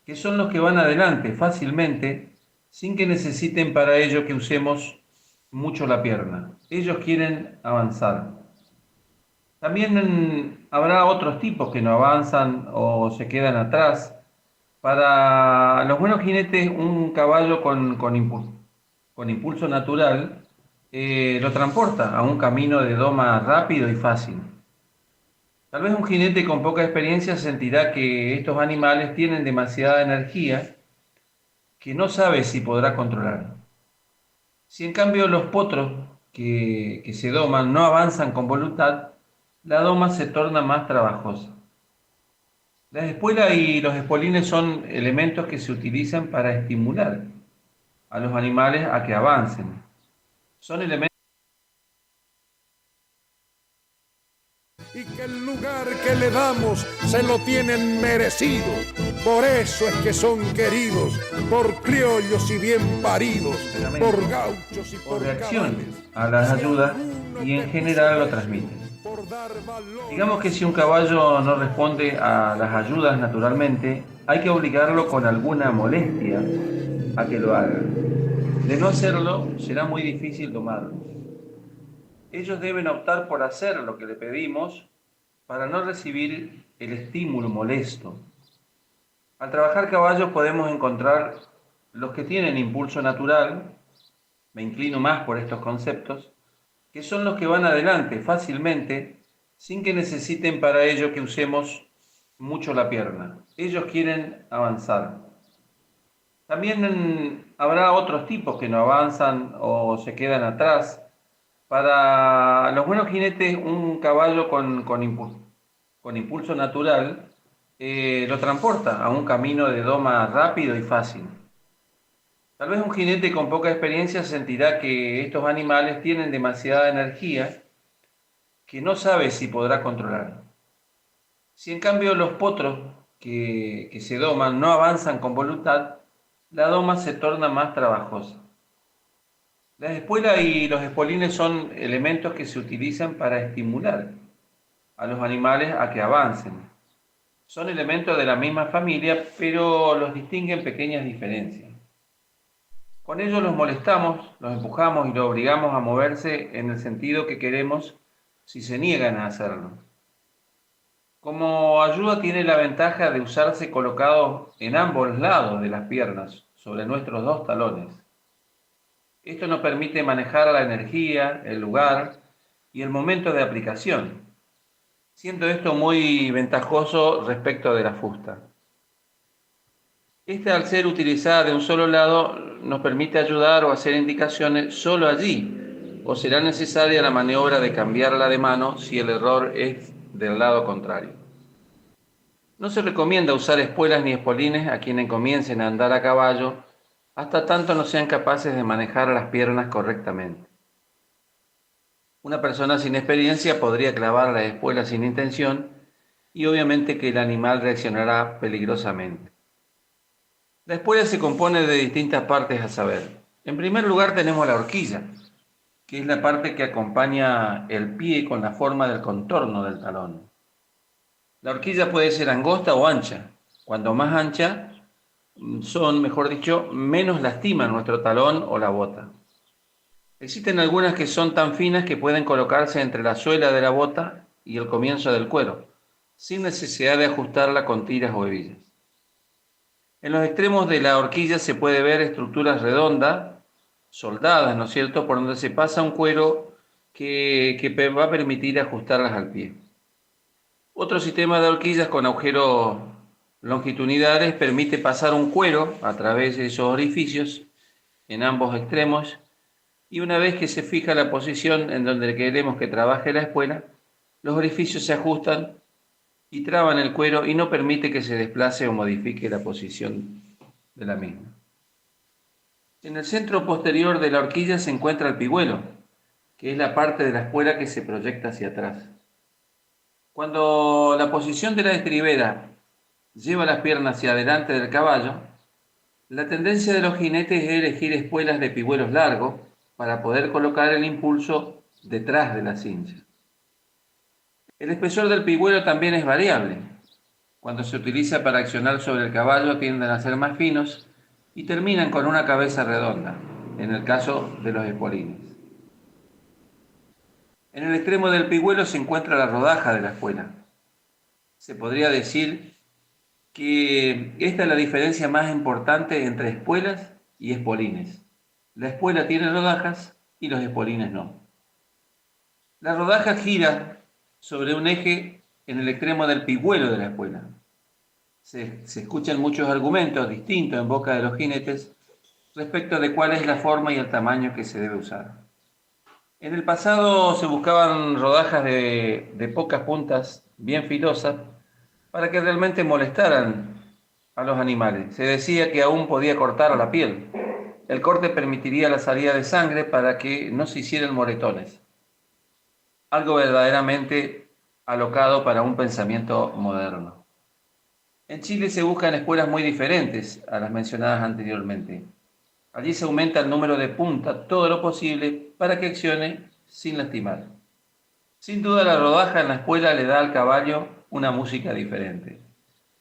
que son los que van adelante fácilmente, sin que necesiten para ello que usemos mucho la pierna. Ellos quieren avanzar. También habrá otros tipos que no avanzan o se quedan atrás. Para los buenos jinetes, un caballo con impulso natural lo transporta a un camino de doma rápido y fácil. Tal vez un jinete con poca experiencia sentirá que estos animales tienen demasiada energía que no sabe si podrá controlar. Si en cambio los potros que se doman no avanzan con voluntad, la doma se torna más trabajosa. La espuela y los espolines son elementos que se utilizan para estimular a los animales a que avancen. Son elementos y que el lugar que le damos se lo tienen merecido. Por eso es que son queridos, por criollos y bien paridos, por gauchos y por reacción cabales. a las ayudas y en general lo transmiten. Digamos que si un caballo no responde a las ayudas naturalmente, hay que obligarlo con alguna molestia a que lo haga. De no hacerlo, será muy difícil domarlo. Ellos deben optar por hacer lo que le pedimos para no recibir el estímulo molesto. Al trabajar caballos podemos encontrar los que tienen impulso natural, me inclino más por estos conceptos, que son los que van adelante fácilmente sin que necesiten para ello que usemos mucho la pierna. Ellos quieren avanzar. También habrá otros tipos que no avanzan o se quedan atrás. Para los buenos jinetes, un caballo con impulso natural lo transporta a un camino de doma rápido y fácil. Tal vez un jinete con poca experiencia sentirá que estos animales tienen demasiada energía que no sabe si podrá controlar. Si en cambio los potros que se doman no avanzan con voluntad, la doma se torna más trabajosa. La espuela y los espolines son elementos que se utilizan para estimular a los animales a que avancen. Son elementos de la misma familia, pero los distinguen pequeñas diferencias. Con ellos los molestamos, los empujamos y los obligamos a moverse en el sentido que queremos si se niegan a hacerlo. Como ayuda tiene la ventaja de usarse colocado en ambos lados de las piernas, sobre nuestros dos talones. Esto nos permite manejar la energía, el lugar y el momento de aplicación, siendo esto muy ventajoso respecto de la fusta. Esta, al ser utilizada de un solo lado, nos permite ayudar o hacer indicaciones solo allí, o será necesaria la maniobra de cambiarla de mano si el error es del lado contrario. No se recomienda usar espuelas ni espolines a quienes comiencen a andar a caballo hasta tanto no sean capaces de manejar las piernas correctamente. Una persona sin experiencia podría clavar la espuela sin intención y obviamente que el animal reaccionará peligrosamente. La espuela se compone de distintas partes a saber. En primer lugar tenemos la horquilla, que es la parte que acompaña el pie con la forma del contorno del talón. La horquilla puede ser angosta o ancha. Cuando más ancha son, mejor dicho, menos lastiman nuestro talón o la bota. Existen algunas que son tan finas que pueden colocarse entre la suela de la bota y el comienzo del cuero, sin necesidad de ajustarla con tiras o hebillas. En los extremos de la horquilla se puede ver estructuras redondas, soldadas, ¿no es cierto?, por donde se pasa un cuero que va a permitir ajustarlas al pie. Otro sistema de horquillas con agujeros longitudinales permite pasar un cuero a través de esos orificios en ambos extremos y una vez que se fija la posición en donde queremos que trabaje la espuela, los orificios se ajustan y traban el cuero y no permite que se desplace o modifique la posición de la misma. En el centro posterior de la horquilla se encuentra el pigüelo, que es la parte de la espuela que se proyecta hacia atrás. Cuando la posición de la estribera lleva las piernas hacia adelante del caballo, la tendencia de los jinetes es elegir espuelas de pigüelos largos para poder colocar el impulso detrás de la cincha. El espesor del pigüelo también es variable. Cuando se utiliza para accionar sobre el caballo tienden a ser más finos y terminan con una cabeza redonda, en el caso de los espolines. En el extremo del pigüelo se encuentra la rodaja de la espuela. Se podría decir que esta es la diferencia más importante entre espuelas y espolines. La espuela tiene rodajas y los espolines no. La rodaja gira sobre un eje en el extremo del pigüelo de la espuela. Se escuchan muchos argumentos distintos en boca de los jinetes respecto de cuál es la forma y el tamaño que se debe usar. En el pasado se buscaban rodajas de pocas puntas, bien filosas, para que realmente molestaran a los animales. Se decía que aún podía cortar a la piel. El corte permitiría la salida de sangre para que no se hicieran moretones. Algo verdaderamente alocado para un pensamiento moderno. En Chile se buscan espuelas muy diferentes a las mencionadas anteriormente. Allí se aumenta el número de punta todo lo posible para que accione sin lastimar. Sin duda la rodaja en la espuela le da al caballo una música diferente.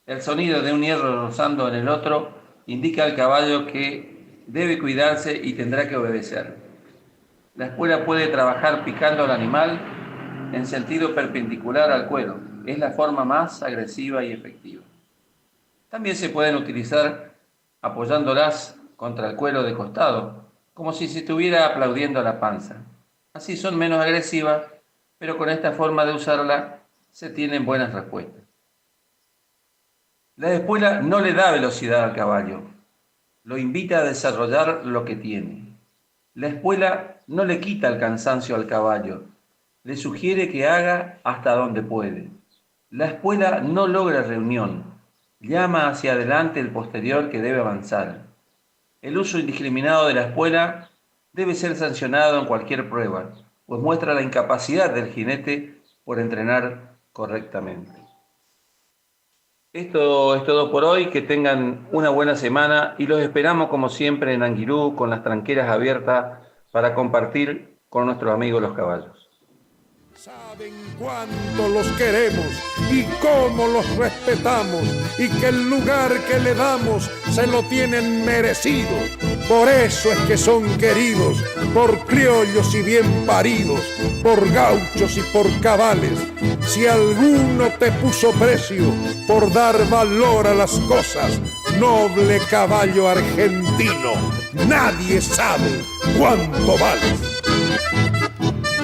El sonido de un hierro rozando en el otro indica al caballo que debe cuidarse y tendrá que obedecer. La espuela puede trabajar picando al animal en sentido perpendicular al cuero. Es la forma más agresiva y efectiva. También se pueden utilizar apoyándolas contra el cuero de costado, como si se estuviera aplaudiendo a la panza. Así son menos agresivas, pero con esta forma de usarla se tienen buenas respuestas. La espuela no le da velocidad al caballo, lo invita a desarrollar lo que tiene. La espuela no le quita el cansancio al caballo, le sugiere que haga hasta donde puede. La espuela no logra reunión, llama hacia adelante el posterior que debe avanzar. El uso indiscriminado de la espuela debe ser sancionado en cualquier prueba, pues muestra la incapacidad del jinete por entrenar correctamente. Esto es todo por hoy, que tengan una buena semana y los esperamos como siempre en Anguirú con las tranqueras abiertas para compartir con nuestros amigos los caballos. Saben cuánto los queremos y cómo los respetamos y que el lugar que le damos se lo tienen merecido. Por eso es que son queridos por criollos y bien paridos, por gauchos y por cabales. Si alguno te puso precio por dar valor a las cosas, noble caballo argentino, nadie sabe cuánto vales.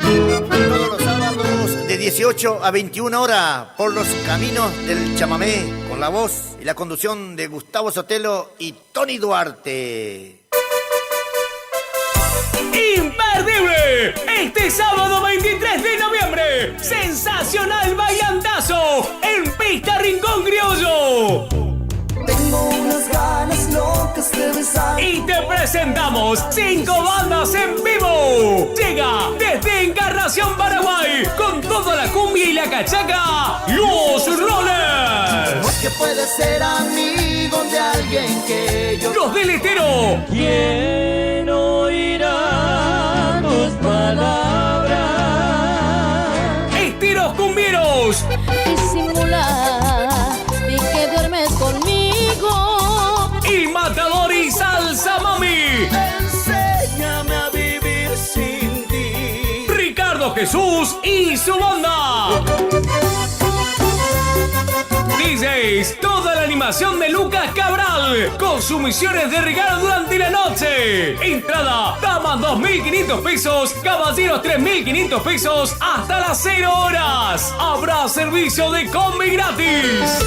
Todos los sábados de 18 a 21 horas por los caminos del chamamé, con la voz y la conducción de Gustavo Sotelo y Tony Duarte. ¡Imperdible! Este sábado 23 de noviembre, sensacional bailantazo en Pista Rincón Criollo. Tengo unas ganas locas de besar. Y te presentamos 5 bandas en vivo. Llega desde Encarnación, Paraguay, con toda la cumbia y la cachaca, Los Rollers. Porque puede ser amigo de alguien que yo. Los Deletero. ¿Quién oirá tus palabras? Estilos Cumbieros. Disimula y que duermes conmigo. Y Matador y Salsa Mami. Enséñame a vivir sin ti. Ricardo Jesús y su banda. DJs, toda la animación de Lucas Cabral, con sus misiones de regalo durante la noche. Entrada, damas 2.500 pesos, caballeros 3.500 pesos, hasta las 0 horas. Habrá servicio de combi gratis.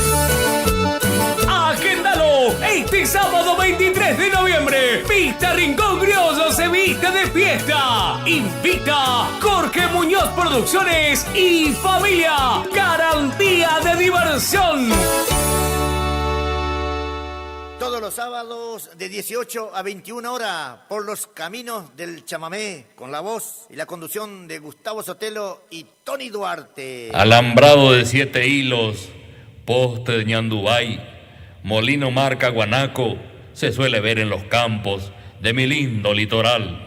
Agéndalo, este sábado 23 de noviembre, Pista Rincón Criollo se viste de fiesta. Invita Jorge Muñoz Producciones y familia. Garantía de diversión. Todos los sábados de 18 a 21 horas por los caminos del chamamé, con la voz y la conducción de Gustavo Sotelo y Tony Duarte. Alambrado de 7 hilos, poste de ñandubay, molino marca guanaco, se suele ver en los campos de mi lindo litoral.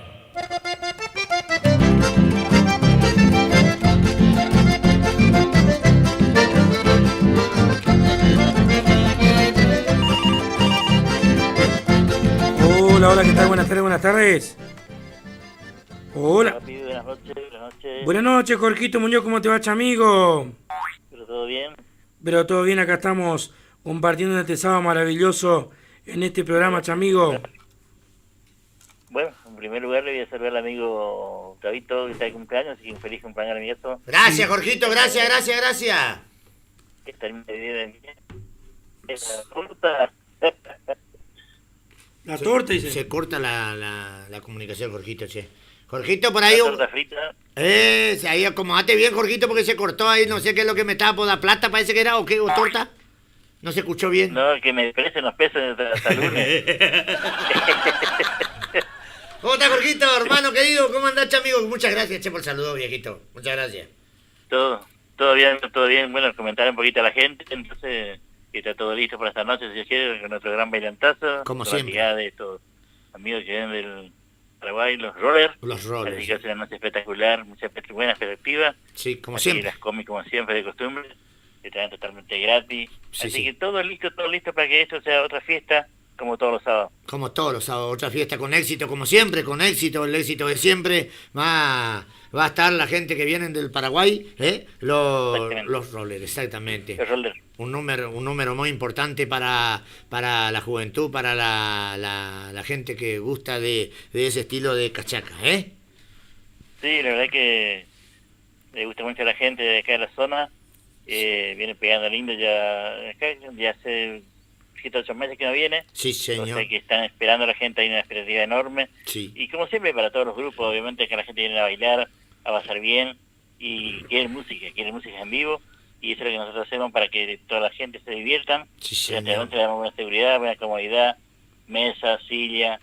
Hola, hola, ¿qué tal? Buenas tardes, buenas tardes. Hola. Buenas noches, buenas noches. Buenas noches, Jorgito Muñoz, ¿cómo te va, amigo? ¿Pero todo bien? Pero todo bien, acá estamos compartiendo este sábado maravilloso en este programa, chamigo. Bueno, en primer lugar le voy a saludar al amigo Gavito, que está de cumpleaños, así que un feliz cumpleaños a mi nieto. Gracias, Jorgito, gracias. Que termine bien. Esa torta. La torta, dice. Se corta la comunicación, Jorgito, che. Jorgito, por ahí... torta frita. Ahí acomodate bien, Jorgito, porque se cortó ahí, no sé qué es lo que me estaba por la plata, parece que era, o qué, o torta. No se escuchó bien. No, que me crecen los pesos hasta el lunes. ¿Cómo está, Jorgito, hermano querido? ¿Cómo andás, amigo? Muchas gracias, por el saludo, viejito. Muchas gracias. Todo bien. Bueno, comentar un poquito a la gente, entonces, que está todo listo para esta noche, si Dios quiere, con nuestro gran bailantazo. Como con siempre. La llegada de estos amigos que vienen del Paraguay, los rollers. Los rollers. Así que hace una noche espectacular, mucha buena perspectiva. Sí, como así siempre. Las comi como siempre, de costumbre, que traen totalmente gratis. Sí, así que todo listo para que esto sea otra fiesta, como todos los sábados. Como todos los sábados, otra fiesta con éxito, como siempre, con éxito, el éxito de siempre. Va a estar la gente que vienen del Paraguay, los rollers, exactamente. Los rollers. Un número muy importante para la juventud, para la gente que gusta de ese estilo de cachaca, ¿eh? Sí, la verdad que le gusta mucho a la gente de acá de la zona. Viene pegando lindo ya hace 7 o 8 meses que no viene. Sí, señor. O sea que están esperando a la gente, hay una expectativa enorme. Sí. Y como siempre para todos los grupos, obviamente que la gente viene a bailar, a pasar bien y quieren música en vivo. Y eso es lo que nosotros hacemos para que toda la gente se diviertan. Sí, durante la noche le damos buena seguridad, buena comodidad, mesa, silla,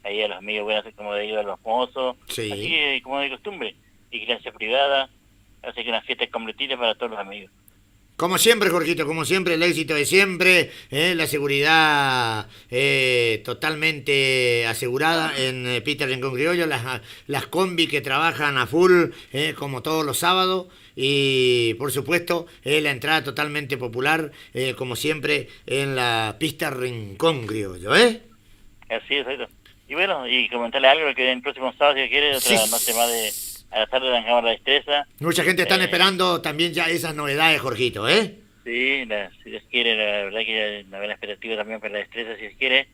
ahí a los amigos, buenas comodidad a los mozos. Sí. Así que como de costumbre, vigilancia privada, así que una fiesta completita para todos los amigos. Como siempre, Jorgito, como siempre, el éxito de siempre, la seguridad totalmente asegurada en Peter Rincón Criollo, las combi que trabajan a full, como todos los sábados, y por supuesto, la entrada totalmente popular, como siempre, en la pista Rincón Criollo, Así es, exacto. Y bueno, y comentarle algo que en el próximo sábado, si quiere, otra noche más de... A la tarde arrancamos la destreza. Mucha gente está esperando también ya esas novedades, Jorgito, Sí, si Dios quiere, la verdad que una buena expectativa también para la destreza, si Dios quiere.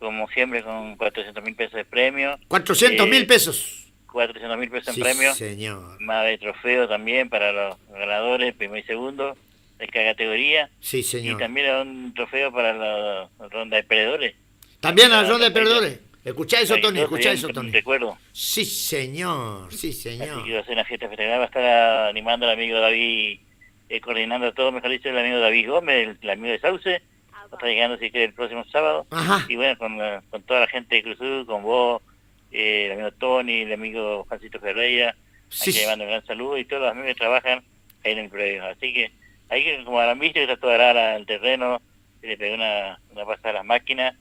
Como siempre, con 400.000 pesos de premio. 400.000 pesos. 400.000 pesos en Sí, premio. Señor. Más de trofeo también para los ganadores, primero y segundo, de cada categoría. Sí, señor. Y también un trofeo para la ronda de perdedores. También la ronda de perdedores. Escuchá eso, Tony, Yo escuchá soy eso, un Tony. recuerdo. Sí, señor, sí, señor. Así que va a ser una fiesta espectacular. Va a estar animando al amigo David, coordinando todo, mejor dicho, el amigo David Gómez, el amigo de Sauce. Va a estar llegando, si quiere, el próximo sábado. Ajá. Y bueno, con toda la gente de Cruzú, con vos, el amigo Tony, el amigo Juancito Ferreira. Sí. Aquí le mando un gran saludo y todos los amigos que trabajan ahí en el predio. Así que ahí, como habrán visto, está toda arada el terreno, se le pegó una pasada a las máquinas.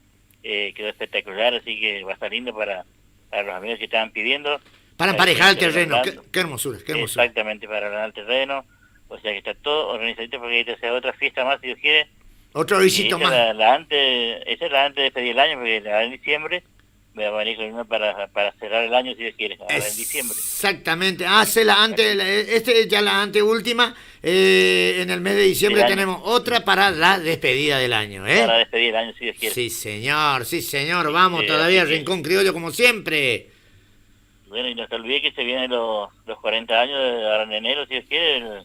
Quedó espectacular, así que va a estar lindo para los amigos que estaban pidiendo. Para emparejar el terreno, qué hermosura, qué hermosura. Exactamente, para ganar el terreno. O sea que está todo organizadito para que esta sea otra fiesta más, si Dios quiere. Otro visito más. Esa es la antes de despedir el año, porque la en diciembre me va a venir con una para cerrar el año, si Dios quiere, ahora en diciembre. Exactamente, ya la anteúltima, en el mes de diciembre tenemos otra para la despedida del año, Para despedir el año, si Dios quiere. Sí, señor, vamos todavía al Rincón Criollo como siempre. Bueno, y no te olvides que se vienen los 40 años de ahora en enero, si Dios quiere,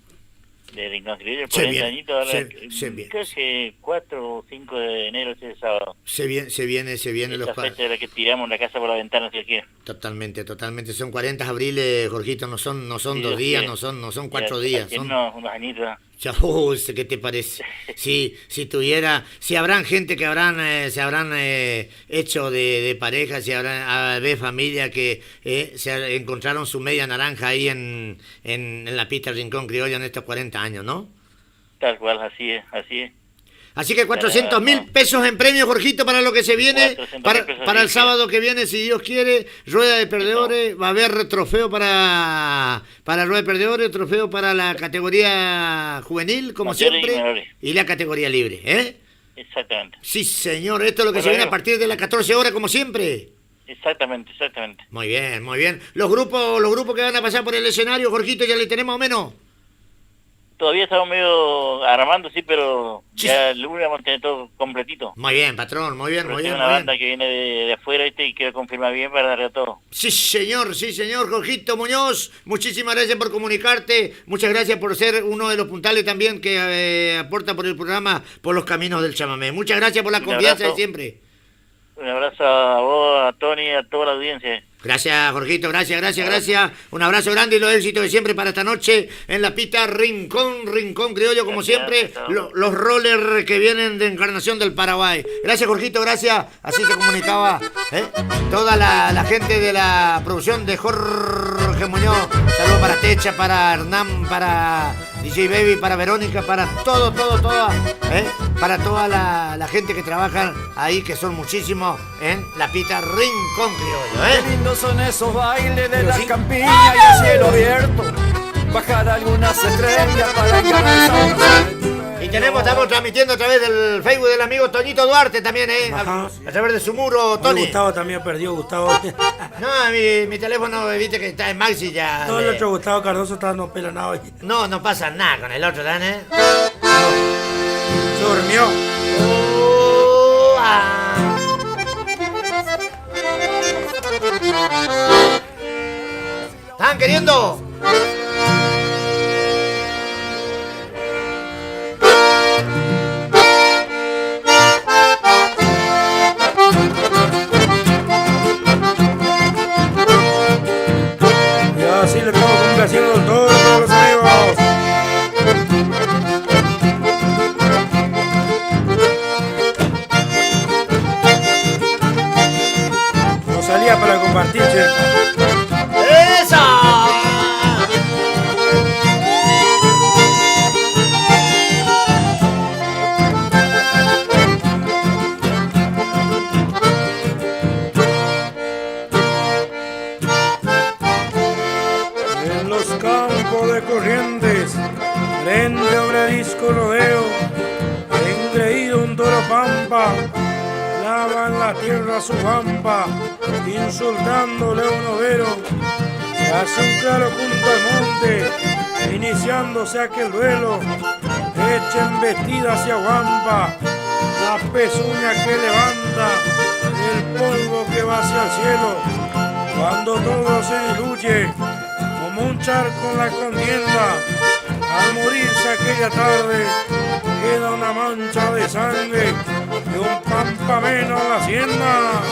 de Rincón Criollo, el 40 añitos, ahora creo que 4 o 5 de enero, ese sábado. Se viene los fecha de la que tiramos la casa por la ventana, si Dios quiere. Totalmente, son 40 abriles, Jorgito, no son 2 días, no son 4 días. Son unos añitos. Ya, ¿qué te parece? Si habrán gente que se habrán hecho de pareja, si habrán de familia que se encontraron su media naranja ahí en la pista Rincón Criollo en estos 40 años, ¿no? Tal cual, así es. Así que 400.000 pesos en premio, Jorgito, para lo que se viene, para el sábado que viene, si Dios quiere, rueda de perdedores, va a haber trofeo para rueda de perdedores, trofeo para la categoría juvenil, como siempre, y la categoría libre, Exactamente. Sí, señor, esto es lo que se viene a partir de las 14 horas, como siempre. Exactamente. Muy bien. Los grupos que van a pasar por el escenario, Jorgito, ya le tenemos o menos. Todavía estamos medio armando, sí, pero ya el lunes vamos a tener todo completito. Muy bien, patrón, muy bien. Una banda que viene de afuera, y que confirma bien para darle a todo. Sí, señor, Jorgito Muñoz. Muchísimas gracias por comunicarte. Muchas gracias por ser uno de los puntales también que aporta por el programa Por los Caminos del Chamamé. Muchas gracias por la confianza de siempre. Un abrazo a vos, a Tony, a toda la audiencia. Gracias, Jorgito, gracias. Un abrazo grande y los éxitos de siempre para esta noche en la pista Rincón Criollo, como siempre, los rollers que vienen de Encarnación del Paraguay. Gracias, Jorgito, gracias. Así se comunicaba toda la gente de la producción de Jorge Muñoz. Saludos para Techa, para Hernán, para DJ Baby, para Verónica, para toda, para toda la gente que trabaja ahí, que son muchísimos en la pista Rincón Criollo. Qué lindos son esos bailes de las campiñas y el cielo abierto. Bajar algunas estrellas para encarnar. Y estamos transmitiendo a través del Facebook del amigo Toñito Duarte también, a través de su muro, Tony. Gustavo también perdió, Gustavo. No, mi teléfono, viste que está en Maxi ya. No, el otro Gustavo Cardoso está no pelonado ahí. No pasa nada con el otro, ¿dan, Se durmió. ¿Están queriendo? Y así le estamos complaciendo a todos los amigos. No salía para compartir, che. ¡Esa! En los campos de Corrientes, frente a Obradisco Rodeo, engreído un toro pampa, lava en la tierra su pampa, insultándole a un overo. Se hace un claro junto al monte, iniciándose aquel duelo. Echa embestida hacia Guampa, la pezuña que levanta, el polvo que va hacia el cielo. Cuando todo se diluye, como un charco en la contienda, al morirse aquella tarde, queda una mancha de sangre y un pampa menos a la hacienda.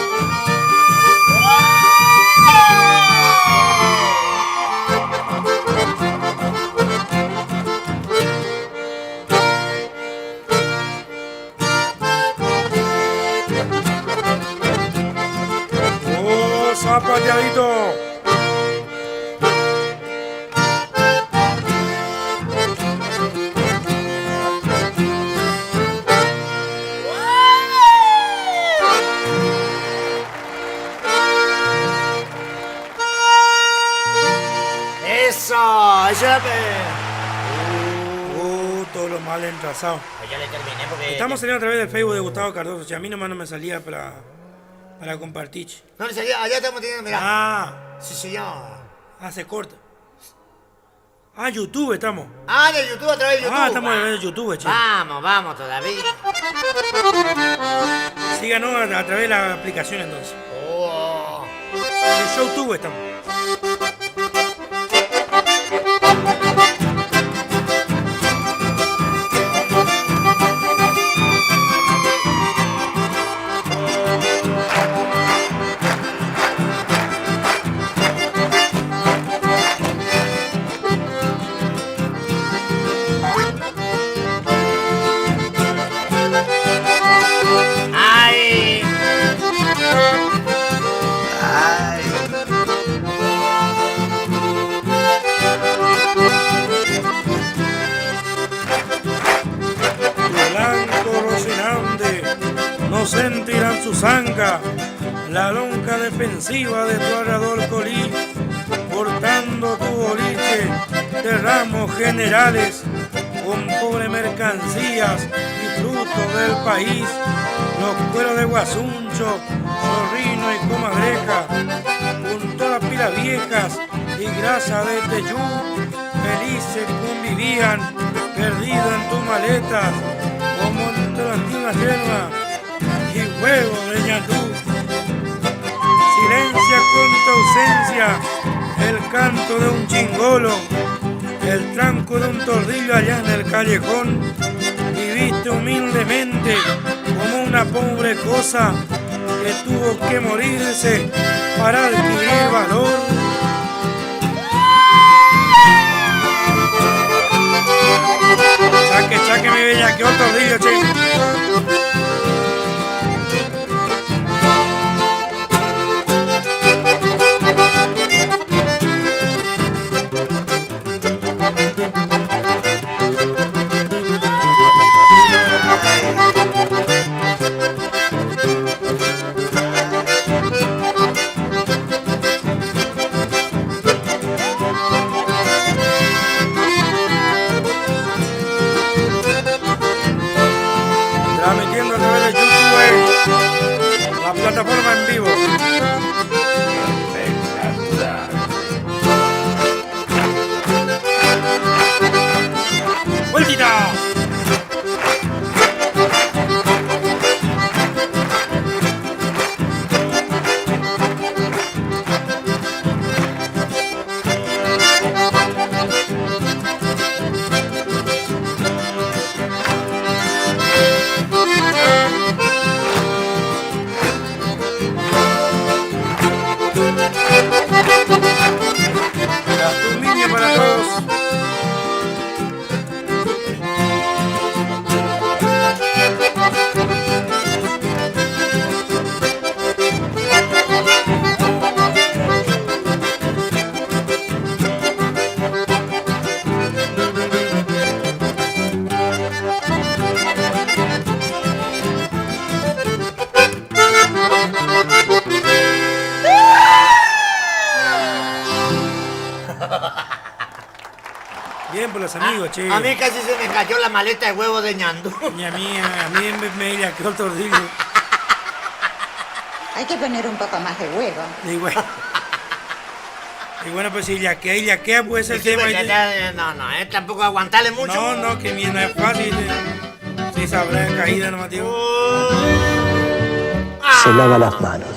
¡Oh, zapateadito! Todo lo mal entrasado. Ya le terminé porque... Estamos saliendo a través del Facebook de Gustavo Cardoso. Si a mí nomás no me salía para compartir. No le salía, allá estamos teniendo, mirá. Ah. Sí, señor. Se corta. YouTube estamos. De YouTube, a través de YouTube. Estamos a través de YouTube, che. Vamos todavía. Síganos a través de la aplicación entonces. En YouTube estamos. Sentirán su zanga, la lonca defensiva de tu arador colí, portando tu boliche de ramos generales, con pobre mercancías y frutos del país, los cueros de Guasuncho, Zorrino y Comadreja, con todas las pilas viejas y grasa de teyú, felices convivían, perdidos en tus maletas, como entre las antigua yerba y huevo de ñandú. Silencia con tu ausencia el canto de un chingolo, el tranco de un tordillo allá en el callejón. Viviste humildemente como una pobre cosa, que tuvo que morirse para adquirir valor. Chaque mi bella, que otro río, che. Plataforma en vivo. ¡Vueltita! Bien por los amigos, che. A mí casi se me cayó la maleta de huevo de ñandú. Y a mí me quedó el tordillo. Hay que poner un poco más de huevo. Y bueno, pues si yaquea puede ser el tema. No, tampoco aguantarle mucho. No, que no es fácil. Sí, sabrá caída nomás, tío. Se lava las manos.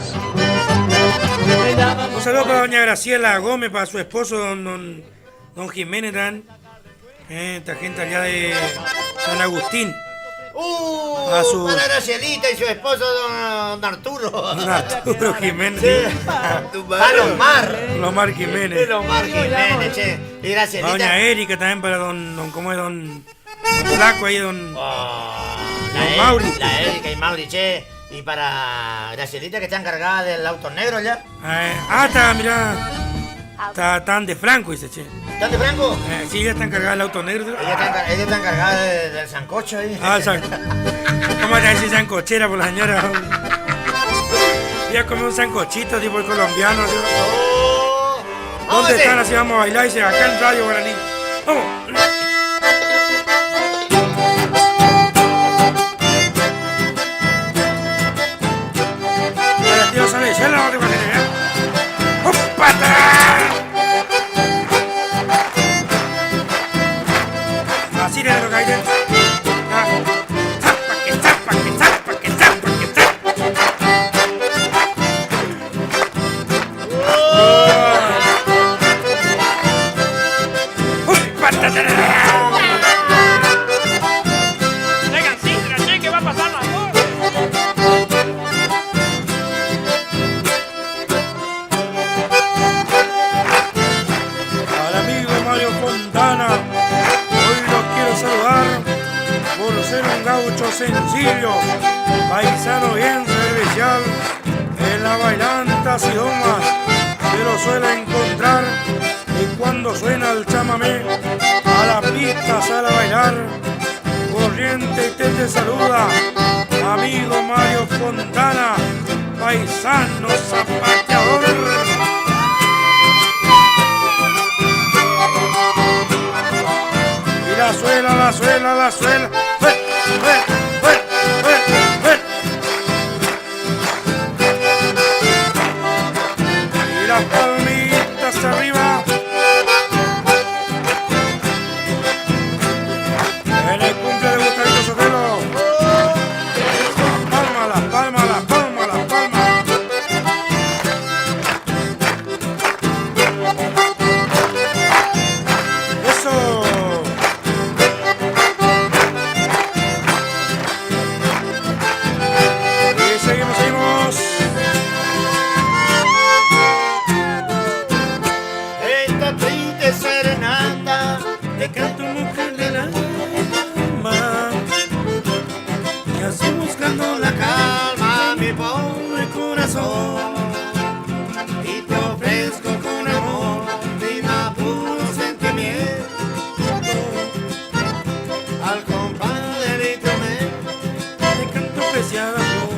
Un saludo para doña Graciela Gómez, para su esposo, don Jiménez, esta gente allá de San Agustín. Para Gracielita y su esposo, don Arturo. Don Arturo Jiménez. Sí. Lomar Jiménez. Lomar Jiménez, che. Y Gracielita. Doña Erika también para ¿cómo es don Flaco ahí, don Mauri? La Erika y Mauri, che. Y para Gracielita, que está encargada del auto negro ya. Está, mirá. Están de Franco, dice, che. ¿Están de Franco? Sí, ella está encargada del auto negro. Ella está encargada del sancocho ahí. ¿Cómo te decís sancochera por la señora? Ella come un sancochito tipo el colombiano. ¿Dónde están? Así vamos a bailar, dice, acá en Radio Guaraní. ¡Vamos! Para tío, sale, ya la otra manera. Así de lo que hay dentro. ¿Qué va a pasar? Al amigo Mario Fontana, hoy lo quiero saludar por ser un gaucho sencillo, paisano bien servicial, en la bailanta Sidomas se lo suele encontrar, y cuando suena el chamamé a la pista sale a bailar, corriente y te saluda, amigo Mario Fontana, paisano zapateador. Y la suela, y las palmitas arriba. En el cumple de Gustavito Sotelo. Las palmas. Eso. te canto mujer del alma, y así buscando la calma, mi pobre corazón, y te ofrezco con amor mi más puro sentimiento, al compadrito me te canto preciado amor.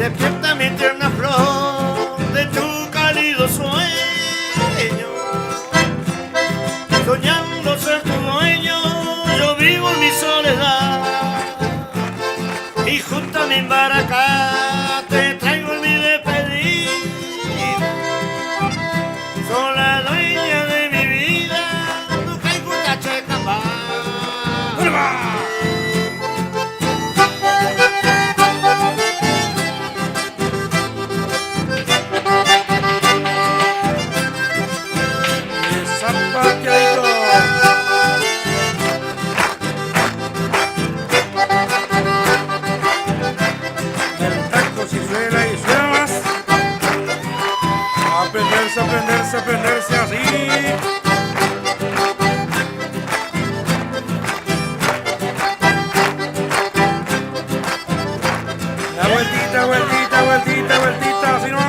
Despierta mi tierna flor de tu cálido sueño, soñando ser tu dueño, yo vivo en mi soledad, y junto a mi baracá te traigo mi despedida, soy la dueña de mi vida, tu caicuta checamba. Aprenderse así. La vueltita, vueltita, vueltita, vueltita, así no.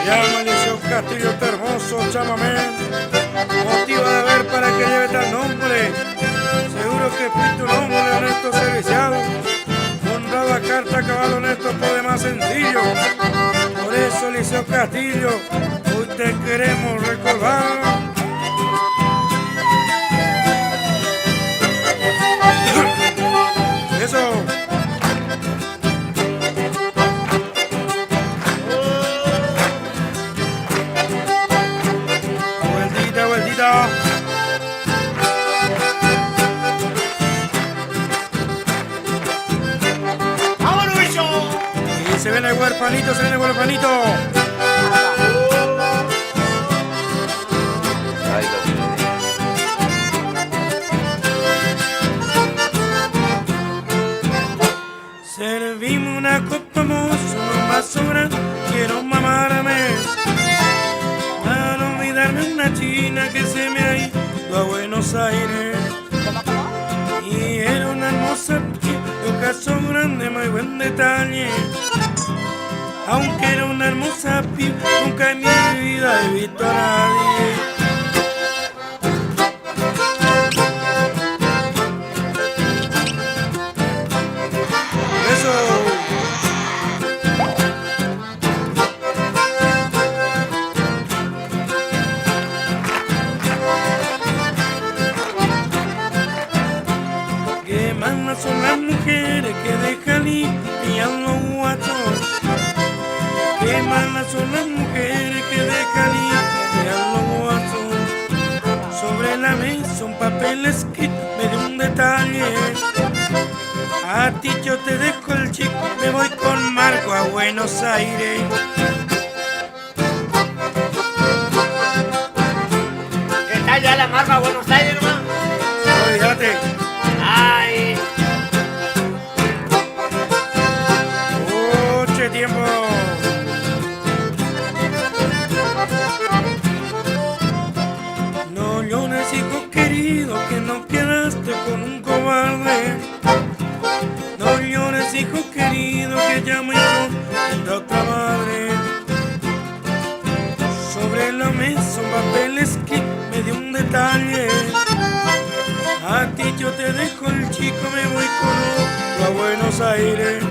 Se llama Liceo Castillo, este hermoso chamamé. Motivo de ver para que lleve tal nombre. Seguro que fuiste un hombre honesto, serviciado. Honrado a carta, caballo honesto, por demás sencillo. Por eso, Liceo Castillo, hoy te queremos recordar. Eso. Vueltita, vueltita. Se viene el huerfanito, se viene el huerfanito. Servimos una copa mozo, un vaso grande, quiero mamarme. Para no olvidarme una china que se me ha ido a Buenos Aires. Y era una hermosa, un caso grande, muy buen detalle. Aunque era una hermosa piba, nunca en mi vida he visto a nadie. Eso. Qué malas son las mujeres que dejan y a los guachos. Qué malas son las mujeres que dejan ir a los guasos. Sobre la mesa un papel escrito, me dio un detalle. A ti yo te dejo el chico, me voy con Marco a Buenos Aires. ¿Qué tal ya la Marco a Buenos Aires, hermano? No, fíjate. Ay. Mucho tiempo. No llores, hijo querido, que no quedaste con un cobarde. No llores, hijo querido, que ya muy pronto dejo el chico, me voy con otro a Buenos Aires.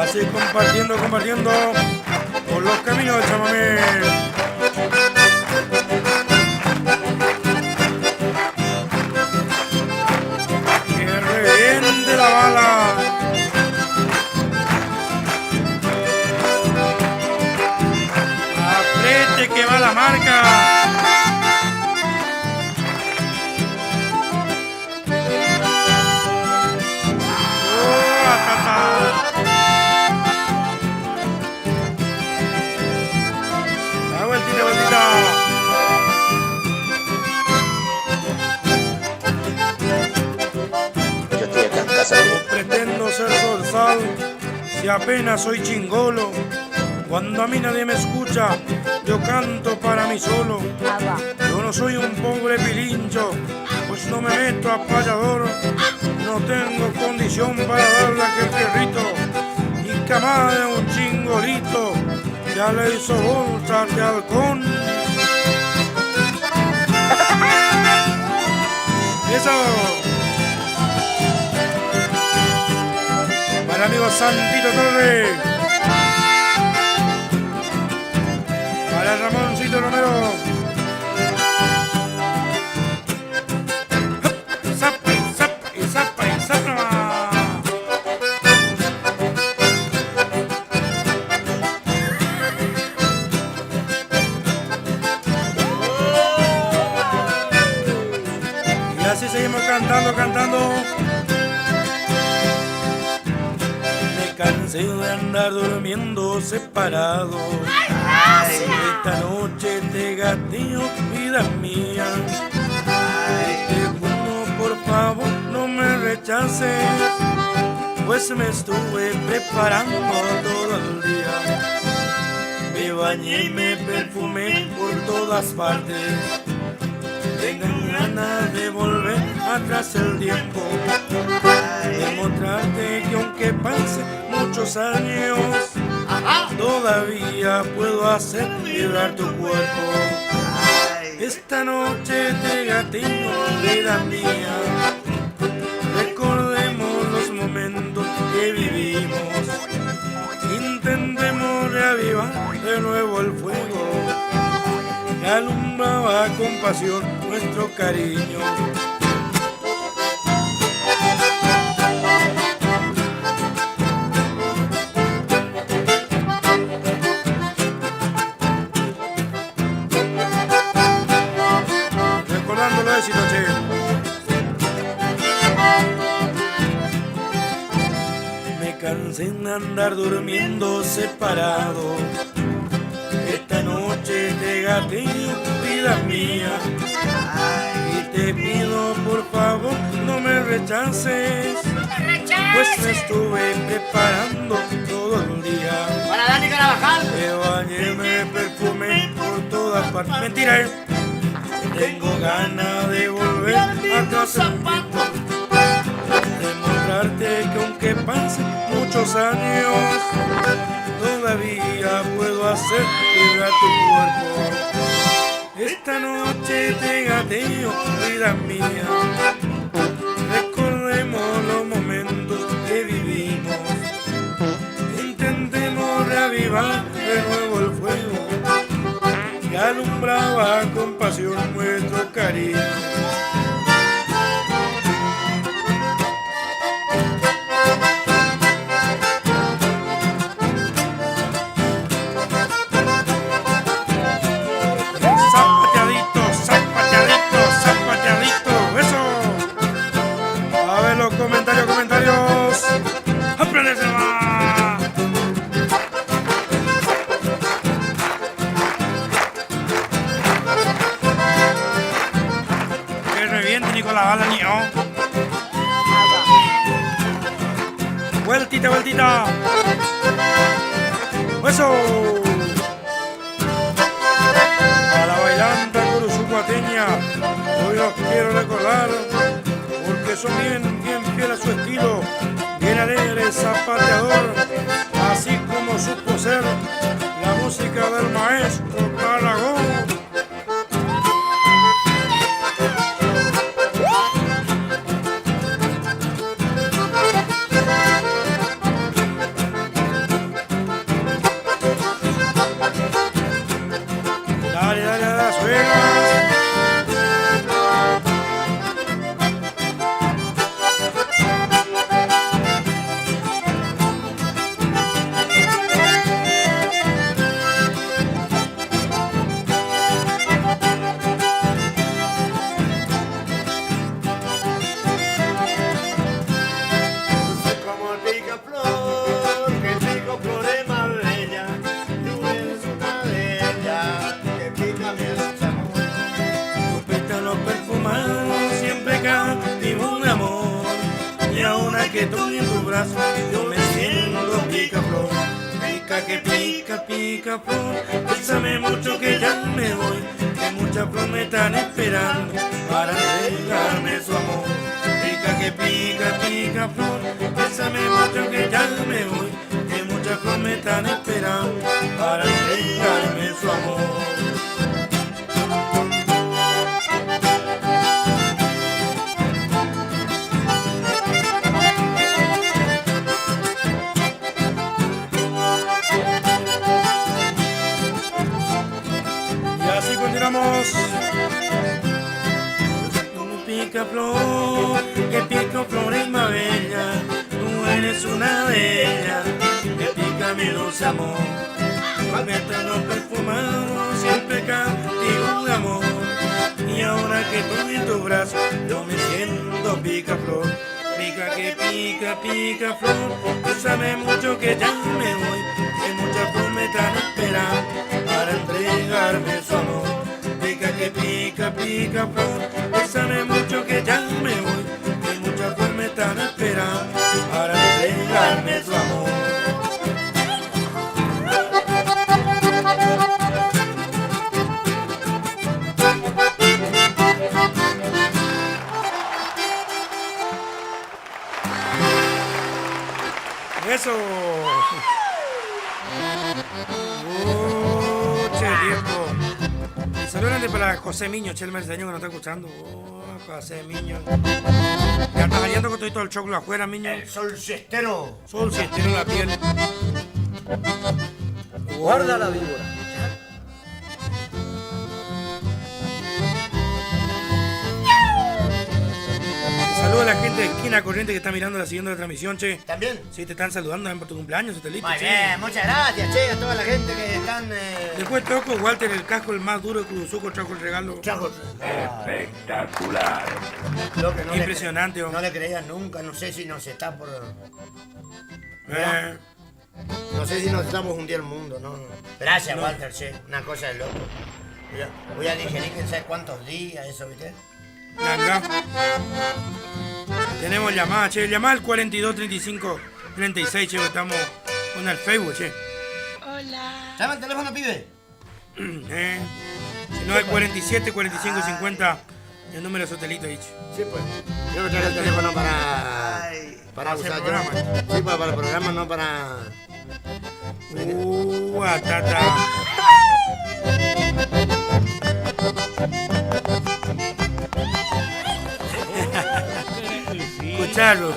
Así compartiendo por los caminos del chamamé. Que reviente la bala. Apriete que va la marca. Yo estoy acá en casa. No pretendo ser zorzal si apenas soy chingolo. Cuando a mí nadie me escucha, yo canto para mí solo. Yo no soy un pobre pilincho, pues no me meto a payador. No tengo condición para darle a aquel perrito. Y camada de un chingolito ya le hizo bolsa de halcón. Eso. Para el amigo Santito Torres. Para el Ramoncito Romero. Zapa y zapa y zapa y zapa. Y así seguimos cantando. Me cansé de andar durmiendo separado. Esta noche te gateo, vida mía. Te juro, por favor, no me rechaces, pues me estuve preparando todo el día. Me bañé y me perfumé por todas partes. Tengo ganas de volver atrás el tiempo, demostrarte que aunque pasen muchos años, todavía puedo hacer vibrar tu cuerpo. Esta noche te gateo, vida mía. Recordemos los momentos que vivimos. Intentemos reavivar de nuevo el fuego que alumbraba con pasión nuestro cariño. Me cansé de andar durmiendo separado. Esta noche te gateo, vida mía. Y te pido por favor no me rechaces, pues me estuve preparando todo el día. Para Dani Carabajal. Me bañé, me perfumé por todas partes. Mentira, tengo ganas de volver atrás el tiempo, demostrarte que aunque pasen muchos años, todavía puedo hacer vibrar tu cuerpo. Esta noche te gateo, vida mía. Recordemos los momentos que vivimos. Intentemos reavivar de nuevo el fuego que alumbraba con pasión nuestro cariño. Zapateadito, zapateadito, zapateadito, eso. A ver los comentarios. ¡Apréndese más! Que reviente ni con la bala ni oh. Vueltita, vueltita. Eso. A la bailanta curuzucuateña, hoy los quiero recordar, porque son bien fiel a su estilo, bien alegre, zapateador, así como supo ser la la música del maestro Paragón. Dale, dale a las velas. Que tú en tu brazo yo me siento picaflor, pica que pica, pica flor, bésame mucho que ya me voy, que muchas flores me están esperando para entregarme su amor, pica que pica, pica flor, bésame mucho que ya me voy, que muchas flores me están esperando para entregarme su amor. Pica flor, que pica flores más bella, tú eres una de ellas, que pica mi dulce amor. Métanos perfumados, siempre contigo de amor. Y ahora que estoy en tu brazo, yo me siento pica flor. Pica que pica, pica flor, bésame mucho que ya me voy, que muchas flores me están esperando para entregarme su amor. Pica que pica, pica flor, bésame mucho que ya me voy, que muchas flores me están esperando para entregarme su amor. Eso. Che, tiempo. Saludos para José Miño, che, el merceño que nos está escuchando. José Miño. Ya está saliendo con todo el choclo afuera, Miño. El sol siestero. Sol siestero en la piel. Guarda la víbora. Saludos a la gente de Esquina Corriente que está mirando, siguiendo la transmisión, che. ¿También? Sí, te están saludando también por tu cumpleaños, Sotelito. Muy bien, muchas gracias, che, a toda la gente que están... Después toco Walter el casco, el más duro de Cruzzuco, trajo el regalo. Espectacular. No impresionante, no le creías nunca, no sé si nos está por... No sé si nos estamos un día el mundo, no. Gracias, no. Walter, che, una cosa de loco. Voy a digerir quién sabe cuántos días, eso, ¿viste? Venga. Tenemos llamada, che. Llamada al 42 35 36, che. Estamos con el Facebook, che. Hola. ¿Llama el teléfono, pibe? Si no, el 47 45 50. El número de Sotelito, che. Sí, pues. Yo me traigo el teléfono para usar el programa. Sí, para el programa, no para... Atata. Escucharlo.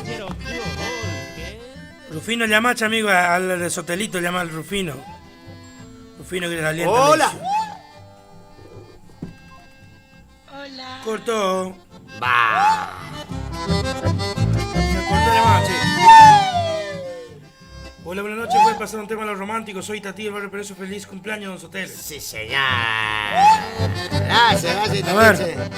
Rufino llama, amigo, al de Sotelito, llama al Rufino. Rufino que le alienta. ¡Hola! Hola. Cortó. Va. Se cortó la llamada, che. Hola, buenas noches. Voy a pasar un tema a los románticos. Soy Tati del barrio Perezo. Feliz cumpleaños, don Sotel. Sí, señor. Gracias, Tati. A ver.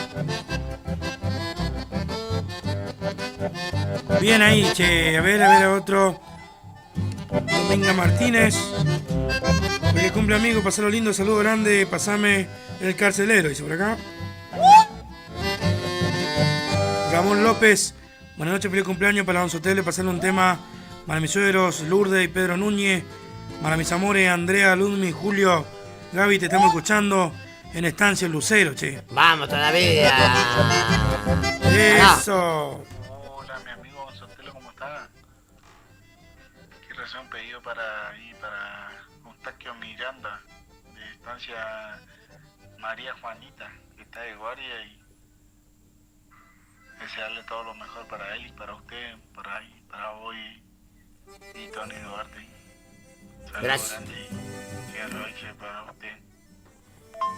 Bien ahí, che. A ver, otro. Dominga Martínez. Feliz cumple, amigo. Pasalo lindo. Saludo grande. Pasame el carcelero. Dice por acá. Ramón López. Buenas noches. Feliz cumpleaños para don Sotel. Pasarle un tema para mis suegros Lourdes y Pedro Núñez. Para mis amores Andrea, Ludmi, Julio, Gaby. Te estamos escuchando en Estancia Lucero, che. Vamos todavía. Eso. ¿Qué razón pedido para Eustaquio Miranda, de estancia María Juanita, que está de guardia, y desearle todo lo mejor para él y para usted, para hoy y Tony Duarte. Gracias. Grande y que aproveche para usted.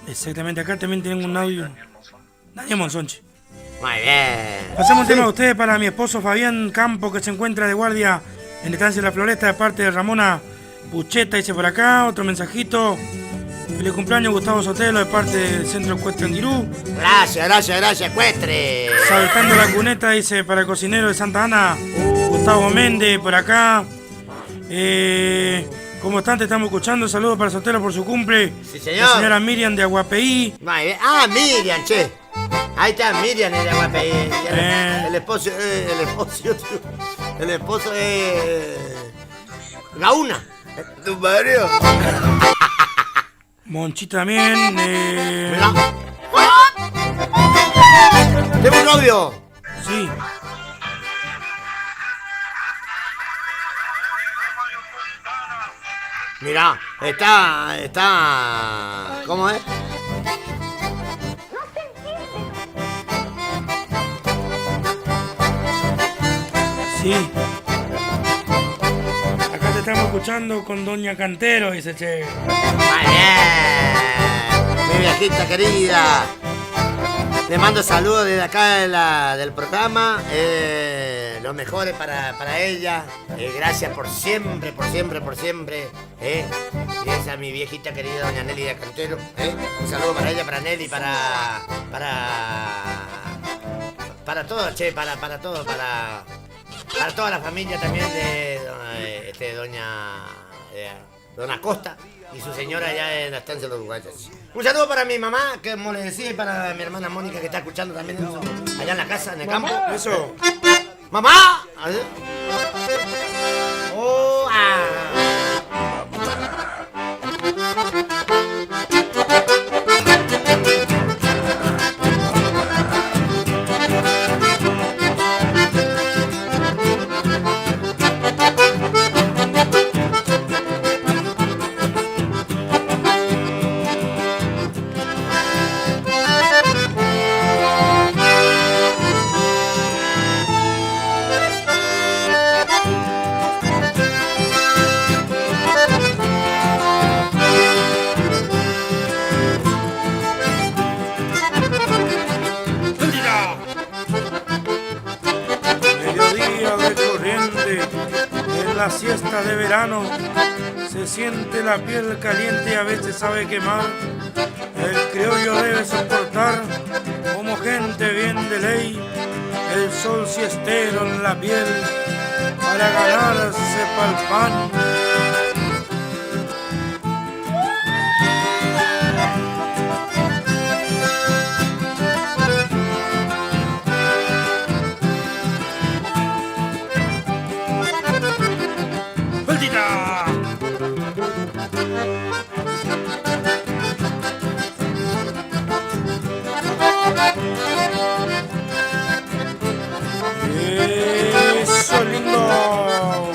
Exactamente, acá también tengo un audio. Daniel Monzonchi. Muy bien. Pasamos un tema a ustedes para mi esposo Fabián Campo, que se encuentra de guardia en la estancia de La Floresta, de parte de Ramona Pucheta, dice por acá. Otro mensajito. Feliz cumpleaños Gustavo Sotelo, de parte del Centro Ecuestre Anguirú. Gracias, Ecuestre. Saltando la cuneta, dice para el cocinero de Santa Ana, Gustavo Méndez, por acá. Como están, te estamos escuchando. Saludos para Sotelo por su cumple. Sí, señor. La señora Miriam de Aguapeí. Ah, Miriam, che. Ahí está Miriam de Aguapeí. El esposo es Gauna. ¿Tu marido? Monchita también. ¿Tengo un novio? Sí. Mirá, está... ¿Cómo es? Sí. Acá te estamos escuchando con Doña Cantero, dice che. Muy bien. Mi viejita querida. Le mando saludos desde acá del programa. Los mejores para ella. Gracias por siempre. Y esa es mi viejita querida Doña Nelly de Cantero. Un saludo para ella, para Nelly, para todo, che, para todo, para toda la familia también de Don Acosta y su señora allá en la estancia de los Uruguayos. Un saludo para mi mamá, que como le decía, y para mi hermana Mónica, que está escuchando también allá en la casa, en el campo. Eso. ¡Mamá! ¡Oh! La siesta de verano se siente la piel caliente y a veces sabe quemar. El criollo debe soportar como gente bien de ley el sol siestero en la piel para ganarse pa'l pan. Eso lindo.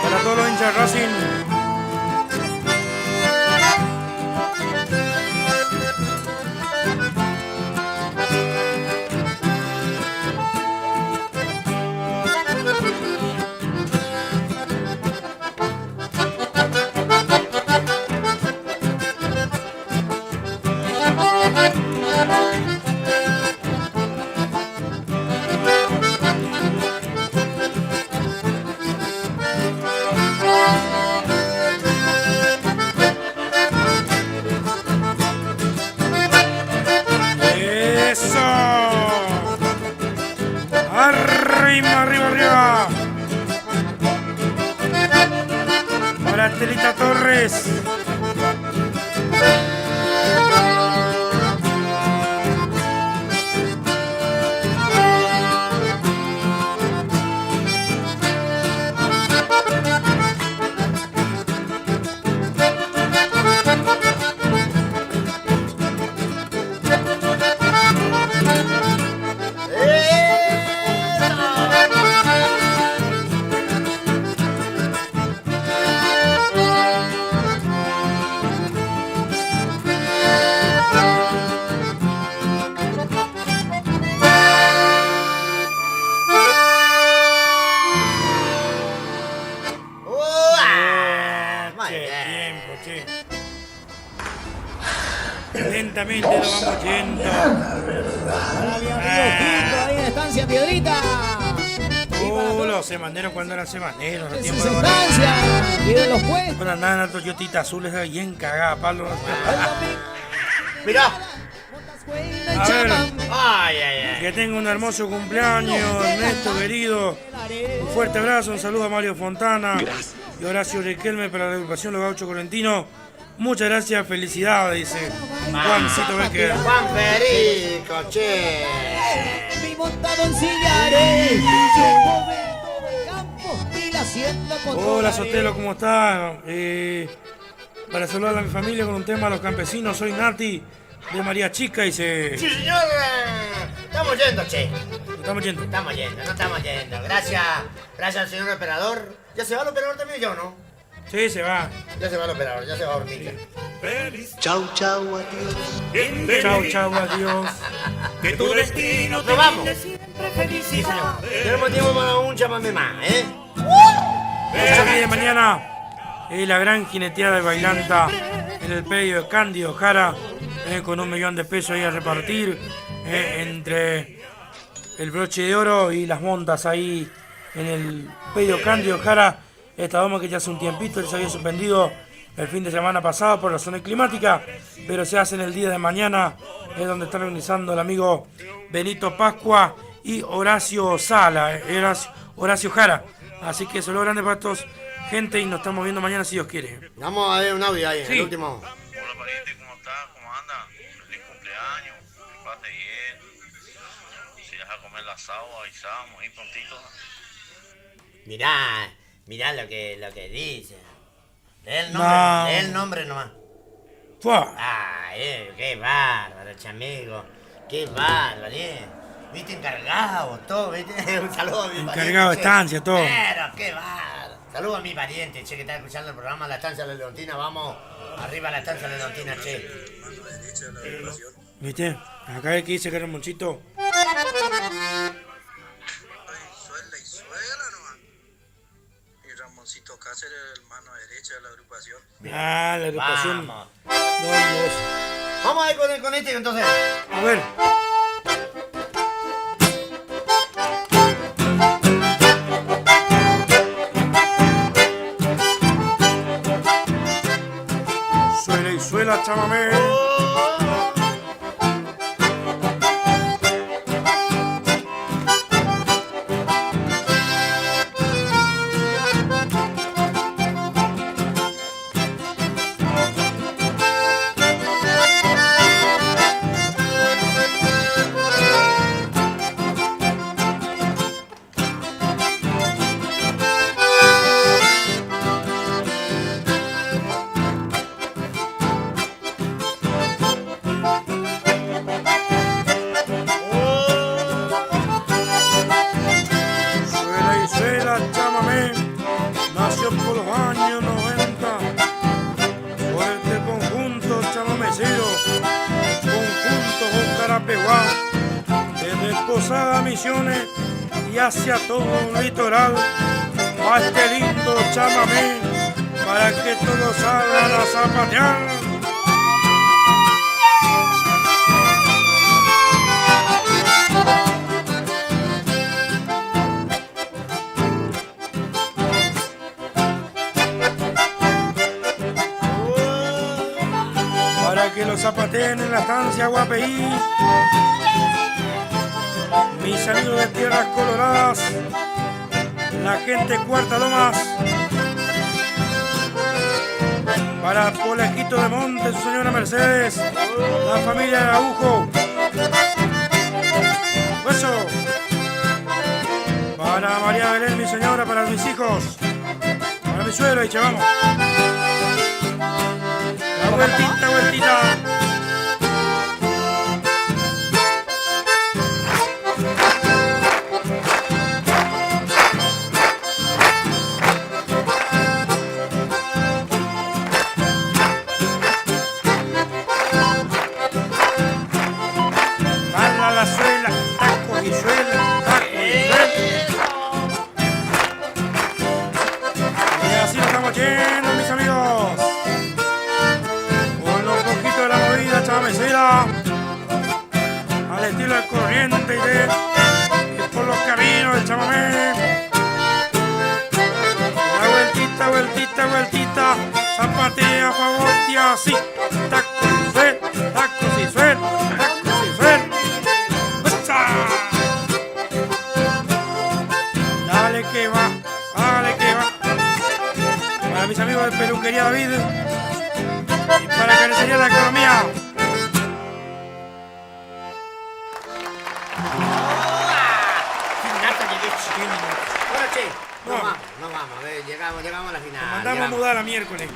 Para todos los hinchas Racing. Arriba. Para Estelita Torres. tiempo, che. Lentamente lo vamos yendo. Ahí en Estancia Piedrita. Los semaneros cuando eran semaneros. En sus estancias. Y de los puestos. Cuando andaban a Toyotitas azules bien cagadas, Pablo. Mirá. A ver, que tenga un hermoso cumpleaños, Ernesto querido. Un fuerte abrazo, un saludo a Mario Fontana y Horacio Riquelme para la agrupación Los Gauchos Correntinos. Muchas gracias, felicidades, dice Juancito Becker. Juan Perico, che. Mi montado en sillares. Hola Sotelo, ¿cómo estás? Para saludar a mi familia con un tema a los campesinos, soy Nati de María Chica, dice. Sí, señor. Estamos yendo, che. Estamos yendo. Estamos yendo, no estamos yendo. Gracias al señor operador. ¿Ya se va el operador también yo, no? Sí, se va. Ya se va el operador, ya se va a dormir. Chau, chau, adiós. Chau, chau, adiós. Que tu destino ¡Nos vamos! Sí, señor. Tenemos tiempo para un chamamé más, ¿eh? Hoy de mañana la gran jineteada de Bailanta en el predio de Cándido Jara, con 1 millón de pesos ahí a repartir entre el broche de oro y las montas ahí en el predio Cándido Jara. Esta doma que ya hace un tiempito se había suspendido el fin de semana pasado por razones climáticas, pero se hace en el día de mañana, es donde está organizando el amigo Benito Pascua y Horacio Sala, Horacio Jara. Así que saludos grandes para todos, gente, y nos estamos viendo mañana si Dios quiere. Vamos a ver un audio ahí, sí. El último. Hola pariente, ¿cómo estás? ¿Cómo andas? Feliz cumpleaños, que pase bien. Si vas a comer la asado, avisamos ahí prontito. Mirá lo que dice. Lee el nombre nomás. ¡Fua! Qué bárbaro, chamigo. Qué bárbaro, Viste, encargado, todo, viste. Un saludo a mi pariente. Encargado de estancia, todo. Pero, qué bárbaro. Saludo a mi pariente, che, que está escuchando el programa La Estancia de la Leontina. Vamos, arriba a La Estancia de la Leontina, che. ¿Viste? Acá el que dice que era Monchito. Ramoncito Cáceres, el mano derecha de la agrupación. La agrupación. Vamos a ir con este entonces. A ver. Suela y suela, chamamé. Misiones y hacia todo un litoral a este lindo chamamé para que todos salgan a zapatear. Para que los zapateen en la estancia Guapeí. Mis amigos de Tierras Coloradas, la gente de Cuarta Lomas, para Polejito de Monte, su señora Mercedes, la familia de Agujo, eso, para María Belén, mi señora, para mis hijos, para mi suegro, y vamos. La vueltita, vueltita. Yendo, mis amigos. vueltita, vueltita, zapatea a favor y así. Tacos y suel, tacos y suel, tacos y suel. ¡Esa! Dale que va, dale que va. Para mis amigos de Peluquería David y para Carnicería La Economía. Bueno, che, nos vamos, a ver, llegamos a la final. Nos mandamos a mudar a miércoles.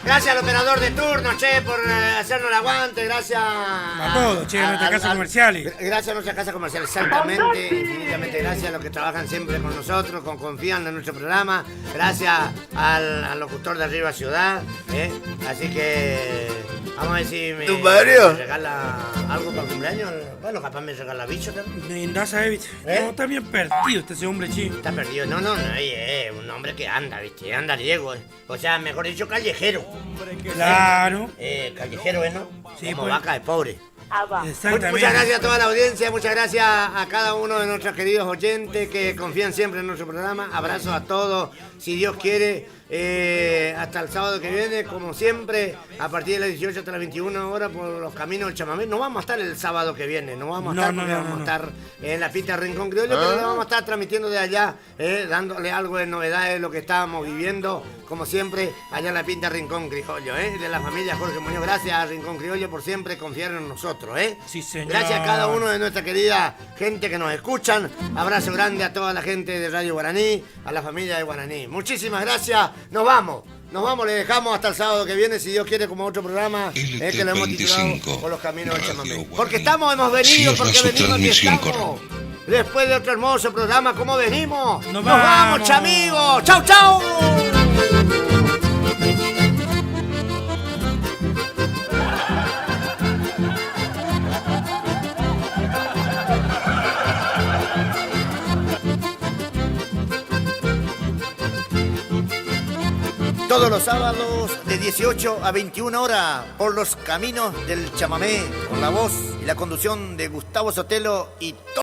Gracias al operador de turno, che, por hacernos el aguante. Gracias a todos, che, a nuestras casas comerciales. Gracias a nuestras casas comerciales, exactamente. Infinitamente gracias a los que trabajan siempre con nosotros, confían en nuestro programa. Gracias al locutor de Arriba Ciudad. Así que vamos a ver si me regala algo para el cumpleaños. Bueno, capaz me regala bicho también. No, está bien perdido ese hombre, che. Está perdido. No, un hombre que anda, ¿viste? Anda riego. O sea, mejor dicho, callejero. Claro. Callejero, ¿no? Sí, como pues. vaca de pobre. Exactamente. Muchas gracias a toda la audiencia, muchas gracias a cada uno de nuestros queridos oyentes que confían siempre en nuestro programa. Abrazos a todos, si Dios quiere, hasta el sábado que viene, como siempre, a partir de las 18 hasta las 21 horas por los caminos del Chamamé. No vamos a estar el sábado que viene, vamos a estar en la pista Rincón Criollo, pero lo vamos a estar transmitiendo de allá, dándole algo de novedades de lo que estábamos viviendo, como siempre, allá en la pista Rincón Criollo, de la familia Jorge Muñoz. Gracias a Rincón Criollo por siempre confiar en nosotros. Sí, señor. Gracias a cada uno de nuestra querida gente que nos escuchan. Abrazo grande a toda la gente de Radio Guaraní, a la familia de Guaraní. Muchísimas gracias. Nos vamos, le dejamos hasta el sábado que viene, si Dios quiere, como otro programa que lo hemos titulado Por los Caminos del Chamamé. Porque hemos venido, porque venimos y estamos. Después de otro hermoso programa, ¿cómo venimos? Nos vamos, chamigos. ¡Chau, chau! Todos los sábados de 18 a 21 horas por los caminos del Chamamé, con la voz y la conducción de Gustavo Sotelo y